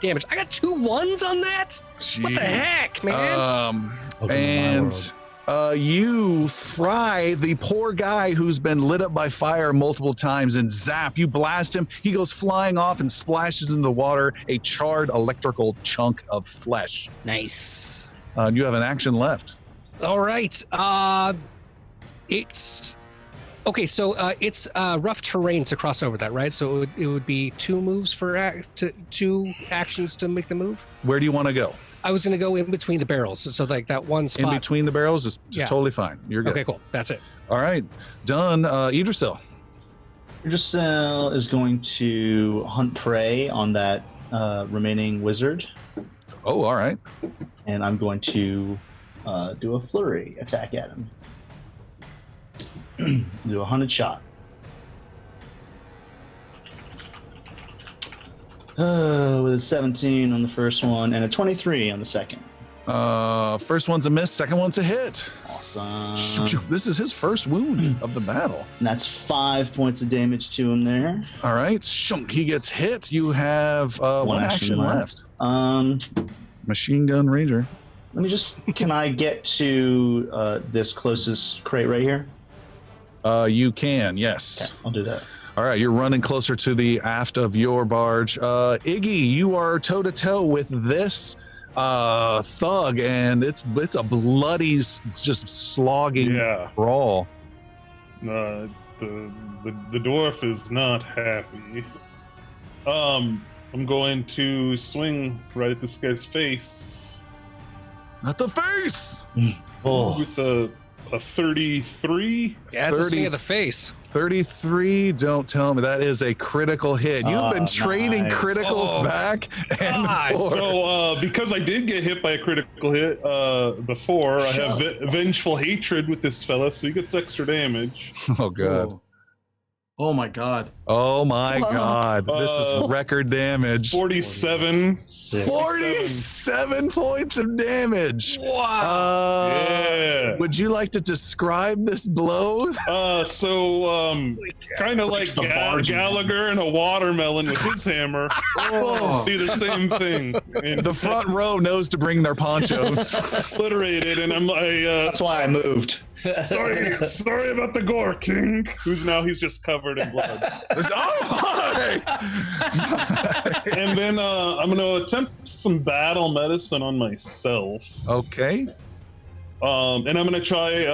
damage. I got 2 1s on that? What the Jeez. heck, man? And you fry the poor guy who's been lit up by fire multiple times, and zap, you blast him. He goes flying off and splashes into the water, a charred electrical chunk of flesh. Nice. You have an action left. All right. It's okay. So it's rough terrain to cross over that, right? So it would be 2 moves for 2 actions to make the move. Where do you want to go? I was going to go in between the barrels, so like that one spot. In between the barrels is just Yeah. totally fine. You're good. Okay, cool. That's it. All right. Done. Idrisyl. Idrisyl is going to hunt prey on that remaining wizard, Oh, all right. and I'm going to do a flurry attack at him. Do a 100 shot. With a 17 on the first one and a 23 on the second. First one's a miss, second one's a hit. Awesome. This is his first wound of the battle. And that's 5 points of damage to him there. All right, shunk, he gets hit. You have one action left. Machine gun ranger. Let me just, can I get to this closest crate right here? You can, yes. Okay, I'll do that. All right, you're running closer to the aft of your barge. Iggy, you are toe to toe with this thug, and it's a bloody, just slogging brawl. The dwarf is not happy. I'm going to swing right at this guy's face. Not the face. With a 33. Yeah, it's a swing of the face. 33, don't tell me. That is a critical hit. You've been trading criticals back and forth. So because I did get hit by a critical hit before, I have vengeful hatred with this fella, so he gets extra damage. Oh, God. Oh my God. Oh my God. This is record damage. 47. 47 points of damage. Wow. Yeah. Would you like to describe this blow? Kind of like Gallagher and a watermelon with his hammer. Do the same thing. And The front row knows to bring their ponchos. obliterated, and That's why I moved. sorry about the gore, King. He's just covered in blood. And then I'm going to attempt some battle medicine on myself. Okay. And I'm going to try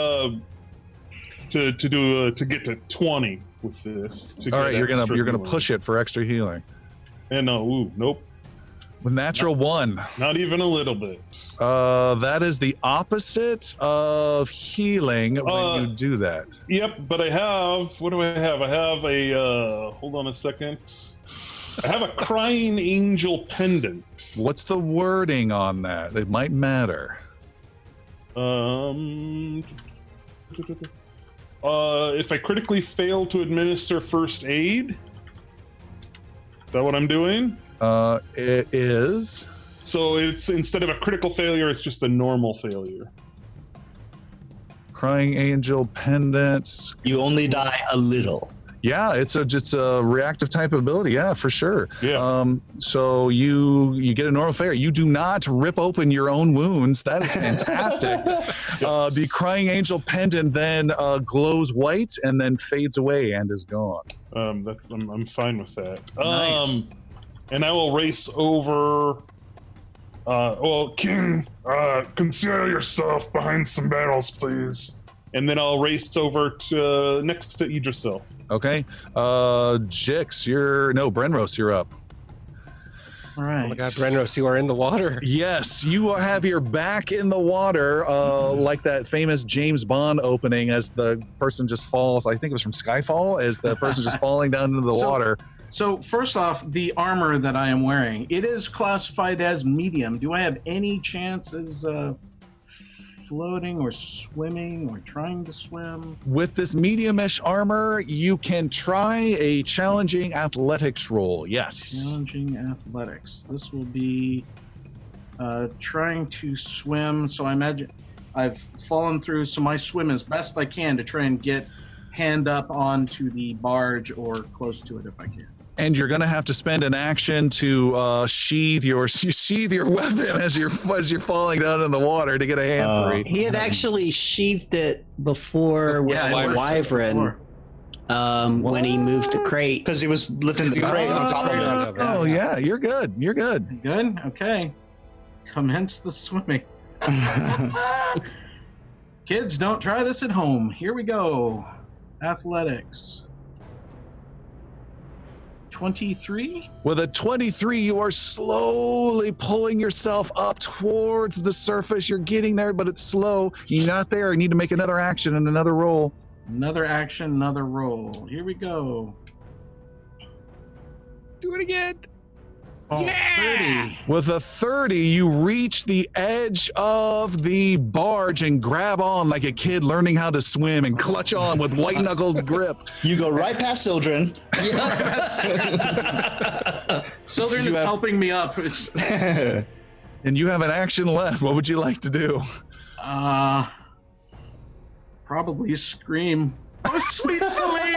to get to 20 with this. All right, you're gonna push it for extra healing. And nope. With natural 1. Not even a little bit. That is the opposite of healing when you do that. Yep, but I have, what do I have? I have a, hold on a second. I have a crying angel pendant. What's the wording on that? It might matter. If I critically fail to administer first aid, is that what I'm doing? It is. So it's, instead of a critical failure, it's just a normal failure. Crying angel pendant. You only die a little. Yeah, it's a reactive type ability. Yeah, for sure. Yeah. So you get a normal failure. You do not rip open your own wounds. That is fantastic. Yes. The crying angel pendant then glows white and then fades away and is gone. I'm fine with that. Nice. And I will race over. King, conceal yourself behind some barrels, please. And then I'll race over to next to Idrisyl. Okay. Brenros, you're up. All right. Oh my God, Brenros, you are in the water. Yes, you have your back in the water, like that famous James Bond opening as the person just falls. I think it was from Skyfall, as the person just falling down into the water. So first off, the armor that I am wearing, it is classified as medium. Do I have any chances floating or swimming or trying to swim? With this medium-ish armor, you can try a challenging athletics roll. Yes. Challenging athletics. This will be trying to swim. So I imagine I've fallen through, so my swim as best I can to try and get hand up onto the barge or close to it if I can. And you're going to have to spend an action to sheathe your weapon as you're falling down in the water to get a hand free. He had actually sheathed it before with Wyvern when he moved the crate. Because he was lifting the crate on top of it. Oh, yeah, you're good. You're good. Good? Okay. Commence the swimming. Kids, don't try this at home. Here we go. Athletics. 23? With a 23, you are slowly pulling yourself up towards the surface. You're getting there, but it's slow. You're not there. You need to make another action and another roll. Another action, another roll. Here we go. Do it again. Yeah! With a 30, you reach the edge of the barge and grab on like a kid learning how to swim and clutch on with white-knuckled grip. You go right past Sildren. Sildren is helping me up. It's And you have an action left. What would you like to do? Probably scream. Oh, sweet Celine!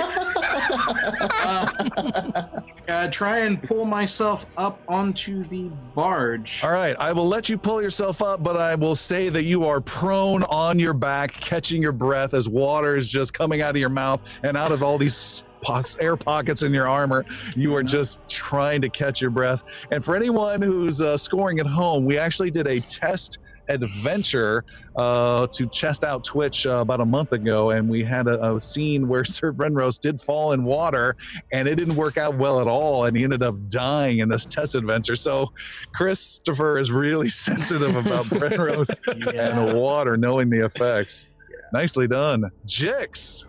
Try and pull myself up onto the barge. All right, I will let you pull yourself up, but I will say that you are prone on your back, catching your breath as water is just coming out of your mouth and out of all these air pockets in your armor. You are just trying to catch your breath. And for anyone who's scoring at home, we actually did a test adventure to chest out Twitch about a month ago, and we had a scene where Sir Brenros did fall in water, and it didn't work out well at all, and he ended up dying in this test adventure. So Christopher is really sensitive about Brenros and the water, knowing the effects. Nicely done. Jix,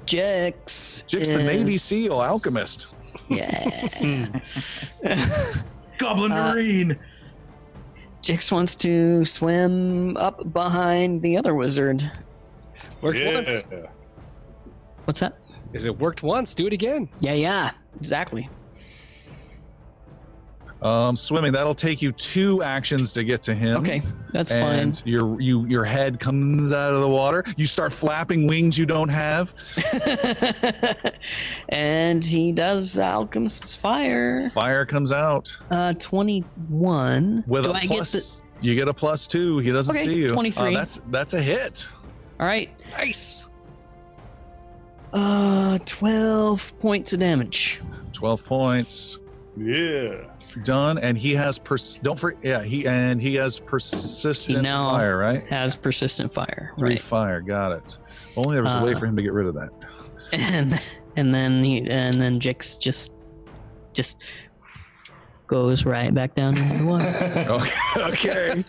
the Navy SEAL alchemist. Yeah. Goblin Marine. Jix wants to swim up behind the other wizard. Worked once. What's that? Is it worked once? Do it again. Yeah, exactly. Swimming, that'll take you 2 actions to get to him. Okay, that's and fine. Your head comes out of the water. You start flapping wings you don't have. And he does Alchemist's Fire. Fire comes out. 21. With Do a I plus, you get a +2. He doesn't Okay, see you. 23. That's a hit. All right. Nice. 12 points of damage. 12 points. Yeah. Done. And he has he has persistent now fire, right? Has persistent fire. 3 right. fire. Got it. Only there was a way for him to get rid of that. And then Jix just goes right back down into the water. Okay.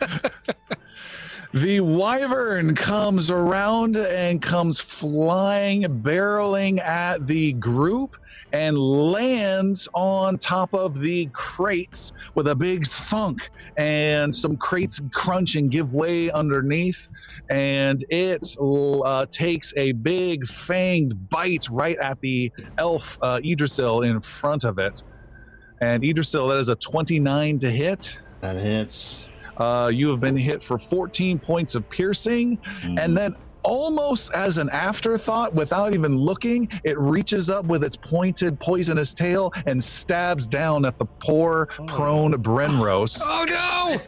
The wyvern comes around and comes flying, barreling at the group, and lands on top of the crates with a big thunk, and some crates crunch and give way underneath, and it takes a big fanged bite right at the elf Idrisyl in front of it. And Idrisyl, that is a 29 to hit. That hits. You have been hit for 14 points of piercing, and then almost as an afterthought, without even looking, it reaches up with its pointed poisonous tail and stabs down at the poor prone Brenros. Oh no!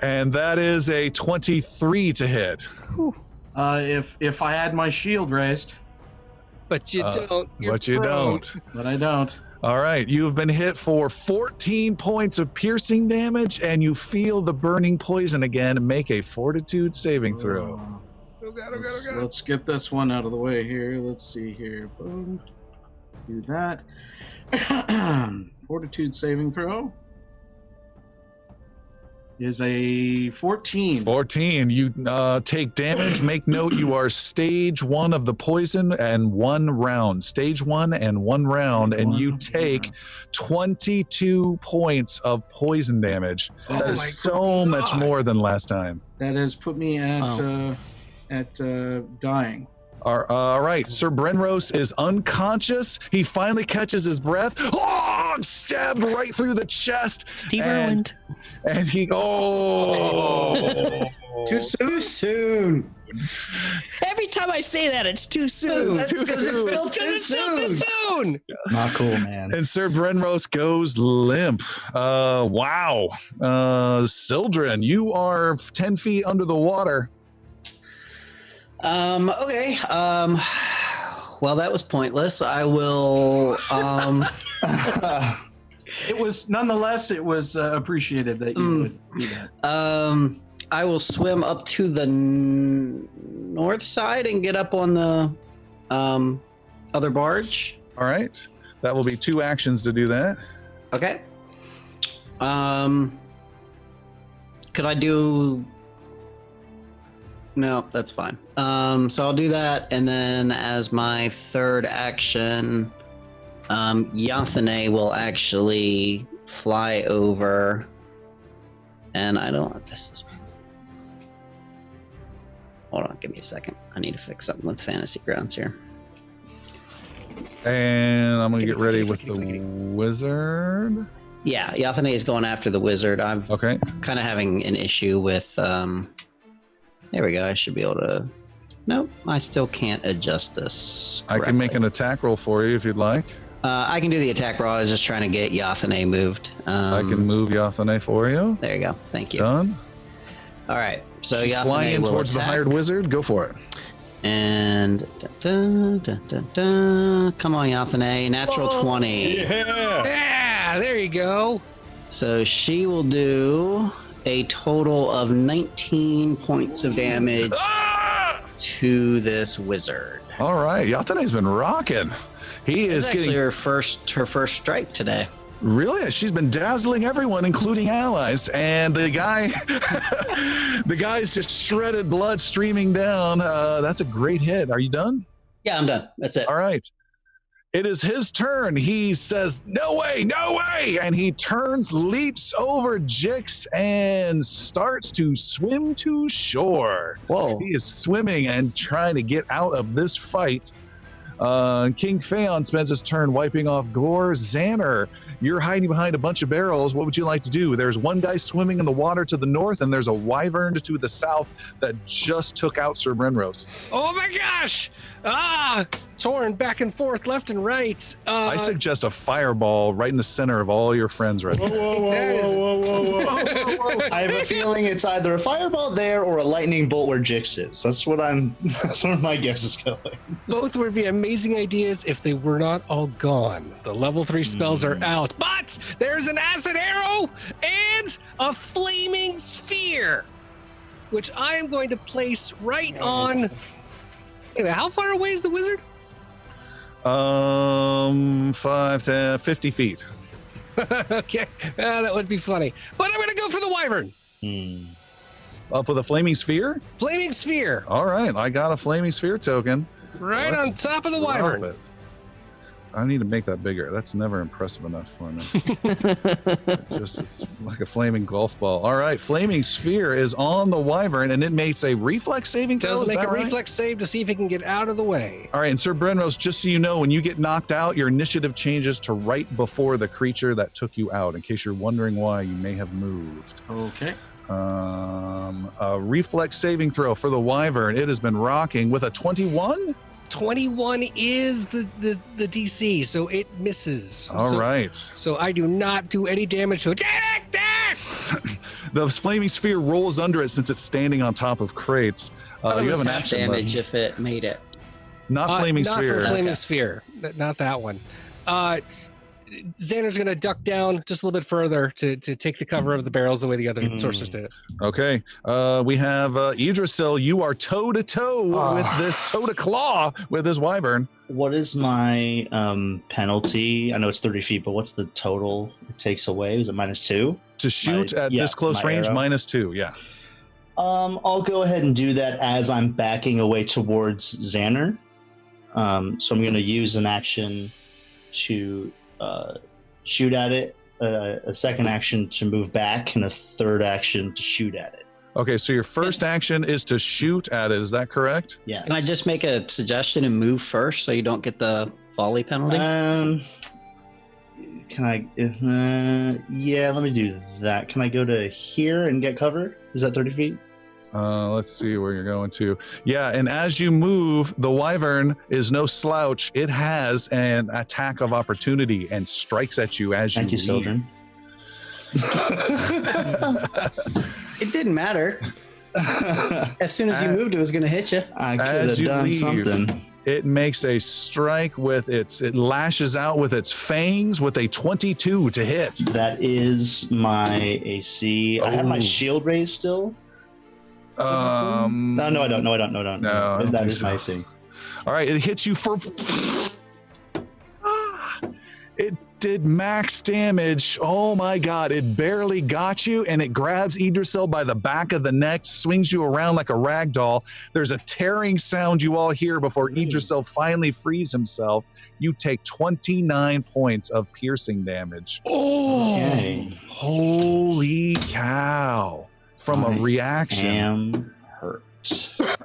And that is a 23 to hit. If I had my shield raised. But you don't. But you don't. But I don't. All right, you have been hit for 14 points of piercing damage, and you feel the burning poison again. Make a fortitude saving throw. Oh god, Let's get this one out of the way here. Let's see here. Boom. Do that. Fortitude saving throw is a 14. 14. You take damage. Make note you are stage 1 of the poison and 1 round. Stage 1 and 1 round, and you take 22 points of poison damage. That is so much more than last time. That has put me at dying. All right, Sir Brenros is unconscious. He finally catches his breath. Oh, stabbed right through the chest. Steve Irwin. And he Too soon. Every time I say that, it's too soon. That's because it's still too soon. Not cool, man. And Sir Brenros goes limp. Wow. Sildren, you are 10 feet under the water. Okay. Well, that was pointless. I will. It was nonetheless. It was appreciated that you would do that. I will swim up to the north side and get up on the other barge. All right. That will be 2 actions to do that. Okay. Could I do? No, that's fine. So I'll do that, and then as my third action, Yathane will actually fly over, and I don't. This is. Hold on, give me a second. I need to fix something with Fantasy Grounds here. And I'm gonna get ready with the wizard. Yeah, Yathane is going after the wizard. I'm Okay. kind of having an issue with. There we go. I should be able to. Nope, I still can't adjust this. I can make an attack roll for you if you'd like. I can do the attack roll. I was just trying to get Yathane moved. I can move Yathane for you. There you go. Thank you. Done. All right. So She's Yathane flying in will towards the attack. hired wizard. Go for it. And come on, Yathane. Natural 20. Yeah. Yeah, there you go. So she will do a total of 19 points of damage to this wizard. All right. Yathane's been rocking. He It's is actually getting her first strike today. really. She's been dazzling everyone, including allies. And the guy, the guy's just shredded, blood streaming down. That's a great hit. Are you done? Yeah, I'm done. That's it. All right. It is his turn. He says, "No way, no way!" And he turns, leaps over Jix, and starts to swim to shore. Whoa. He is swimming and trying to get out of this fight. King Phaon spends his turn wiping off gore. Zanner, you're hiding behind a bunch of barrels. What would you like to do? There's one guy swimming in the water to the north, and there's a wyvern to the south that just took out Sir Brenros. Oh my gosh! Torn back and forth, left and right. I suggest a fireball right in the center of all your friends right Whoa, now. whoa, whoa, whoa, whoa, whoa. I have a feeling it's either a fireball there or a lightning bolt where Jix is. That's where my guess is going. Both would be amazing ideas if they were not all gone. The level 3 spells are out, but there's an acid arrow and a flaming sphere, which I am going to place right on. Wait a minute, how far away is the wizard? 5 to 50 feet. Okay, that would be funny. But I'm going to go for the wyvern. Up with a flaming sphere? Flaming sphere, All right, I got a flaming sphere token. right Let's on top of the drop wyvern. it. I need to make that bigger. That's never impressive enough for me. It's like a flaming golf ball. All right, flaming sphere is on the wyvern, and it makes a reflex saving throw. Does Is make that a right? reflex save to see if he can get out of the way. All right, and Sir Brenros, just so you know, when you get knocked out, your initiative changes to right before the creature that took you out. In case you're wondering why, you may have moved. Okay. A reflex saving throw for the wyvern. It has been rocking with a 21. 21 is the DC, so it misses. All right. So I do not do any damage to it. The flaming sphere rolls under it since it's standing on top of crates. You have an half action damage button. if it made it. Not flaming not sphere. for flaming Okay. sphere. Not that one. Xander's going to duck down just a little bit further to take the cover of the barrels the way the other sorcerers did it. Okay. We have Idrisyl. You are toe to toe with this toe to claw with this wyvern. What is my penalty? I know it's 30 feet, but what's the total it takes away? Is it -2? To shoot at this close my range, arrow. -2. Yeah. I'll go ahead and do that as I'm backing away towards Zanner. So I'm going to use an action to shoot at it, a second action to move back, and a third action to shoot at it. Okay, so your first action is to shoot at it. Is that correct? Yes. Can I just make a suggestion and move first so you don't get the volley penalty? Can I? Yeah, let me do that. Can I go to here and get cover? Is that 30 feet? Let's see where you're going to. Yeah, and as you move, the wyvern is no slouch. It has an attack of opportunity and strikes at you as Thank you, leave. Sildren. It didn't matter. As soon as you moved, it was going to hit you. I could As have you done leave, something. It makes a strike with it lashes out with its fangs with a 22 to hit. That is my AC. I have my Oh. shield raised still. No, I don't. No, I don't. No, I don't That think is my so. AC. All right, it hits you for. It did max damage. Oh my god, it barely got you, and it grabs Idrisyl by the back of the neck, swings you around like a rag doll. There's a tearing sound you all hear before Idrisyl finally frees himself. You take 29 points of piercing damage. Oh, Okay. Holy cow. From a reaction. I am hurt.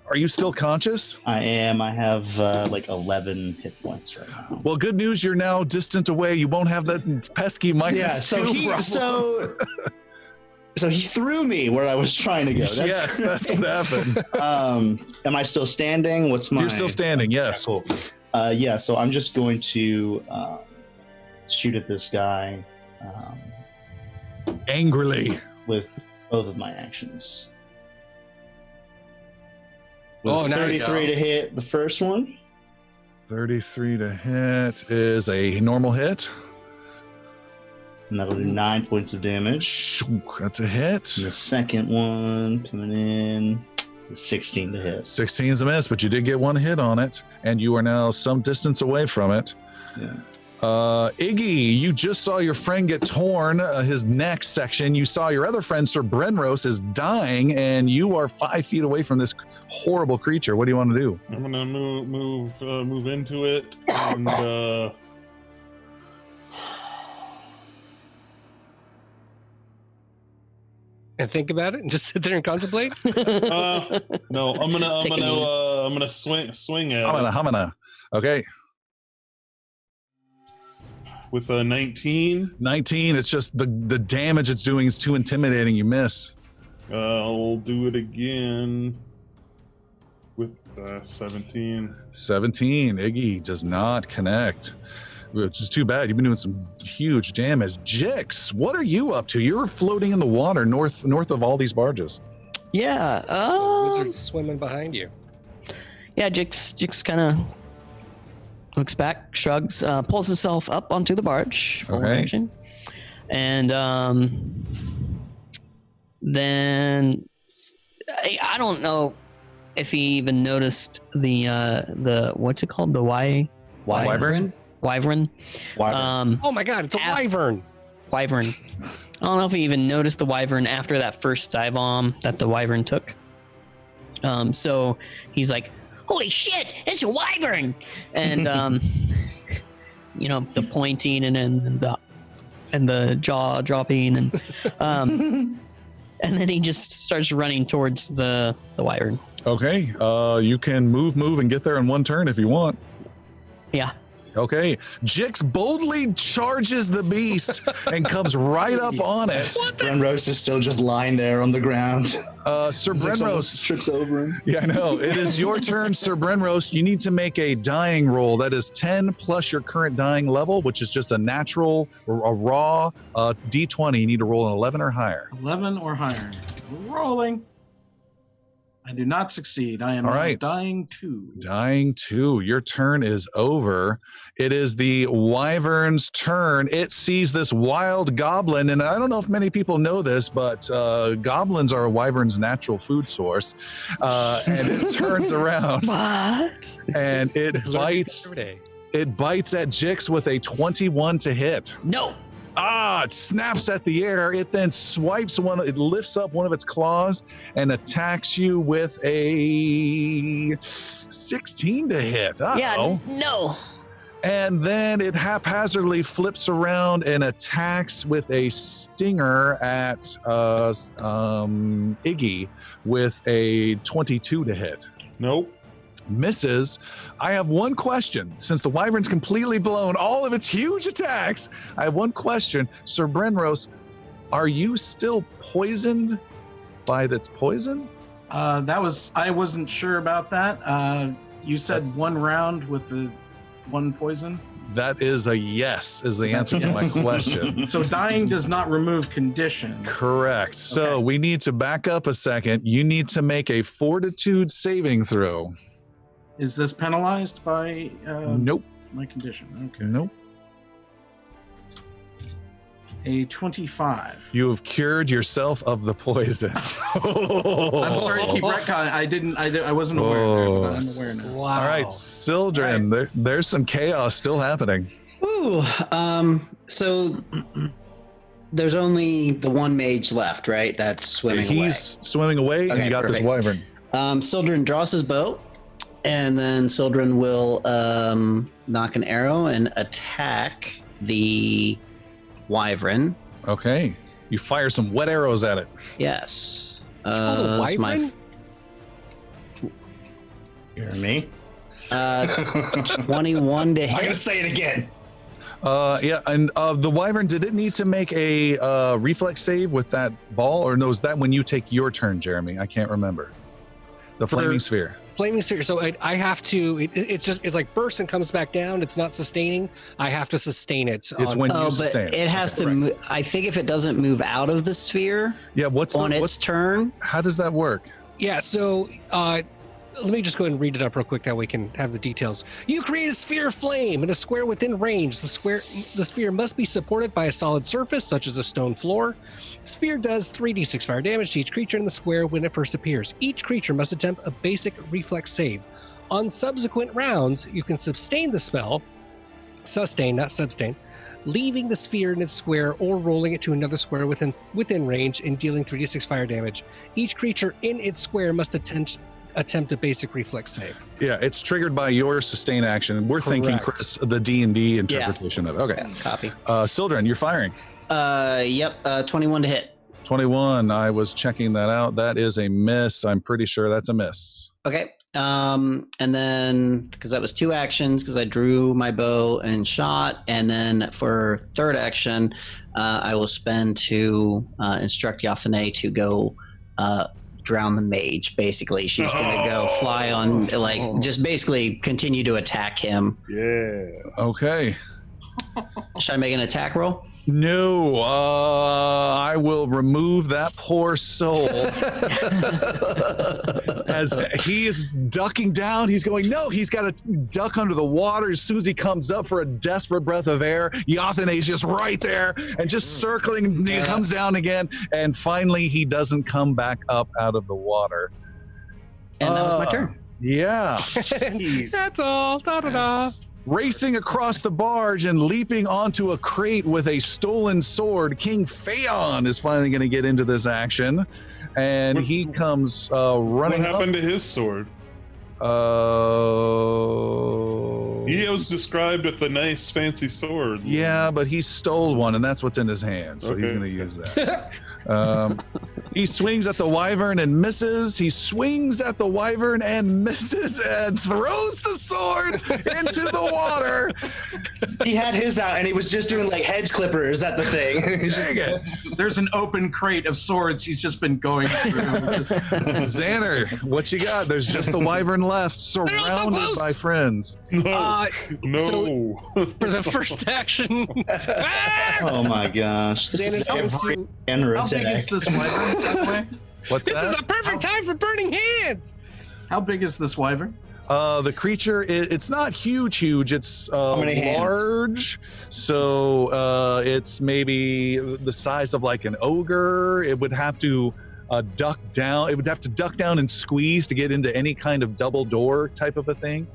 Are you still conscious? I am. I have like 11 hit points right now. Well, good news. You're now distant away. You won't have that pesky minus so two he problem. so he threw me where I was trying to go. Yes, that's what happened. Am I still standing? What's my? You're still standing. Yes. Cool. Yeah. So I'm just going to shoot at this guy Angrily. with both of my actions. Oh, With nice. 33 to hit the first one. 33 to hit is a normal hit. And that'll do 9 points of damage. Shook, that's a hit. And the second one coming in is 16 to hit. 16 is a miss, but you did get one hit on it, and you are now some distance away from it. Yeah. Iggy, you just saw your friend get torn, his neck section. You saw your other friend, Sir Brenros, is dying, and you are 5 feet away from this horrible creature. What do you want to do? I'm gonna move into it and and think about it and just sit there and contemplate. no, I'm gonna swing at it Hamana. Okay. with a 19. 19, it's just the damage it's doing is too intimidating. You miss. I'll do it again with 17. 17, Iggy does not connect, which is too bad. You've been doing some huge damage. Jix, what are you up to? You're floating in the water north of all these barges. Yeah. Wizard swimming behind you. Yeah, Jix kind of looks back, shrugs, pulls himself up onto the barge. Full Okay. action. And then I don't know if he even noticed the what's it called? The Wyvern? Wyvern. Oh my god, it's a wyvern. Wyvern. I don't know if he even noticed the wyvern after that first dive bomb that the wyvern took. So he's like, Holy shit, it's a wyvern! and you know, the pointing and the jaw dropping and and then he just starts running towards the wyvern. Okay, you can move and get there in one turn if you want. Yeah. Okay, Jix boldly charges the beast and comes right up on it. Brenros is still just lying there on the ground. Sir Zix Brenros almost trips over him. Yeah, I know. It is your turn, Sir Brenros. You need to make a dying roll. That is 10 plus your current dying level, which is just a natural, a raw D20. You need to roll an 11 or higher. 11 or higher. Rolling. I do not succeed. I am All right. dying 2. Dying 2. Your turn is over. It is the wyvern's turn. It sees this wild goblin, and I don't know if many people know this, but goblins are a wyvern's natural food source. And it turns around. What? And it bites. It bites at Jix with a 21 to hit. No. It snaps at the air. It then swipes it lifts up one of its claws and attacks you with a 16 to hit. Uh-oh. Yeah, no. And then it haphazardly flips around and attacks with a stinger at Iggy with a 22 to hit. Nope. Misses. I have one question. Since the wyvern's completely blown all of its huge attacks, I have one question. Sir Brenros, are you still poisoned by its poison? I wasn't sure about that. You said 1 round with the 1 poison. That is a yes, is the answer to my question. So dying does not remove condition. Correct. So Okay. we need to back up a second. You need to make a fortitude saving throw. Is this penalized by Nope. my condition? Okay. Nope. A 25. You have cured yourself of the poison. I'm sorry to keep retconning. I wasn't aware of that, but I'm aware now. Wow. All right, Sildren, there's some chaos still happening. Whew. So there's only the one mage left, right? That's swimming away. He's swimming away, and Okay, you got perfect. this wyvern. Sildren draws his bow, and then Sildren will knock an arrow and attack the wyvern. Okay. You fire some wet arrows at it. Yes. It's called a that's my- wyvern? You hear me? 21 to I'm gonna hit. say it again. Yeah, and the wyvern, did it need to make a reflex save with that ball, or no? Is that when you take your turn, Jeremy? I can't remember. The For- flaming sphere. Flaming sphere. So I have to. It's like bursts and comes back down. It's not sustaining. I have to sustain it. It's when you Oh, but sustain. it has to. Correct. Move, I think if it doesn't move out of the sphere Yeah, what's on the, its what's, turn, how does that work? Yeah. So let me just go ahead and read it up real quick. That we can have the details. You create a sphere of flame in a square within range. The sphere must be supported by a solid surface, such as a stone floor. Sphere does 3d6 fire damage to each creature in the square when it first appears. Each creature must attempt a basic reflex save. On subsequent rounds, you can sustain the spell, sustain, not substain, leaving the sphere in its square or rolling it to another square within range and dealing 3d6 fire damage. Each creature in its square must attempt a basic reflex save. Yeah, it's triggered by your sustain action. We're thinking, Correct. Chris, the D&D interpretation of it. Okay. copy. Sildren, you're firing. Yep. 21 to hit. 21. I was checking that out. That is a miss. I'm pretty sure that's a miss. Okay. And then because that was 2 actions, because I drew my bow and shot, and then for third action, I will spend to instruct Yathane to go drown the mage. Basically, she's gonna go fly on, like, just basically continue to attack him. Yeah. Okay. Should I make an attack roll? No, I will remove that poor soul. As he is ducking down, he's going, no, he's got to duck under the water. As soon as he comes up for a desperate breath of air, Yathane's just right there and just circling. He comes down again, and finally he doesn't come back up out of the water. And that was my turn. Yeah. That's all. Da-da-da. Racing across the barge and leaping onto a crate with a stolen sword, King Phaon is finally going to get into this action, and he comes running. What happened to his sword? He was described with a nice, fancy sword. Yeah, but he stole one, and that's what's in his hand, so he's Okay. going to use that. He swings at the wyvern and misses. He swings at the wyvern and misses and throws the sword into the water. He had his out and he was just doing like hedge clippers at the thing. Dang it. There's an open crate of swords he's just been going through. Xander, what you got? There's just the wyvern left, all so surrounded close. by friends. No. No. So for the first action, Oh my gosh. This Xander's is going every to. Enra How big is attack. this wyvern, by the way? What's This that? is a perfect time for burning hands. How big is this wyvern? The creature, it's not huge. It's many hands? large. So it's maybe the size of like an ogre. It would have to duck down. It would have to duck down and squeeze to get into any kind of double door type of a thing.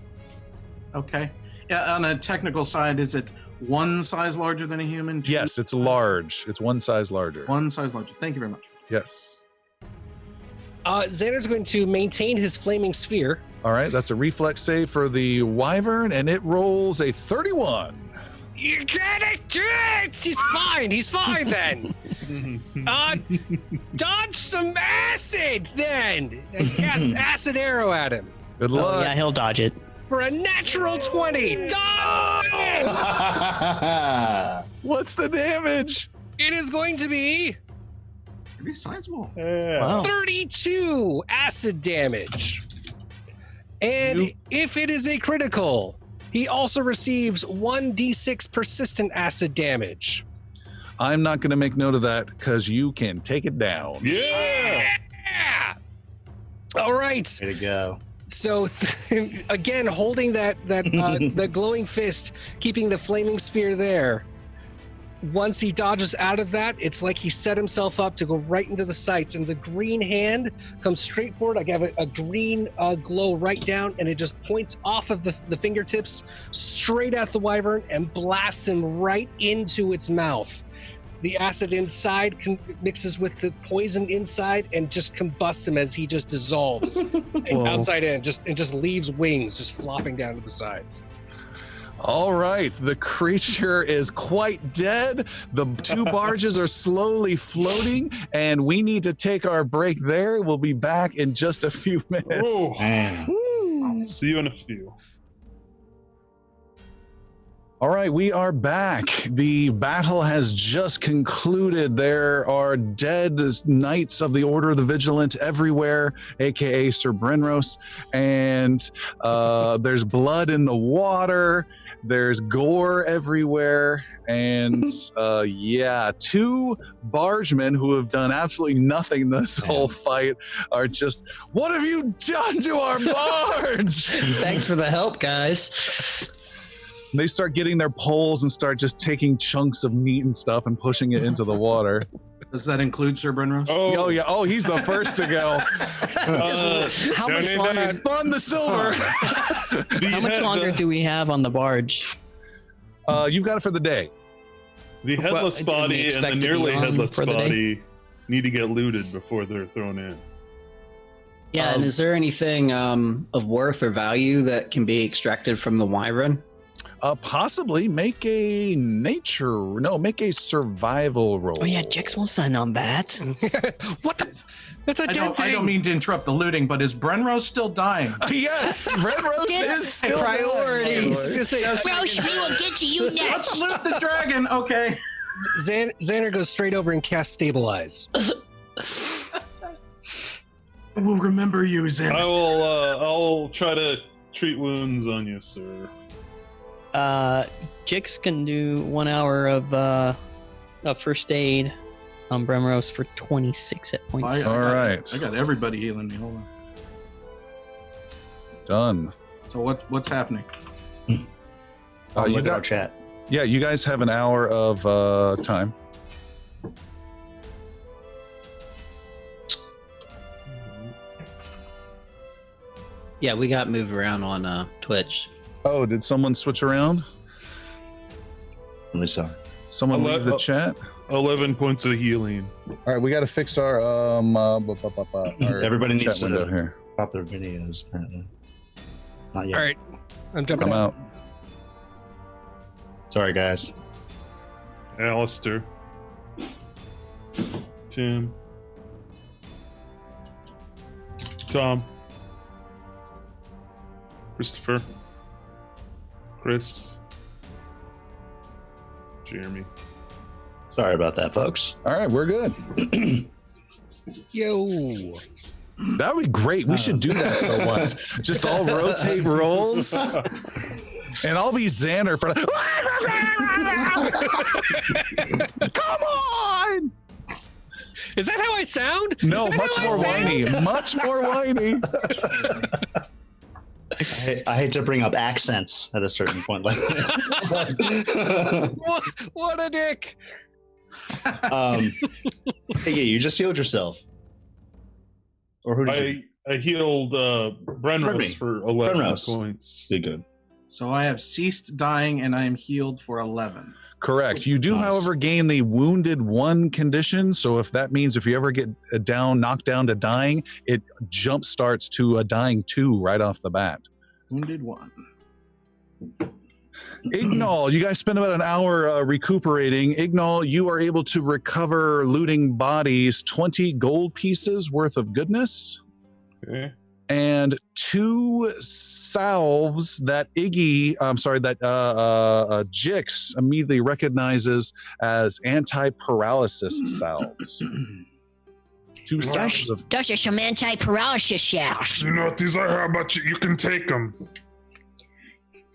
Okay. Yeah, on a technical side, is it one size larger than a human? Two- Yes, it's large. It's one size larger. One size larger. Thank you very much. Yes. Xander's going to maintain his flaming sphere. All right, that's a reflex save for the wyvern, and it rolls a 31. You got it! Yes! He's fine. He's fine then. Dodge some acid then. Cast acid arrow at him Good Oh, luck. yeah, he'll dodge it. for a natural 20. Dodge! What's the damage? It is going to be Pretty sizable. Yeah. Wow. 32 acid damage. And if it is a critical, he also receives 1d6 persistent acid damage. I'm not going to make note of that because you can take it down. Yeah. Yeah. All right. Way to go. So again, holding that the glowing fist, keeping the flaming sphere there. once he dodges out of that, it's like he set himself up to go right into the sights, and the green hand comes straight forward. I have a green glow right down, and it just points off of the fingertips straight at the wyvern and blasts him right into its mouth. The acid inside mixes with the poison inside and just combusts him as he just dissolves outside in, just leaves wings just flopping down to the sides. All right, the creature is quite dead. The two barges are slowly floating, and we need to take our break there. We'll be back in just a few minutes. Oh. See you in a few. All right, we are back. The battle has just concluded. There are dead knights of the Order of the Vigilant everywhere, aka Sir Brenros, and there's blood in the water. There's gore everywhere, and two bargemen who have done absolutely nothing this whole fight are just, what have you done to our barge? Thanks for the help, guys. They start getting their poles and start just taking chunks of meat and stuff and pushing it into the water. Does that include Sir Brenros? Oh yeah. Oh, he's the first to go. How much longer? Fun the silver. How much longer do we have on the barge? You've got it for the day. The headless body and the nearly headless body need to get looted before they're thrown in. Yeah, and is there anything of worth or value that can be extracted from the wyvern? Possibly make a survival roll. Oh yeah, Jix will sign on that. What the? That's a dead thing. I don't mean to interrupt the looting, but is Brenros still dying? Yes, Brenros is still priorities. Roche, we will get to you next. Let's loot the dragon. Okay. Zanner goes straight over and casts Stabilize. We'll remember you, Zanner. I'll try to treat wounds on you, sir. Jix can do 1 hour of first aid on Brenros for 26 hit points. All right. I got everybody healing me. Hold on. Done. So what's happening? Look at our chat. Yeah, you guys have an hour of time. Yeah, we got moved around on Twitch. Oh, did someone switch around? Let me saw. Someone leave the chat. 11 points of healing. All right, we got to fix our Everybody needs window to here. pop their videos. Apparently, not yet. All right, I'm jumping Come out. Sorry, guys. Alistair. Tim. Tom. Christopher. Chris. Jeremy. Sorry about that, folks. All right, we're good. Yo. That would be great. We should do that for once. Just all rotate rolls. And I'll be Zanner for Come on! Is that how I sound? No, much more whiny. Much more whiny. I hate to bring up accents at a certain point like this. What a dick. Hey, you just healed yourself. Or who did you? I healed Brenros for 11 points. Good. So I have ceased dying and I am healed for 11. Correct. You do, however, gain the wounded 1 condition. So if that means if you ever get knocked down to dying, it jump starts to a dying 2 right off the bat. Wounded 1. Ignal, you guys spend about an hour recuperating. Ignal, you are able to recover looting bodies 20 gold pieces worth of goodness. Okay. And 2 salves that Jix immediately recognizes as anti-paralysis salves. 2 salves of. Those are some anti-paralysis salves. You know what these are? How about you? You can take them.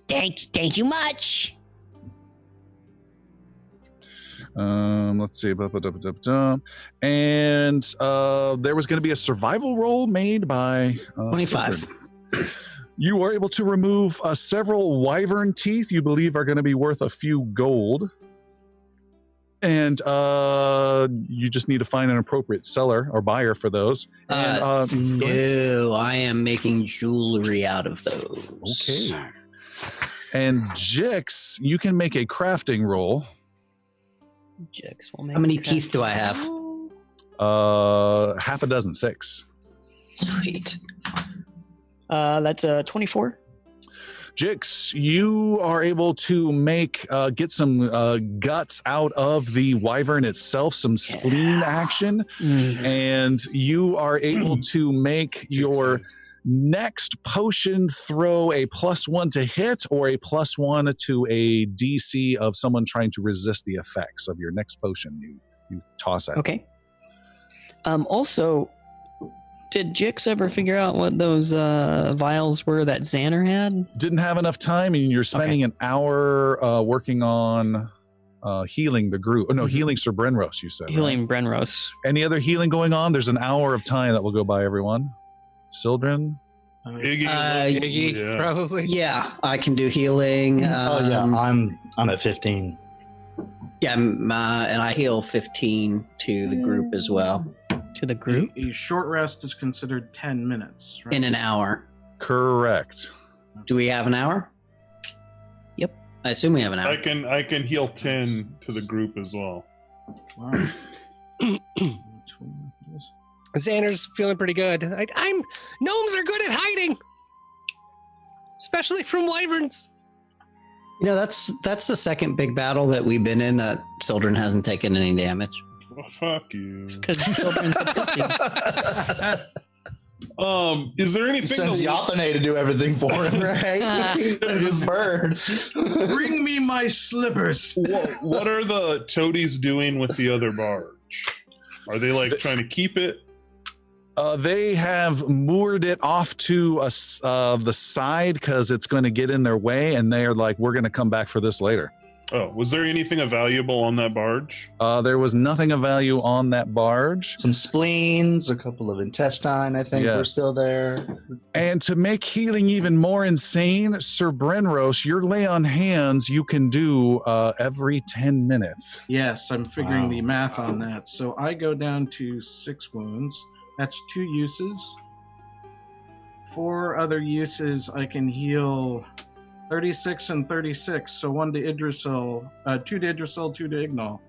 Thank you much. Let's see. And there was going to be a survival roll made by 25. You were able to remove several wyvern teeth you believe are going to be worth a few gold. And you just need to find an appropriate seller or buyer for those. And, go ahead. No, I am making jewelry out of those. Okay. And Jix, you can make a crafting roll. Jix will make How many a teeth do I have? Half a dozen, 6. Sweet. That's 24. Jix, you are able to get some guts out of the wyvern itself, some spleen action, and you are able to make your next potion throw a +1 to hit or a +1 to a DC of someone trying to resist the effects of your next potion you toss at. Okay. Also, did Jix ever figure out what those vials were that Zanner had? Didn't have enough time, and you're spending an hour working on healing the group. Oh, no, healing Sir Brenros, you said. Healing Brenros. Any other healing going on? There's an hour of time that will go by, everyone. Sildren? Iggy, Probably. Yeah, I can do healing. I'm at 15. Yeah, and I heal 15 to the group as well. To the group? A short rest is considered 10 minutes, right? In an hour. Correct. Do we have an hour? Yep. I assume we have an hour. I can heal 10 to the group as well. Wow. Xander's feeling pretty good. Gnomes are good at hiding, especially from wyverns. You know, that's the second big battle that we've been in that Sildren hasn't taken any damage. Oh, fuck you. Because Sildren's a pussy. Is there anything? He sends Yathane to do everything for him, right? He sends his bird. Bring me my slippers. What are the toadies doing with the other barge? Are they like trying to keep it? They have moored it off to the side because it's going to get in their way, and they are like, we're going to come back for this later. Oh, was there anything of valuable on that barge? There was nothing of value on that barge. Some spleens, a couple of intestine, I think, were still there. And to make healing even more insane, Sir Brenros, your lay on hands you can do every 10 minutes. Yes, I'm figuring the math on that. So I go down to 6 wounds. That's 2 uses. 4 other uses, I can heal 36 and 36. So 1 to Idrisyl, 2 to Idrisyl, 2 to Ignal.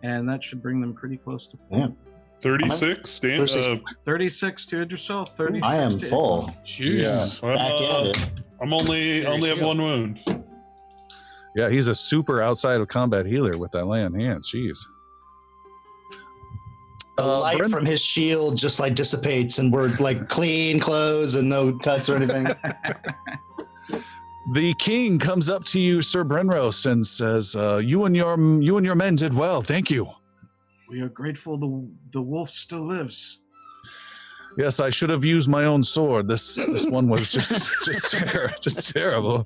And that should bring them pretty close to full. Yeah. 36? 36 to Idrisyl, 36 I am to full. Ignal. Jeez. Back at it. I'm only have 1 wound. Yeah, he's a super outside of combat healer with that lay on hands. Jeez. The light from his shield just like dissipates, and we're like clean clothes and no cuts or anything. The king comes up to you, Sir Brenros, and says, "You and your men did well. Thank you." We are grateful the wolf still lives. Yes, I should have used my own sword. This one was just terrible.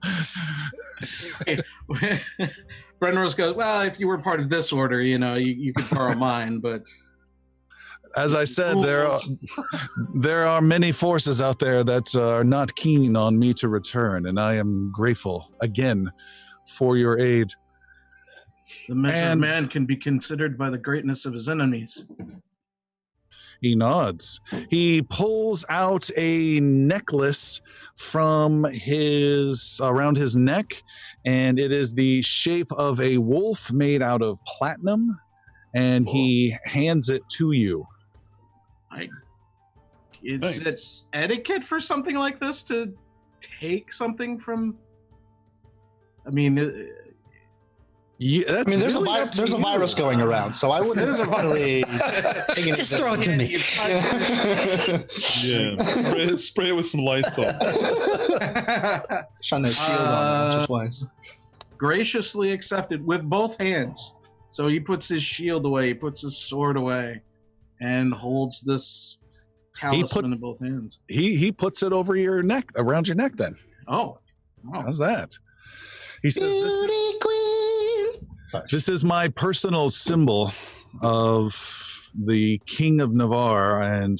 Brenros goes, well, if you were part of this order, you could borrow mine, but as I said, there are many forces out there that are not keen on me to return, and I am grateful again for your aid. The measure of man can be considered by the greatness of his enemies. He nods. He pulls out a necklace from around his neck, and it is the shape of a wolf made out of platinum, and he hands it to you. Is it etiquette for something like this to take something from? I mean, there's a virus going around, so I wouldn't really just throw it to me. Yeah, spray it with some Lysol. Shine that shield on once or twice. Graciously accepted with both hands. So he puts his shield away, he puts his sword away, and holds this talisman in both hands. He puts it over your neck, around your neck. Then. Oh, how's that? He says, "This is my personal symbol of the King of Navarre, and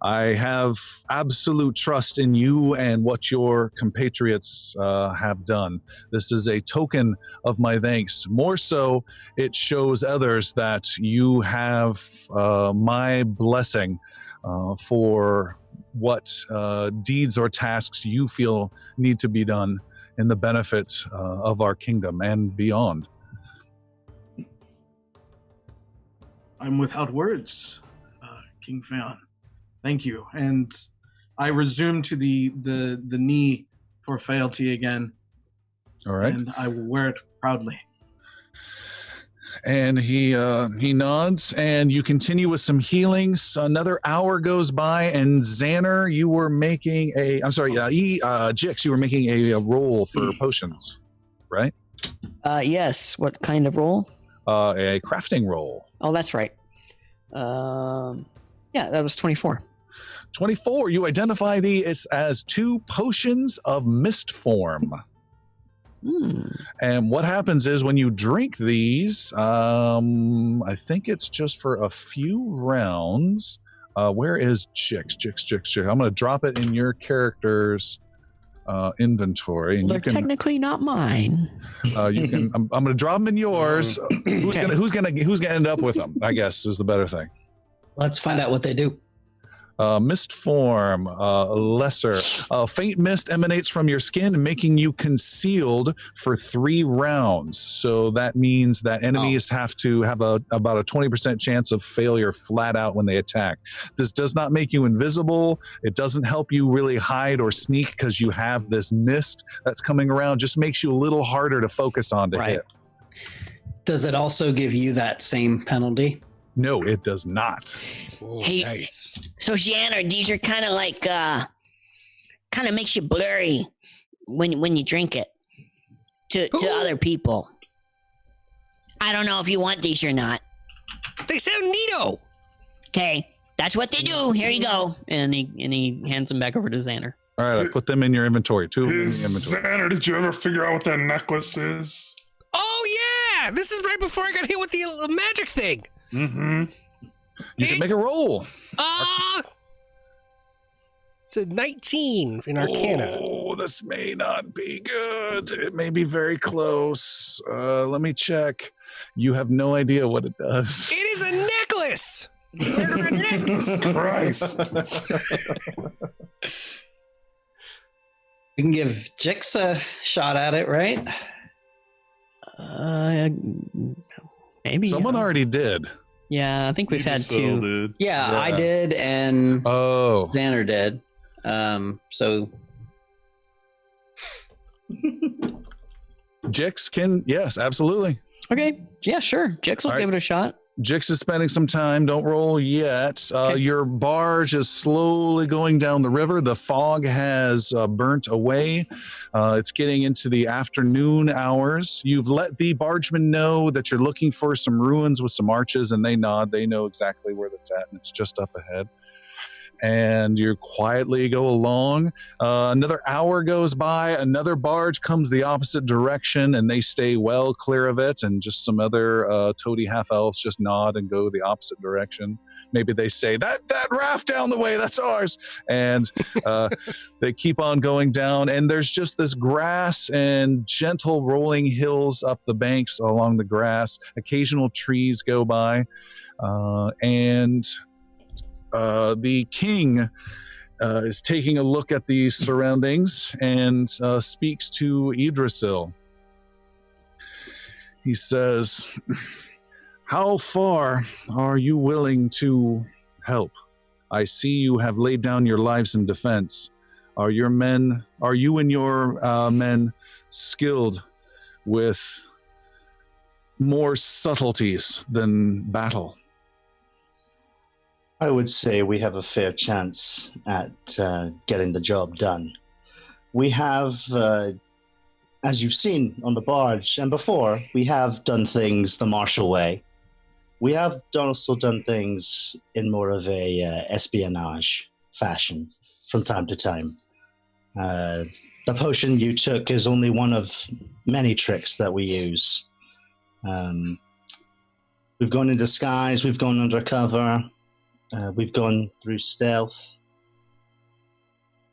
I have absolute trust in you and what your compatriots have done. This is a token of my thanks. More so, it shows others that you have my blessing for what deeds or tasks you feel need to be done in the benefit of our kingdom and beyond. I'm without words, King Feon. Thank you. And I resume to the knee for fealty again. All right. And I will wear it proudly. And he nods, and you continue with some healings. Another hour goes by, and Zanner, you were making Jix, you were making a roll for potions, right? Yes. What kind of roll? A crafting roll. Oh, that's right. Yeah, that was 24. 24. You identify these as 2 potions of mist form. And what happens is when you drink these, I think it's just for a few rounds. Where is Jix? I'm going to drop it in your character's inventory. And They're technically not mine. You can. I'm going to drop them in yours. Who's gonna end up with them? I guess is the better thing. Let's find out what they do. Mist form, lesser. Faint mist emanates from your skin, making you concealed for 3 rounds. So that means that enemies have to have about a 20% chance of failure flat out when they attack. This does not make you invisible. It doesn't help you really hide or sneak because you have this mist that's coming around. Just makes you a little harder to focus on to hit. Does it also give you that same penalty? No, it does not. Oh, Hey, nice. So Zanner, these are kind of like, kind of makes you blurry when you drink it to other people. I don't know if you want these or not. They sound neato. Okay, that's what they do. Here you go. And he hands them back over to Zanner. All right, I put them in your inventory. 2 of them in the inventory. Xander, did you ever figure out what that necklace is? Oh yeah, this is right before I got hit with the magic thing. Mm-hmm. You can make a roll. It's a 19 in Arcana. Oh, this may not be good. It may be very close. Let me check. You have no idea what it does. It is a necklace. Christ. We can give Jix a shot at it, right? Maybe. Someone already did. Yeah, I think we've had 2. Dude. Yeah, I did, and Oh. Zanner did. So Jix can, yes, absolutely. Okay. Yeah, sure. Jix will All right. give it a shot. Jix is spending some time. Don't roll yet. Okay. Your barge is slowly going down the river. The fog has burnt away. It's getting into the afternoon hours. You've let the bargemen know that you're looking for some ruins with some arches, and they nod. They know exactly where that's at, and it's just up ahead. And you quietly go along. Another hour goes by. Another barge comes the opposite direction, and they stay well clear of it. And just some other toady half-elves just nod and go the opposite direction. Maybe they say, that raft down the way, that's ours. And they keep on going down. And there's just this grass and gentle rolling hills up the banks along the grass. Occasional trees go by. And the king is taking a look at the surroundings and speaks to Idrisyl. He says, "How far are you willing to help? I see you have laid down your lives in defense. Are you and your men skilled with more subtleties than battle?" I would say we have a fair chance at getting the job done. We have, as you've seen on the barge and before, we have done things the martial way. We have also done things in more of a espionage fashion from time to time. The potion you took is only one of many tricks that we use. We've gone in disguise. We've gone undercover. We've gone through stealth.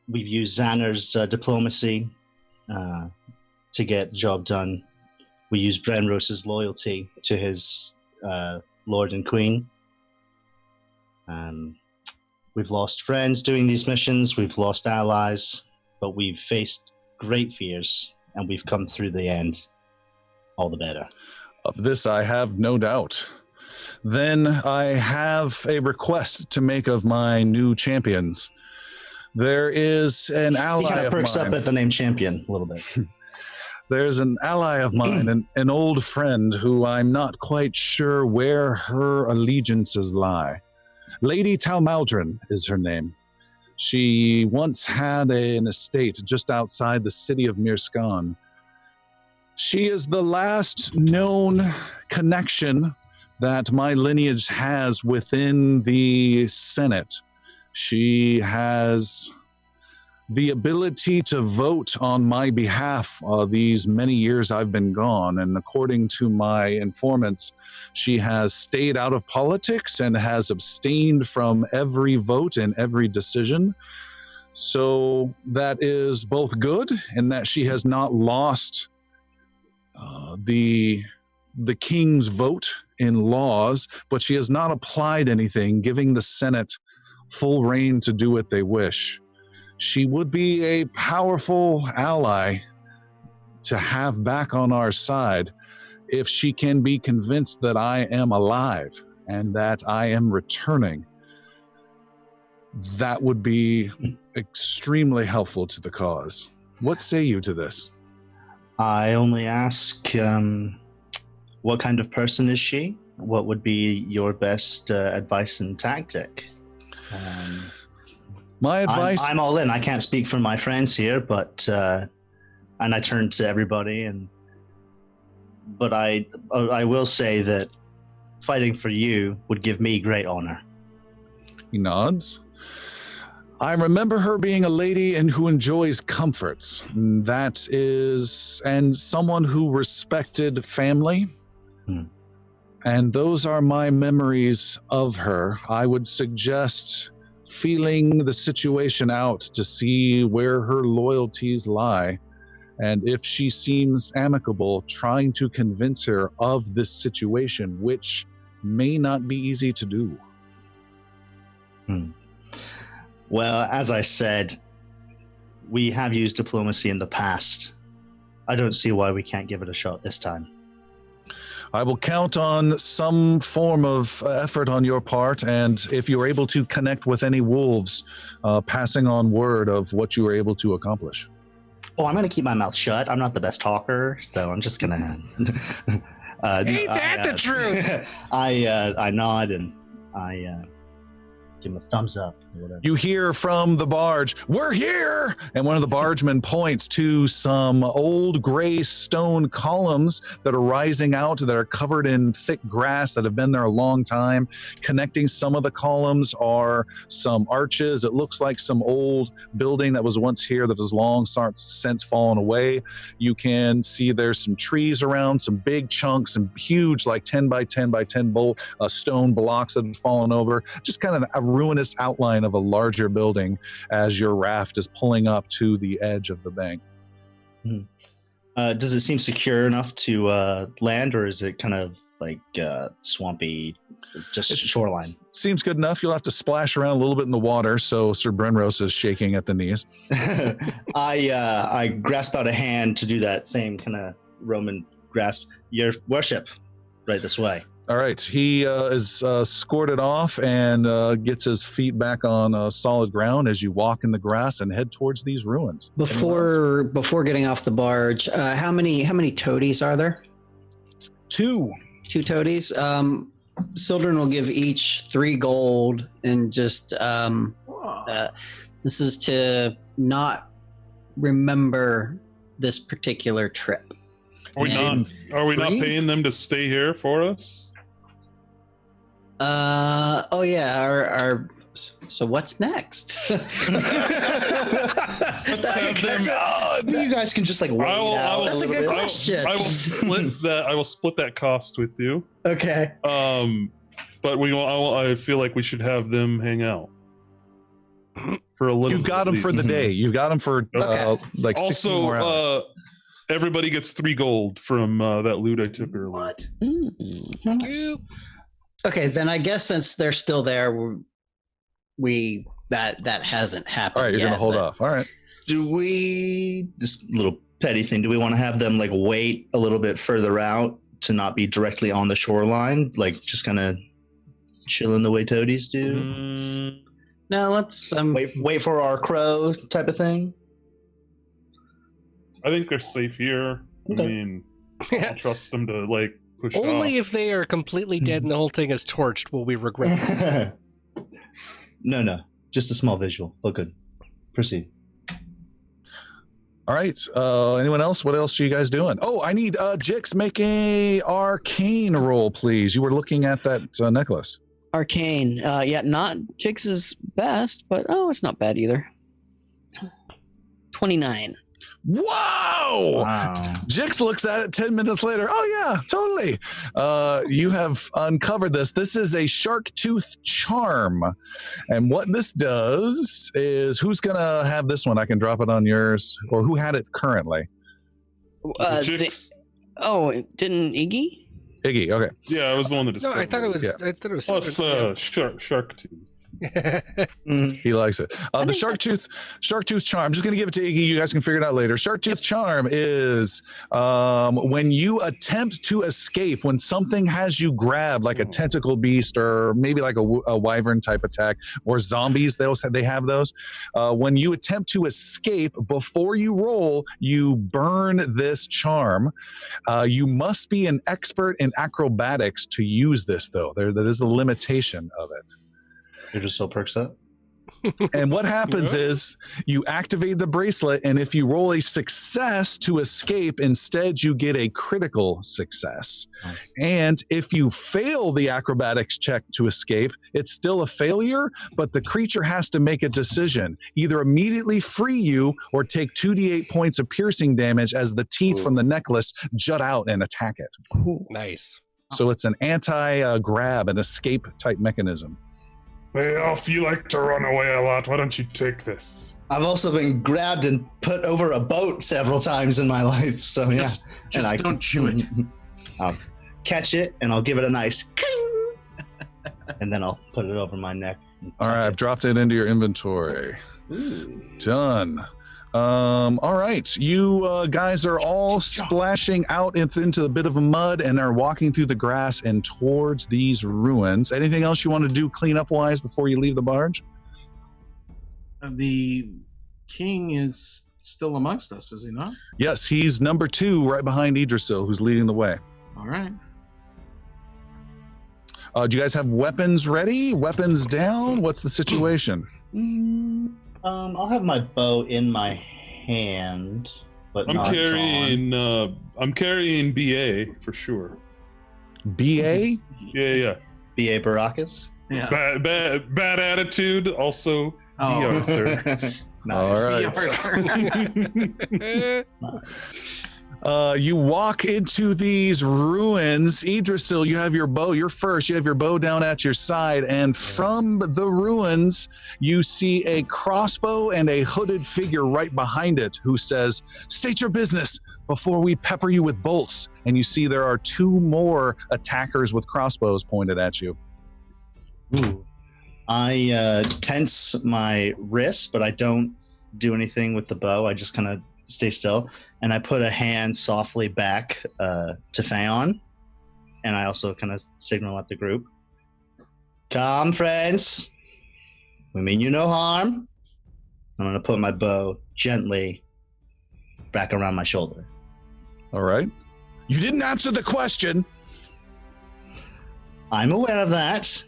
We've used Zanner's diplomacy to get the job done. We used Brenros' loyalty to his lord and queen. We've lost friends doing these missions. We've lost allies, but we've faced great fears, and we've come through the end. All the better. Of this I have no doubt. Then I have a request to make of my new champions. There is an ally He kind of perks mine. up at the name champion a little bit. There's an ally of mine, an old friend who I'm not quite sure where her allegiances lie. Lady Talmaldrin is her name. She once had an estate just outside the city of Mirskan. She is the last known connection that my lineage has within the Senate. She has the ability to vote on my behalf these many years I've been gone, and according to my informants, she has stayed out of politics and has abstained from every vote and every decision. So that is both good in that she has not lost the king's vote in laws, but she has not applied anything, giving the Senate full reign to do what they wish. She would be a powerful ally to have back on our side if she can be convinced that I am alive and that I am returning. That would be extremely helpful to the cause. What say you to this? I only ask, what kind of person is she? What would be your best advice and tactic? My advice... I'm all in. I can't speak for my friends here, but and I turn to everybody, but I will say that fighting for you would give me great honor. He nods. I remember her being a lady and who enjoys comforts. That is, and someone who respected family. And those are my memories of her. I would suggest feeling the situation out to see where her loyalties lie. And if she seems amicable, trying to convince her of this situation, which may not be easy to do. Well, as I said, we have used diplomacy in the past. I don't see why we can't give it a shot this time. I will count on some form of effort on your part, and if you're able to connect with any wolves, passing on word of what you were able to accomplish. Oh, I'm going to keep my mouth shut. I'm not the best talker, so I'm just going to... Ain't that the truth? I nod and I give him a thumbs up or whatever. You hear from the barge, "We're here!" And one of the bargemen points to some old gray stone columns that are rising out, that are covered in thick grass that have been there a long time. Connecting some of the columns are some arches. It looks like some old building that was once here that has long since fallen away. You can see there's some trees around, some big chunks and huge, like 10 by 10 by 10 stone blocks that have fallen over. Just kind of a ruinous outline of a larger building as your raft is pulling up to the edge of the bank. Does it seem secure enough to land, or is it kind of like swampy, just shoreline? Seems good enough. You'll have to splash around a little bit in the water, so Sir Brenros is shaking at the knees. I grasp out a hand to do that same kind of Roman grasp. Your worship, right this way. All right, he is escorted off and gets his feet back on solid ground as you walk in the grass and head towards these ruins. Before getting off the barge, how many toadies are there? Two toadies. Sildren will give each 3 gold, and just this is to not remember this particular trip. Are we not paying them to stay here for us? Oh yeah, our so what's next? You guys can just like wait out. That's a good question. I will split that cost with you. Okay. But I feel like we should have them hang out for a little. You've got them for the day. You've got them for like 16 more hours. Everybody gets 3 gold from that loot I took earlier. What? You. Okay, then I guess since they're still there, that hasn't happened. All right, you're yet, gonna hold but- off. All right. Do we, this little petty thing, do we want to have them like wait a little bit further out to not be directly on the shoreline? Like just kind of chilling the way toadies do? No, let's wait for our crow type of thing. I think they're safe here. Okay. I mean, I don't trust them to like push Only off. if they are completely dead and the whole thing is torched will we regret it. No, just a small visual. But good. Proceed. All right. Anyone else? What else are you guys doing? Oh, I need Jix, make a arcane roll, please. You were looking at that necklace. Arcane. Yeah, not Jix's best, but it's not bad either. 29. Whoa! Wow. Jix looks at it 10 minutes later. Oh, yeah, totally. You have uncovered this. This is a shark tooth charm. And what this does is, who's going to have this one? I can drop it on yours. Or who had it currently? Jix. Didn't Iggy? Iggy, okay. Yeah, I was the one that No, discovered I thought it was. Yeah. I thought it was. Plus shark tooth. He likes it. The shark tooth charm. I'm just going to give it to Iggy. You guys can figure it out later. Shark tooth charm is when you attempt to escape, when something has you grabbed, like a tentacle beast or maybe like a wyvern type attack, or zombies. They have those. When you attempt to escape, before you roll, you burn this charm. You must be an expert in acrobatics to use this, though. That is a limitation of it. You're just so perks up. And what happens is you activate the bracelet, and if you roll a success to escape, instead you get a critical success. Nice. And if you fail the acrobatics check to escape, it's still a failure, but the creature has to make a decision. Either immediately free you or take 2d8 points of piercing damage as the teeth from the necklace jut out and attack it. Nice. So it's an anti-grab, an escape type mechanism. Hey, Alf, you like to run away a lot. Why don't you take this? I've also been grabbed and put over a boat several times in my life. So Just and don't chew it. I'll catch it and I'll give it a nice king, and then I'll put it over my neck. All right, I've dropped it into your inventory. Done. All right, you guys are all splashing out into the bit of mud and are walking through the grass and towards these ruins. Anything else you want to do cleanup wise before you leave the barge? The king is still amongst us, is he not? Yes, he's number 2 right behind Idrisyl, who's leading the way. All right. Do you guys have weapons ready? Weapons down? What's the situation? I'll have my bow in my hand, but not drawn. I'm carrying BA for sure. BA? Yeah. B.A. Baracus. Yeah. Bad attitude. Also, Oh. B. Arthur. Nice. You walk into these ruins. Idrisyl, you have your bow. You're first. You have your bow down at your side, and from the ruins, you see a crossbow and a hooded figure right behind it who says, "State your business before we pepper you with bolts." And you see there are 2 more attackers with crossbows pointed at you. Ooh. I tense my wrist, but I don't do anything with the bow. I just kind of stay still, and I put a hand softly back to Phaon, and I also kind of signal at the group. Come, friends. We mean you no harm. I'm going to put my bow gently back around my shoulder. All right. You didn't answer the question. I'm aware of that.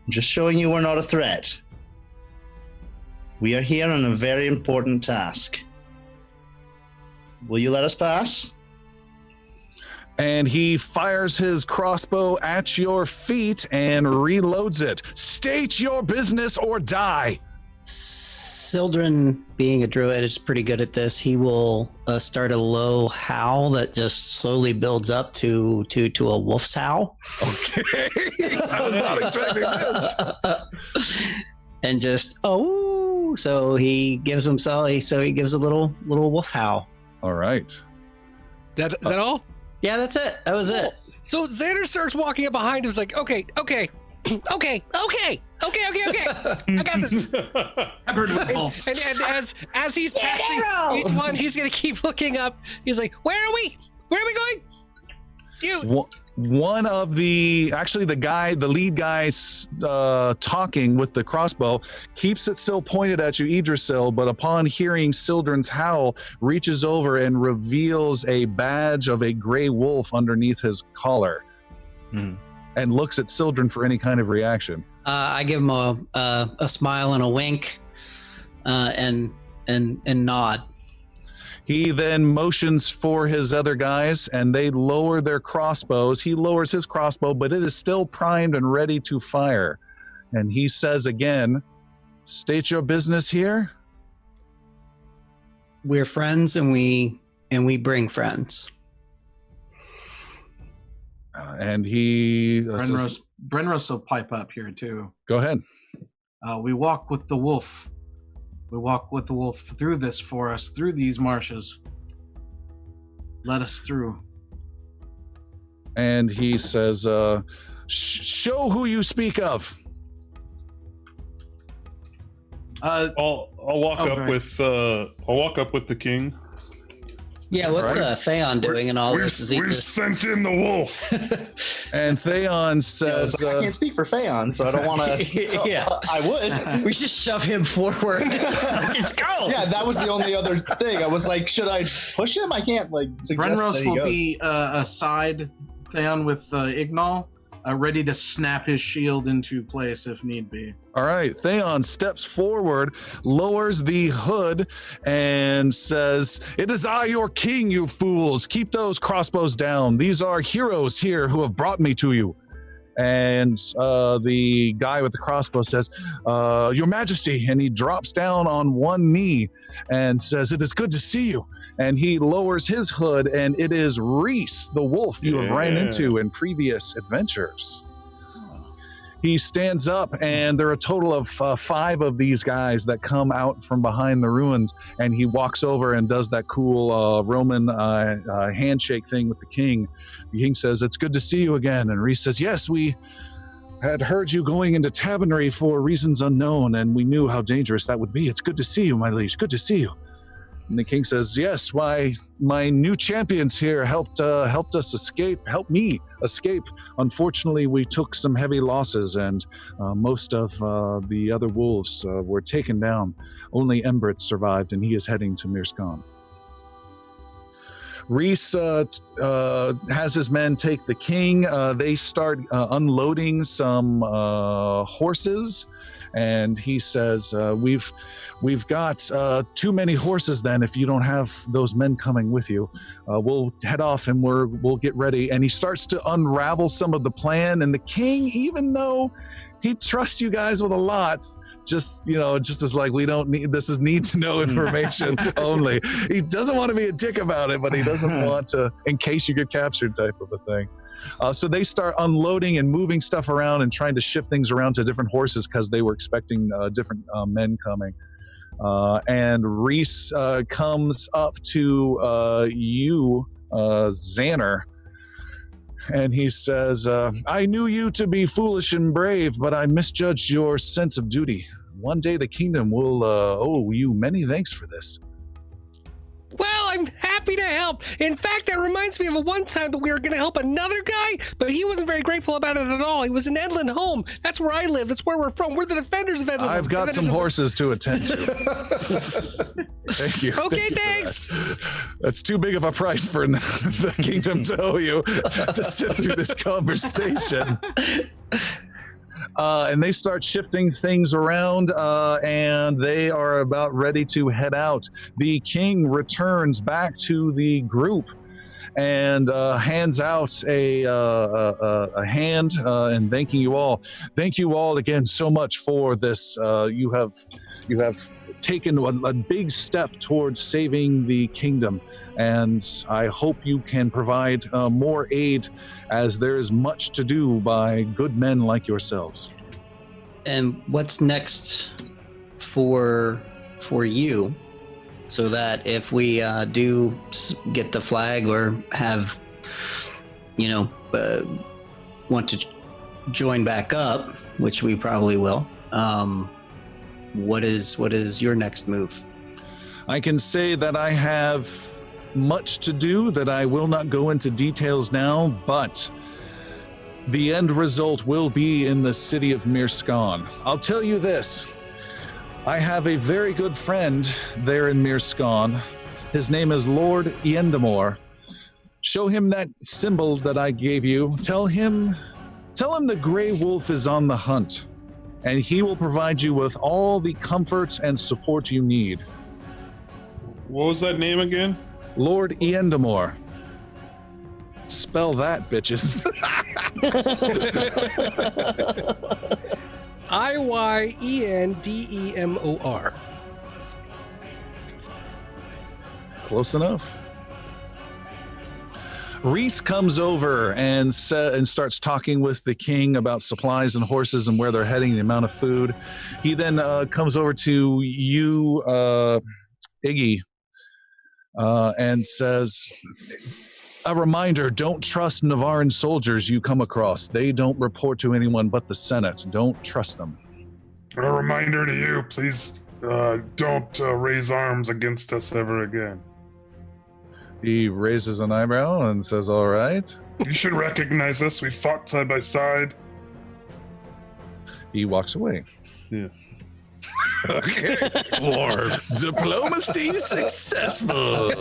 I'm just showing you we're not a threat. We are here on a very important task. Will you let us pass? And he fires his crossbow at your feet and reloads it. State your business or die. Sildren, being a druid, is pretty good at this. He will start a low howl that just slowly builds up to a wolf's howl. Okay. I was not expecting this. And just so he gives himself. So he gives a little wolf howl. All right. Is that all? Yeah, that's it. That was it. So Zanner starts walking up behind him. He's like, okay. I got this. And as he's passing each one, he's gonna keep looking up. He's like, where are we going? One of the lead guys talking with the crossbow keeps it still pointed at you, Idrisyl, but upon hearing Sildren's howl, reaches over and reveals a badge of a gray wolf underneath his collar, and looks at Sildren for any kind of reaction. I give him a smile and a wink, and nod. He then motions for his other guys, and they lower their crossbows. He lowers his crossbow, but it is still primed and ready to fire. And he says again, "State your business here." We're friends, and we bring friends. And he Brenros will pipe up here too. Go ahead. We walk with the wolf. We walk with the wolf through this forest, through these marshes. Let us through. And he says, show who you speak of. I'll walk up with the king. Yeah, what's Theon doing and all this? Is he we've just sent in the wolf. And Theon says, I can't speak for Theon, so I don't want to. Yeah. I would. We just shove him forward. Let's go. Yeah, that was the only other thing. I was like, should I push him? I can't suggest Brenros that he will goes. be aside Theon with Ignal, ready to snap his shield into place if need be. all right. Theon steps forward, lowers the hood, and says, "It is I, your king, you fools. Keep those crossbows down. These are heroes here who have brought me to you." And the guy with the crossbow says, "Your Majesty," and he drops down on one knee and says, "It is good to see you." And he lowers his hood, and it is Reese, the wolf you have ran into in previous adventures. He stands up, and there are a total of 5 of these guys that come out from behind the ruins, and he walks over and does that cool Roman handshake thing with the king. The king says, "It's good to see you again." And Reese says, "Yes, we had heard you going into Tabernary for reasons unknown, and we knew how dangerous that would be. It's good to see you, my liege. Good to see you." And the king says, "Yes, why, my new champions here helped me escape. Unfortunately, we took some heavy losses, and most of the other wolves were taken down. Only Embrit survived, and he is heading to Mirskan." Reese has his men take the king. They start unloading some horses, and he says, "We've got too many horses. Then, if you don't have those men coming with you, we'll head off and we'll get ready." And he starts to unravel some of the plan. And the king, even though he trusts you guys with a lot, just is like, "We don't need this. Is need to know information only." He doesn't want to be a dick about it, but he doesn't want to, in case you get captured, type of a thing. So they start unloading and moving stuff around and trying to shift things around to different horses because they were expecting different men coming. And Reese comes up to you, Zanner, and he says, "I knew you to be foolish and brave, but I misjudged your sense of duty. One day the kingdom will owe you many thanks for this." Well, I'm happy to help. In fact, that reminds me of a one time that we were going to help another guy, but he wasn't very grateful about it at all. He was in Edlin Home. That's where I live. That's where we're from. We're the defenders of Edlin Home. I've got some horses to attend to. Thank you. Okay, Thank you thanks. That's too big of a price for the kingdom to owe you to sit through this conversation. And they start shifting things around, and they are about ready to head out. The king returns back to the group, and hands out a hand and thanking you all. Thank you all again so much for this. You have taken a big step towards saving the kingdom, and I hope you can provide more aid, as there is much to do by good men like yourselves. And what's next for you, so that if we do get the flag or have, want to join back up, which we probably will, what is your next move? I can say that I have much to do that I will not go into details now, but the end result will be in the city of Mirskan. I'll tell you this. I have a very good friend there in Mirskan. His name is Lord Iendamor. Show him that symbol that I gave you. Tell him the Grey Wolf is on the hunt, and he will provide you with all the comforts and support you need. What was that name again? Lord Iendamor. Spell that, bitches. Iyendeemor. Close enough. Reese comes over and starts talking with the king about supplies and horses and where they're heading, the amount of food. He then comes over to you, Iggy, and says, a reminder, don't trust Navaran soldiers you come across. They don't report to anyone but the Senate. Don't trust them. A reminder to you, please don't raise arms against us ever again. He raises an eyebrow and says, all right. You should recognize us. We fought side by side. He walks away. Yeah. Okay. War diplomacy successful.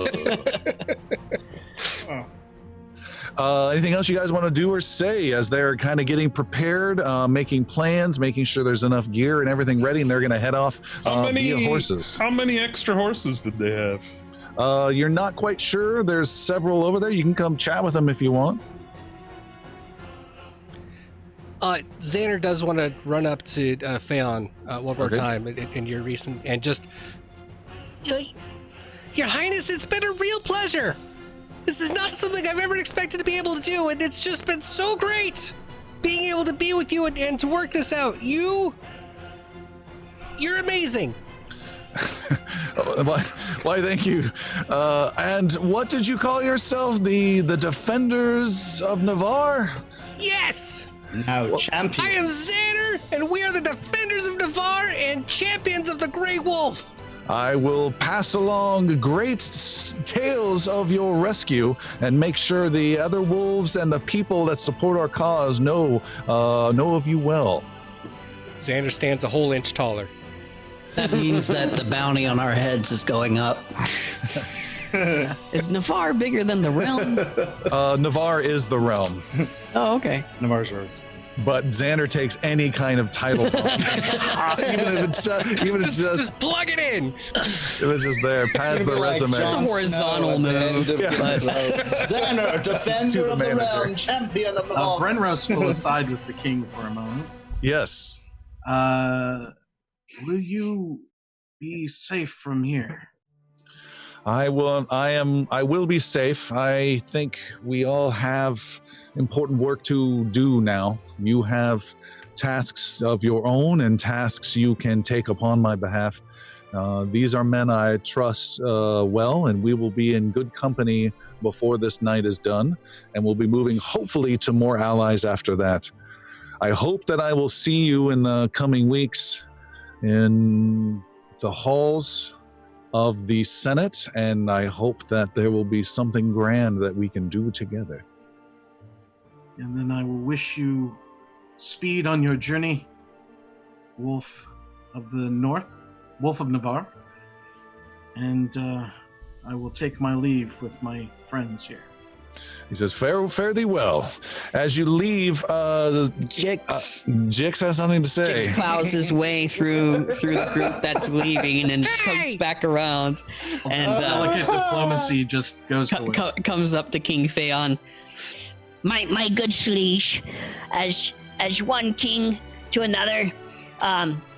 Anything else you guys want to do or say as they're kind of getting prepared, making plans, making sure there's enough gear and everything ready, and they're going to head off via horses? How many extra horses did they have? You're not quite sure. There's several over there. You can come chat with them if you want. Zanner does want to run up to Phaon one more time in your recent, and just, Your Highness, it's been a real pleasure. This is not something I've ever expected to be able to do, and it's just been so great being able to be with you and to work this out. You're amazing. Why, thank you. And what did you call yourself? The Defenders of Navarre? Yes! Now, champion. I am Zanner, and we are the Defenders of Navarre and champions of the Grey Wolf. I will pass along great tales of your rescue and make sure the other wolves and the people that support our cause know of you well. Xander stands a whole inch taller. That means that the bounty on our heads is going up. Is Navarre bigger than the realm? Navarre is the realm. Oh, okay. Navarre's Earth. But Xander takes any kind of title from even if it's just plug it in. It was just there, pads the resume. It's a horizontal move. Zanner, Defender of the Realm, champion of the ball. Brenros will aside with the king for a moment. Yes. Will you be safe from here? I will be safe. I think we all have important work to do now. You have tasks of your own and tasks you can take upon my behalf. These are men I trust well, and we will be in good company before this night is done, and we'll be moving hopefully to more allies after that. I hope that I will see you in the coming weeks in the halls of the Senate, and I hope that there will be something grand that we can do together. And then I will wish you speed on your journey, Wolf of the North, Wolf of Navarre. And I will take my leave with my friends here. He says, fare thee well. As you leave, Jix has something to say. Jix plows his way through the group that's leaving and comes back around and Delicate diplomacy just goes to waste. comes up to King Phaon. My good Sleesh, as one king to another.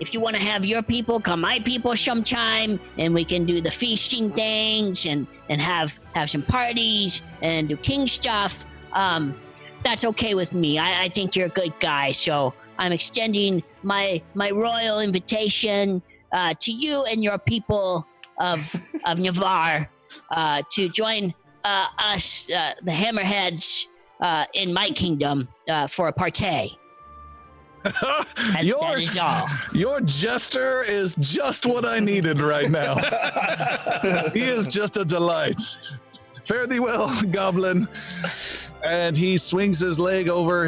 If you want to have your people come my people sometime, and we can do the feasting things and have some parties and do king stuff, that's okay with me. I think you're a good guy, so I'm extending my royal invitation to you and your people of Navarre to join us, the Hammerheads, in my kingdom for a party. That is all. Your jester is just what I needed right now. He is just a delight. Fare thee well, goblin. And he swings his leg over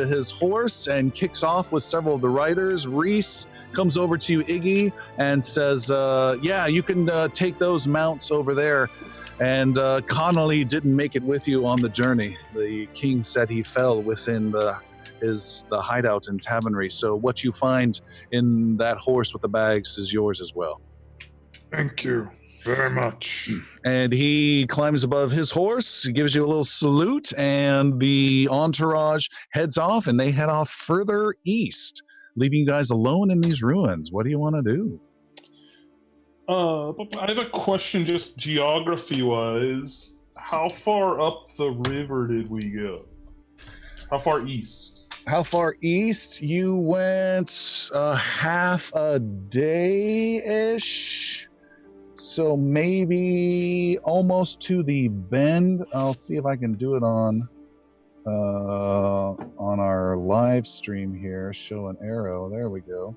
his horse and kicks off with several of the riders. Reese comes over to Iggy and says, yeah, you can take those mounts over there. And Connolly didn't make it with you on the journey. The king said he fell within the hideout in Tavernry. So what you find in that horse with the bags is yours as well. Thank you very much. And he climbs above his horse, gives you a little salute, and the entourage heads off, and they head off further east, leaving you guys alone in these ruins. What do you want to do? I have a question, just geography-wise. How far up the river did we go? How far east? How far east? You went half a day-ish. So maybe almost to the bend. I'll see if I can do it on our live stream here. Show an arrow. There we go.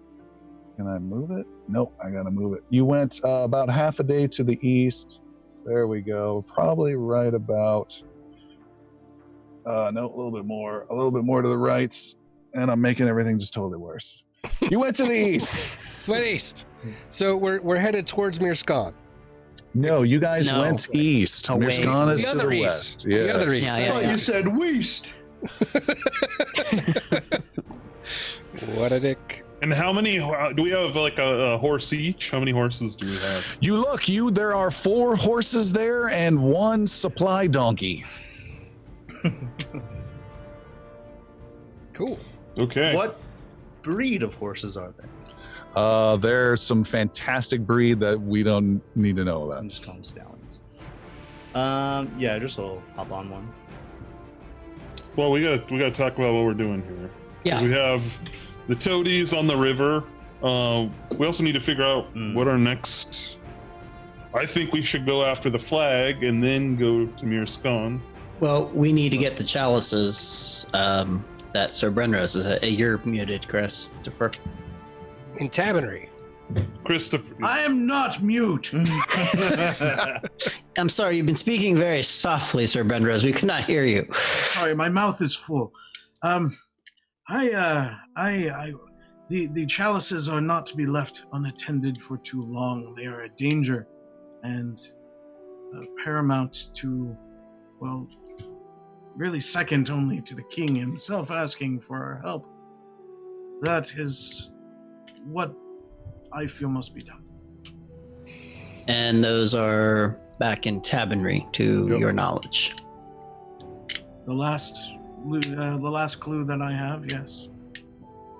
Can I move it? Nope, I gotta move it. You went about half a day to the east. There we go. Probably right about... no, a little bit more to the right, and I'm making everything just totally worse. You went to the east. Went east. So we're headed towards Mirskan. No, you guys went east. Away. Mirskan is The to other the east. west. The Yes. other east. Yeah, Oh, you said west. What a dick. And how many, do we have like a horse each? How many horses do we have? You look, there are 4 horses there and 1 supply donkey. Cool. Okay. What breed of horses are they? There's some fantastic breed that we don't need to know about. I'm just calling them stallions. Yeah, just I'll hop on one. Well, we gotta talk about what we're doing here. Yeah. 'Cause we have the toadies on the river. We also need to figure out what our next... I think we should go after the flag and then go to Mirskan. Well, we need to get the chalices that Sir Brenros is. You're muted, Christopher. In Tavernry. Christopher. I am not mute. I'm sorry, you've been speaking very softly, Sir Brenros. We could not hear you. Sorry, my mouth is full. The chalices are not to be left unattended for too long. They are a danger and paramount to, well, really second only to the king himself asking for our help. That is what I feel must be done. And those are back in Tavernry, to your knowledge. The last clue that I have, yes.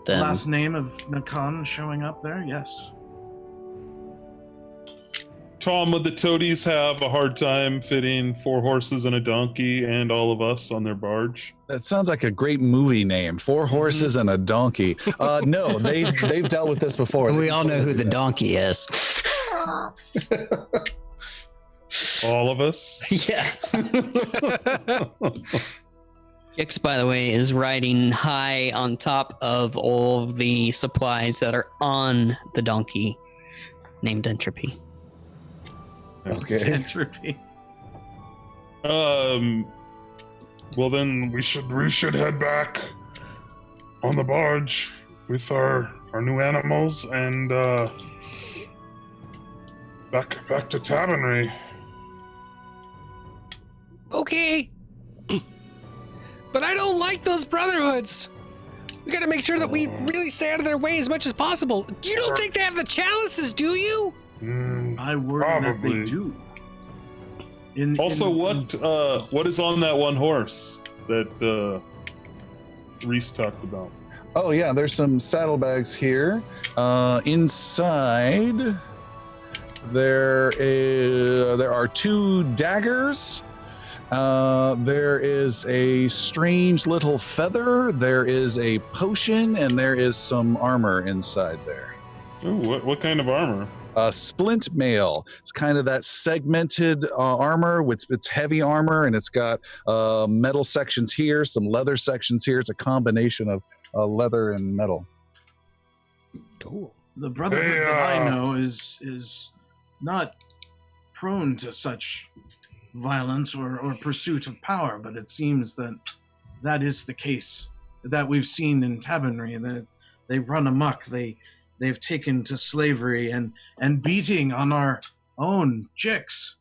Then, The last name of Nakan showing up there, yes. Tom, would the toadies have a hard time fitting 4 horses and a donkey and all of us on their barge? That sounds like a great movie name. 4 horses and a donkey. No, they've dealt with this before. we all know who the donkey is. All of us? Yeah. Jix, by the way, is riding high on top of all of the supplies that are on the donkey, named Entropy. Okay. Entropy. Well, then we should head back on the barge with our new animals and back to Tavernry. Okay. But I don't like those brotherhoods. We gotta make sure that we really stay out of their way as much as possible. You don't think they have the chalices, do you? I worry that they do. What is on that one horse that Reese talked about? Oh yeah, there's some saddlebags here. Inside, there are 2 daggers. There is a strange little feather. There is a potion, and there is some armor inside there. Ooh, what kind of armor? Splint mail. It's kind of that segmented armor. It's heavy armor, and it's got metal sections here, some leather sections here. It's a combination of leather and metal. Cool. The brotherhood that I know is not prone to such violence or pursuit of power, but it seems that is the case that we've seen in Tabernary, that they run amok. They've taken to slavery and beating on our own chicks.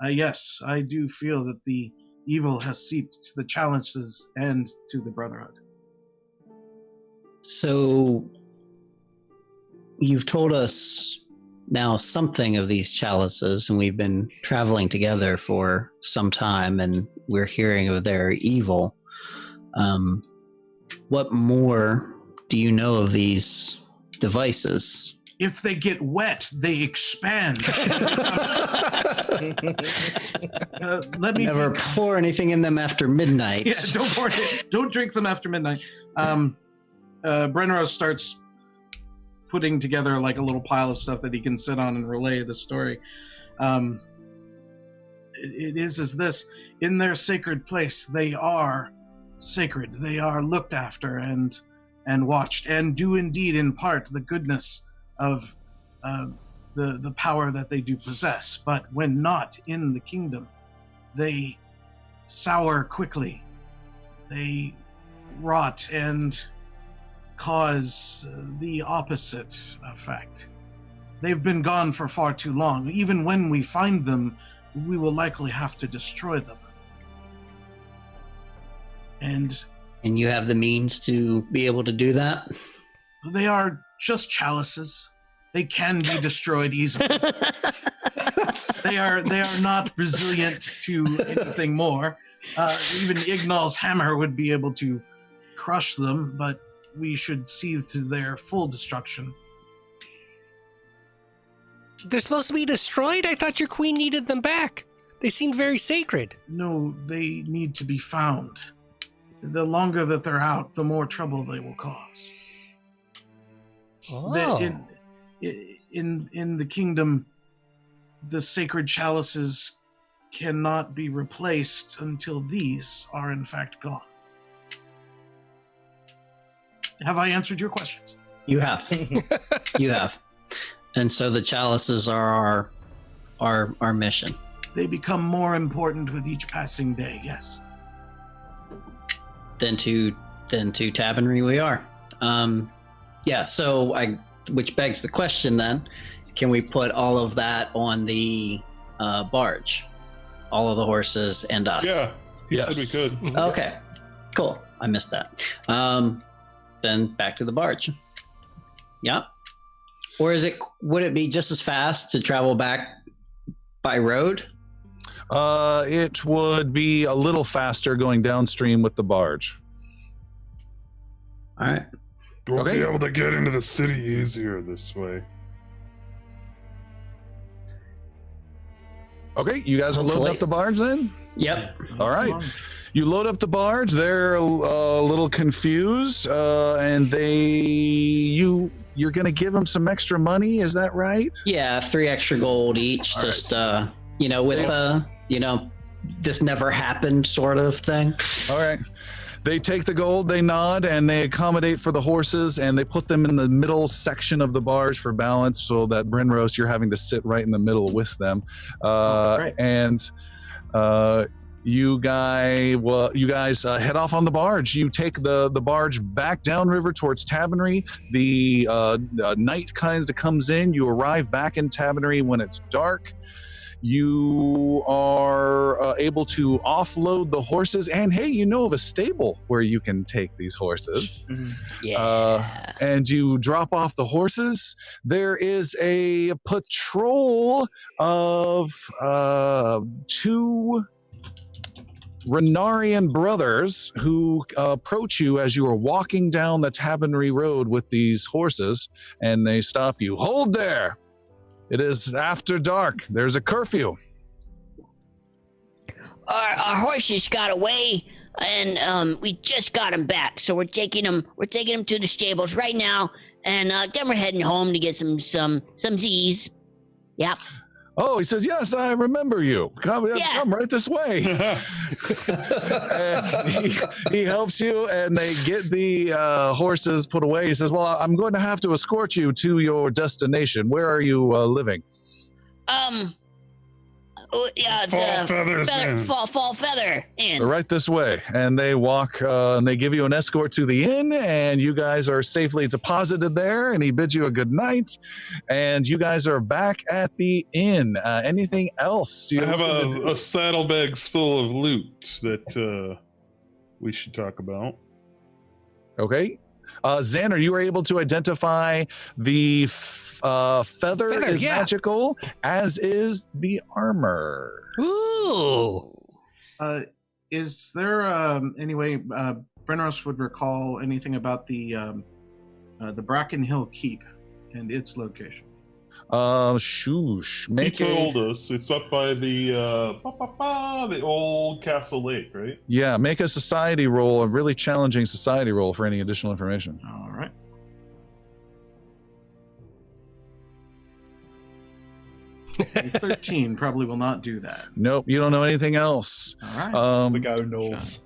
Yes, I do feel that the evil has seeped to the challenges and to the brotherhood. So you've told us now something of these chalices, and we've been traveling together for some time, and we're hearing of their evil. What more do you know of these devices? If they get wet, they expand. Let me never pour anything in them after midnight. Yeah, don't drink them after midnight. Brenros starts putting together like a little pile of stuff that he can sit on and relay the story. It is as this: in their sacred place, they are sacred. They are looked after and watched, and do indeed impart the goodness of the power that they do possess. But when not in the kingdom, they sour quickly. They rot and cause the opposite effect. They've been gone for far too long. Even when we find them, we will likely have to destroy them. And you have the means to be able to do that? They are just chalices. They can be destroyed easily. They are not resilient to anything more. Even Ignal's hammer would be able to crush them, but we should see to their full destruction. They're supposed to be destroyed? I thought your queen needed them back. They seemed very sacred. No, they need to be found. The longer that they're out, the more trouble they will cause. Oh. In the kingdom, the sacred chalices cannot be replaced until these are in fact gone. Have I answered your questions? You have. You have. And so the chalices are our mission. They become more important with each passing day, yes. Then to Tabernary we are. Which begs the question then, can we put all of that on the barge? All of the horses and us? Yeah, you said we could. Okay, cool. I missed that. Then back to the barge. Yeah. Or would it be just as fast to travel back by road? It would be a little faster going downstream with the barge. All right. We'll be able to get into the city easier this way. Okay, you guys are loading up the barge then? Yep. All right. You load up the barge. They're a little confused, and you're gonna give them some extra money. Is that right? Yeah, 3 extra gold each. All just with this never happened sort of thing. All right. They take the gold, they nod, and they accommodate for the horses, and they put them in the middle section of the barge for balance, so that Brenros, you're having to sit right in the middle with them. You guys head off on the barge. You take the barge back downriver towards Tabernary. The night kind of comes in. You arrive back in Tabernary when it's dark. You are able to offload the horses, and hey, you know of a stable where you can take these horses. Yeah. And you drop off the horses. There is a patrol of 2 Renarian brothers who approach you as you are walking down the Tabernary Road with these horses, and they stop you. Hold there! It is after dark. There's a curfew. Our horses got away, and we just got them back. So we're taking them to the stables right now, and then we're heading home to get some Z's. Yep. Oh, he says, yes, I remember you. Come right this way. And he helps you, and they get the horses put away. He says, well, I'm going to have to escort you to your destination. Where are you living? Fall Feather Inn. So right this way. And they walk, and they give you an escort to the inn, and you guys are safely deposited there, and he bids you a good night, and you guys are back at the inn. Anything else? I have a saddlebags full of loot that we should talk about. Okay. Zanner, you were able to identify the feather is magical, as is the armor. Ooh. Is there any way Brenros would recall anything about the Bracken Hill Keep and its location? Shoosh. He told us it's up by the old Castle Lake, right? Yeah, make a society roll, a really challenging society roll for any additional information. All right. A 13 probably will not do that. Nope, you don't know anything else. All right. We go north.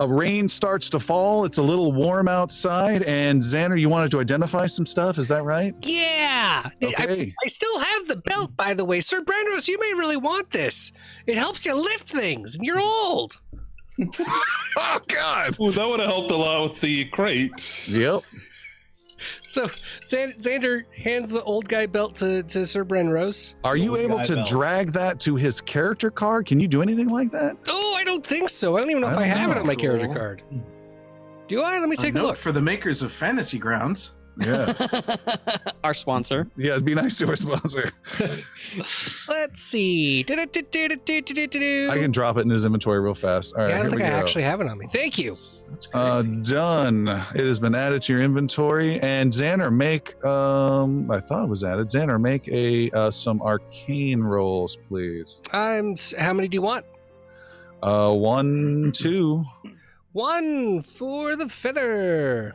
Rain starts to fall. It's a little warm outside, and Zanner, you wanted to identify some stuff. Is that right? Yeah. Okay. I still have the belt, by the way. Sir Brenros, you may really want this. It helps you lift things, and you're old. Oh, God. Ooh, that would have helped a lot with the crate. Yep. So Xander hands the old guy belt to Sir Brenros. Are you able to drag that to his character card? Can you do anything like that? Oh, I don't think so. I don't even know if I have it on my character card. Do I? Let me take a look. For the makers of Fantasy Grounds. Yes. Our sponsor. Yeah, it'd be nice to our sponsor. Let's see. I I can drop it in his inventory real fast. All right, I don't here think we I go. actually have it on me. Thank you. That's crazy. Done. It has been added to your inventory. And Zanner, make I thought it was added. Zanner, make some arcane rolls, please. How many do you want? 1, 2. 1 for the feather.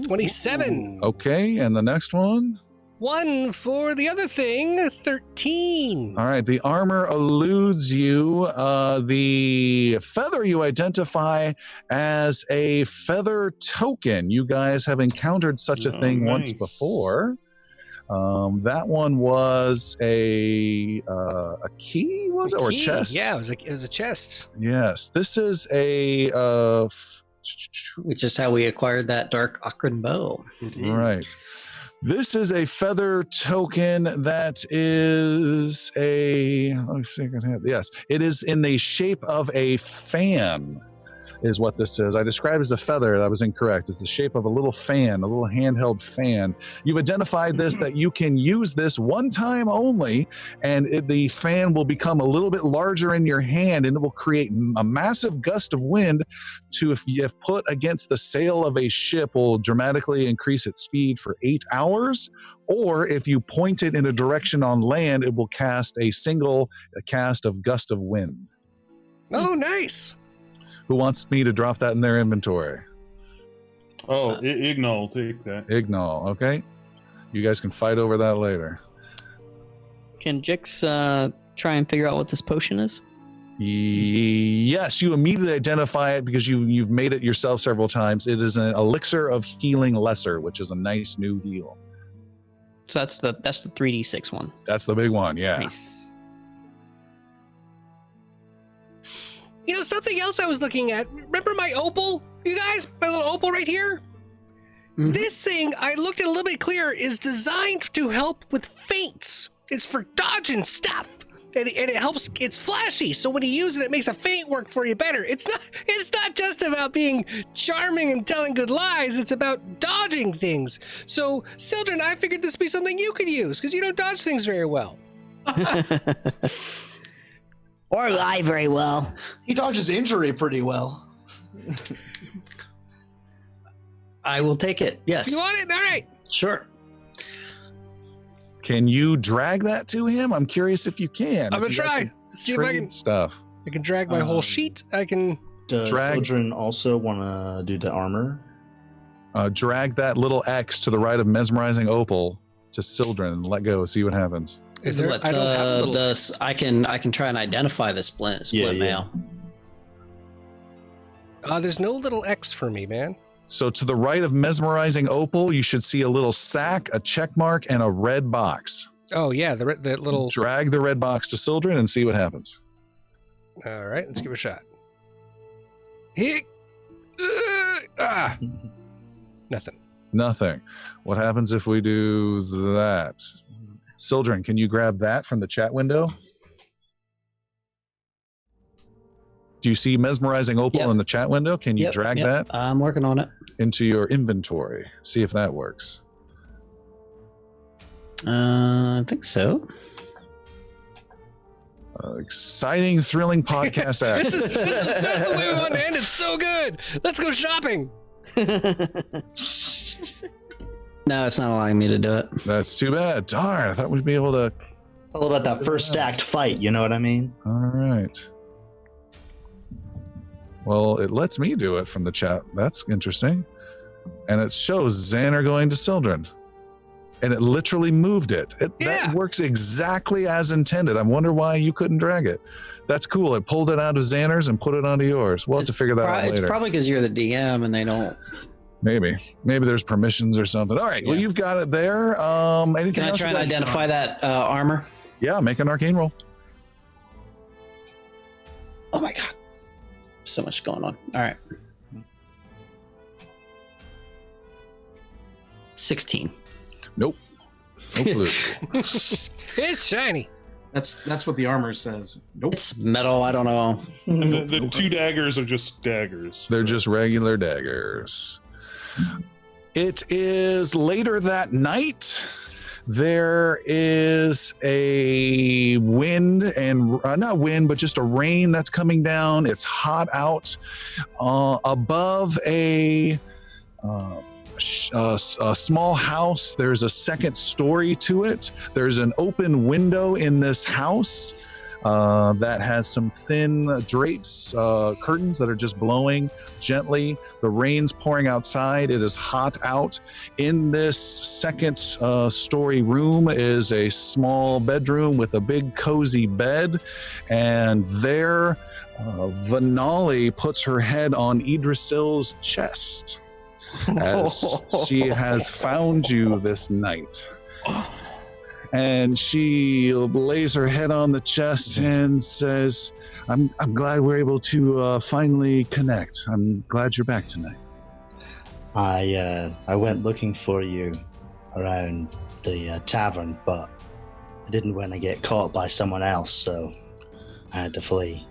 27. Okay, and the next one? 1 for the other thing. 13. All right, the armor eludes you. The feather you identify as a feather token. You guys have encountered such a thing once before. That one was a key, was it? Or a chest? Yeah, it was a chest. Yes, this is a which is how we acquired that dark Akron bow. Right. This is a feather token that is yes, it is in the shape of a fan, is what this is. I described as a feather. That was incorrect. It's the shape of a little fan, a little handheld fan. You've identified this, that you can use this one time only, and the fan will become a little bit larger in your hand, and it will create a massive gust of wind to, if put against the sail of a ship, will dramatically increase its speed for 8 hours. Or if you point it in a direction on land, it will cast a cast of gust of wind. Oh, nice. Who wants me to drop that in their inventory? Oh, Ignal will take that. Ignal, okay. You guys can fight over that later. Can Jix try and figure out what this potion is? Yes, you immediately identify it because you've made it yourself several times. It is an elixir of healing lesser, which is a nice new heal. So that's the 3d6 one. That's the big one, yeah. Nice. You know, something else I was looking at. Remember my opal? You guys, my little opal right here? Mm-hmm. This thing, I looked at a little bit clearer, is designed to help with feints. It's for dodging stuff. and it helps. It's flashy, so when you use it, it makes a feint work for you better. It's not just about being charming and telling good lies. It's about dodging things. So, Sildren, I figured this would be something you could use because you don't dodge things very well. Or lie very well. He dodges injury pretty well. I will take it. Yes. You want it? All right. Sure. Can you drag that to him? I'm curious if you can. I'm gonna If you guys try. can See if I trade can. stuff. I can drag my whole sheet. I can. Does Drag- Children also want to do the armor? Drag that little X to the right of mesmerizing opal to Sildren and let go. See what happens. Is there? What, I don't have a little. I can try and identify the split mail. There's no little X for me, man. So to the right of mesmerizing opal, you should see a little sack, a check mark, and a red box. Oh yeah, the little. Drag the red box to Sildren and see what happens. All right, let's give it a shot. Nothing. Nothing. What happens if we do that? Sildren, can you grab that from the chat window? Do you see mesmerizing opal Yep. in the chat window? Can you drag that I'm working on it. into your inventory? See if that works. I think so. Exciting, thrilling podcast act. This is just the way we want to end. It's so good. Let's go shopping. No, it's not allowing me to do it. That's too bad. Darn, I thought we'd be able to. It's all about that first act fight, you know what I mean? All right. Well, it lets me do it from the chat. That's interesting. And it shows Zanner going to Sildren. And it literally moved it. That works exactly as intended. I wonder why you couldn't drag it. That's cool. It pulled it out of Xanner's and put it onto yours. We'll have to figure that out later. It's probably because you're the DM and they don't. Maybe there's permissions or something. All right. Yeah. Well, you've got it there. Anything Can I else try and identify that armor? Yeah, make an arcane roll. Oh my god. So much going on. All right. 16. Nope. No clue. It's shiny. That's what the armor says. Nope. It's metal. I don't know. And the two daggers are just daggers. They're just regular daggers. It is later that night. There is a wind and not wind, but just a rain that's coming down. It's hot out. Above a small house, there's a second story to it. There's an open window in this house that has some thin drapes, curtains that are just blowing gently. The rain's pouring outside. It is hot out. In this second story room is a small bedroom with a big cozy bed. And there, Venali puts her head on Idrisyl's chest as she has found you this night. And she lays her head on the chest and says, I'm glad we're able to finally connect. I'm glad you're back tonight. I went looking for you around the tavern, but I didn't want to get caught by someone else, so I had to flee.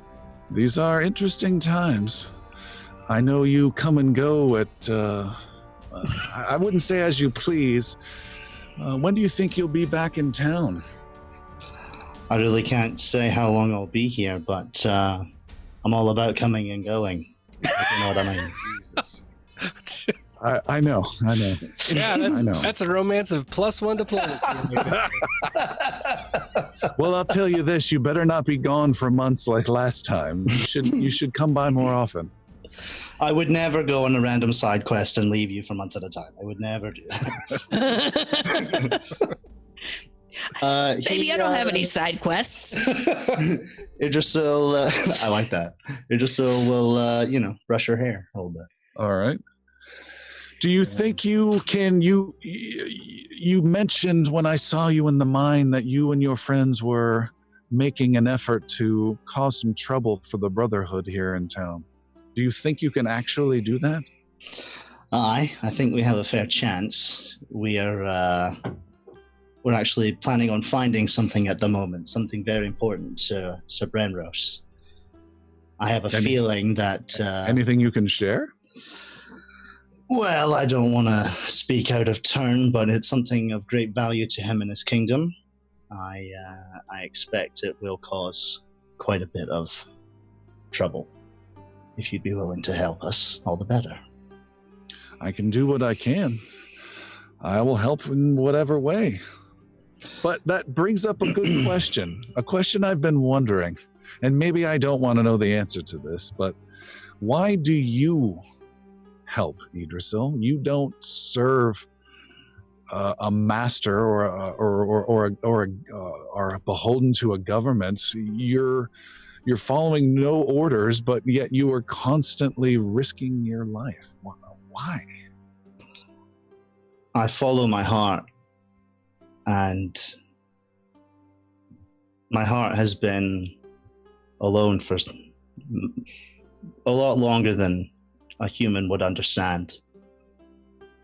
These are interesting times. I know you come and go at, I wouldn't say as you please. When do you think you'll be back in town? I really can't say how long I'll be here, but I'm all about coming and going. If you know what I mean. Jesus. I know. Yeah, I know. That's a romance of +1 diplomacy. Well, I'll tell you this: you better not be gone for months like last time. You should come by more often. I would never go on a random side quest and leave you for months at a time. I would never do that. Maybe I don't have any side quests. Idrisyl, I like that. Idrisyl will, brush her hair a little bit. All right. Do you think you can? You mentioned when I saw you in the mine that you and your friends were making an effort to cause some trouble for the Brotherhood here in town. Do you think you can actually do that? I think we have a fair chance. We are we're actually planning on finding something at the moment, something very important to Sir Brenros. I have a feeling that... anything you can share? Well, I don't want to speak out of turn, but it's something of great value to him and his kingdom. I expect it will cause quite a bit of trouble. If you'd be willing to help us, all the better. I can do what I can. I will help in whatever way. But that brings up a good question. A question I've been wondering. And maybe I don't want to know the answer to this, but why do you help, Idrisyl? You don't serve a master or are beholden to a government. You're following no orders, but yet you are constantly risking your life. Why? I follow my heart, and my heart has been alone for a lot longer than a human would understand.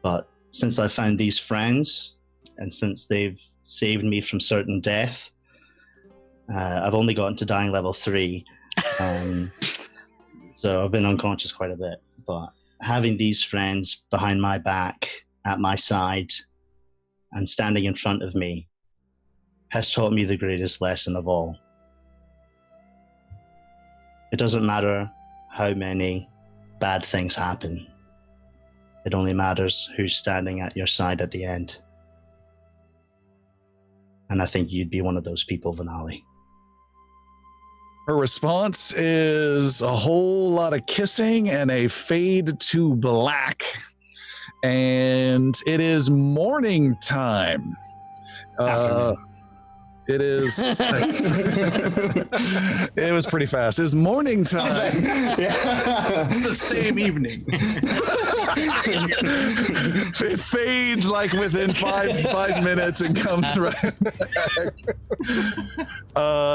But since I found these friends, and since they've saved me from certain death, I've only gotten to dying level 3. So I've been unconscious quite a bit. But having these friends behind my back, at my side, and standing in front of me has taught me the greatest lesson of all. It doesn't matter how many bad things happen. It only matters who's standing at your side at the end. And I think you'd be one of those people, Venali. Her response is a whole lot of kissing and a fade to black. And it is morning time. It is. It was pretty fast. It was morning time. It's the same evening. It fades like within five minutes and comes right back.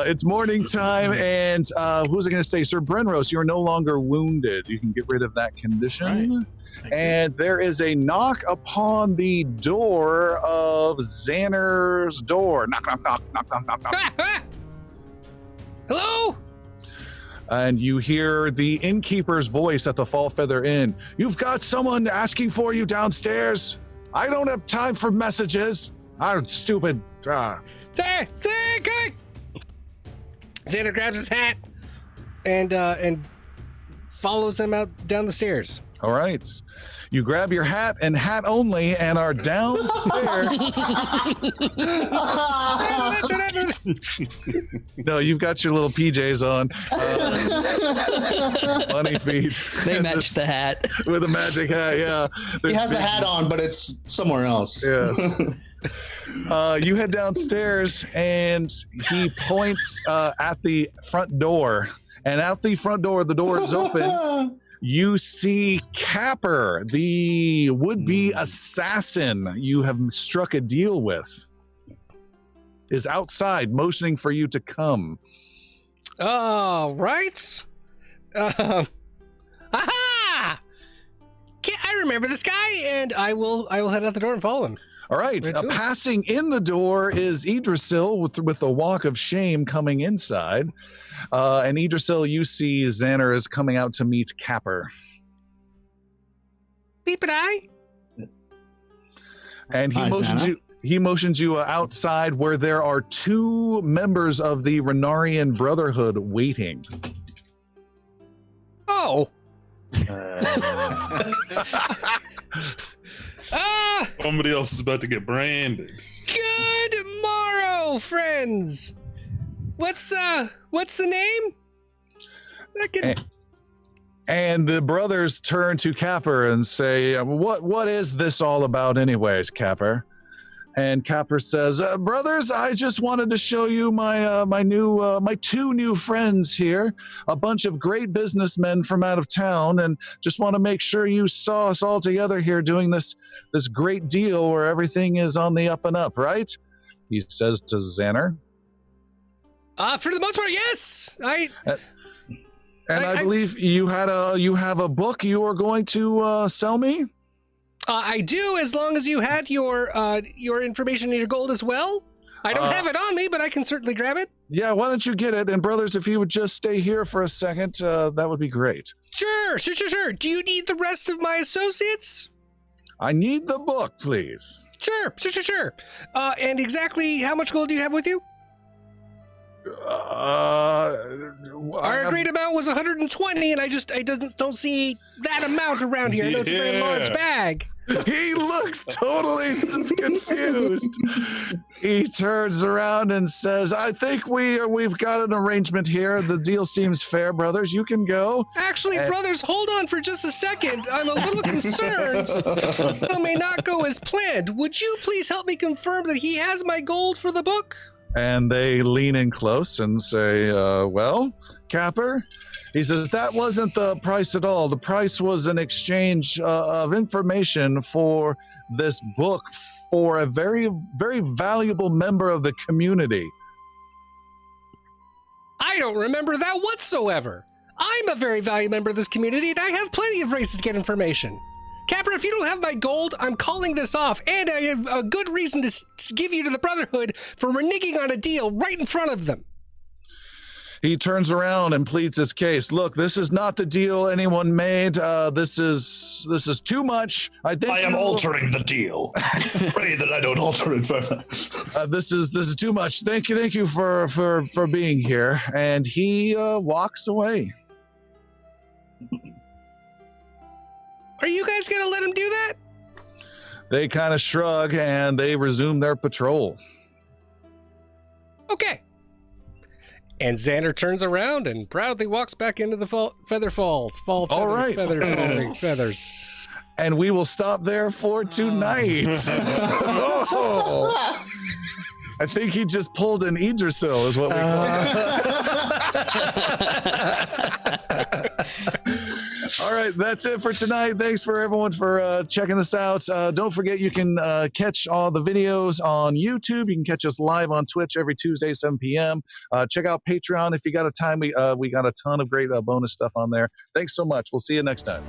It's morning time, and who's it going to say? Sir Brenros, you are no longer wounded. You can get rid of that condition. Right. And there is a knock upon the door of Zanner's door. Knock, knock, knock, knock, knock, knock, knock. Hello? And you hear the innkeeper's voice at the Fall Feather Inn. You've got someone asking for you downstairs. I don't have time for messages. I'm stupid. Zanner, grabs his hat and follows him out down the stairs. All right. You grab your hat and hat only and are downstairs. No, you've got your little PJs on. Funny feet. They match the hat. With a magic hat, yeah. He has a hat on, but it's somewhere else. Yes. You head downstairs and he points at the front door. And out the front door, the door is open. You see Capper, the would-be assassin you have struck a deal with, is outside motioning for you to come. All right. Aha! I remember this guy, and I will head out the door and follow him. All right. Passing in the door is Idrisyl with a walk of shame coming inside. And Idrisyl, you see Zanner is coming out to meet Capper. Beep and I. And he Hi, motions Zanner. He motions you outside where there are 2 members of the Renarian Brotherhood waiting. Oh. Somebody else is about to get branded. Good morrow, friends. What's the name? And the brothers turn to Capper and say, what is this all about anyways, Capper? And Capper says, brothers, I just wanted to show you my 2 new friends here, a bunch of great businessmen from out of town, and just want to make sure you saw us all together here doing this great deal where everything is on the up and up, right? He says to Zanner. For the most part, yes. I believe you have a book you are going to sell me. I do, as long as you had your information and your gold as well. I don't have it on me, but I can certainly grab it. Yeah, why don't you get it? And brothers, if you would just stay here for a second, that would be great. Sure. Do you need the rest of my associates? I need the book, please. Sure. And exactly how much gold do you have with you? Our agreed amount was 120, and I don't see that amount around here. I know it's a very large bag. He looks totally just confused. He turns around and says, I think we've got an arrangement here. The deal seems fair, brothers. You can go. Actually, brothers, hold on for just a second. I'm a little concerned. It may not go as planned. Would you please help me confirm that he has my gold for the book? And they lean in close and say, well, Capper, he says, that wasn't the price at all. The price was an exchange of information for this book for a very, very valuable member of the community. I don't remember that whatsoever. I'm a very valuable member of this community, and I have plenty of ways to get information. Capper, if you don't have my gold, I'm calling this off, and I have a good reason to give you to the Brotherhood for reneging on a deal right in front of them. He turns around and pleads his case. Look, this is not the deal anyone made. This is too much. I am altering the deal. Pray that I don't alter it further. This is too much. Thank you for being here. And he walks away. Are you guys gonna let him do that? They kind of shrug and they resume their patrol. Okay. And Zanner turns around and proudly walks back into the Feather Falls. All right. Falling feathers. And we will stop there for tonight. Oh. I think he just pulled an Idrisyl, is what we call it. All right, that's it for tonight. Thanks for everyone for checking this out. Don't forget you can catch all the videos on YouTube. You can catch us live on Twitch every Tuesday, 7 p.m. Check out Patreon if you got a time. We got a ton of great bonus stuff on there. Thanks so much. We'll see you next time.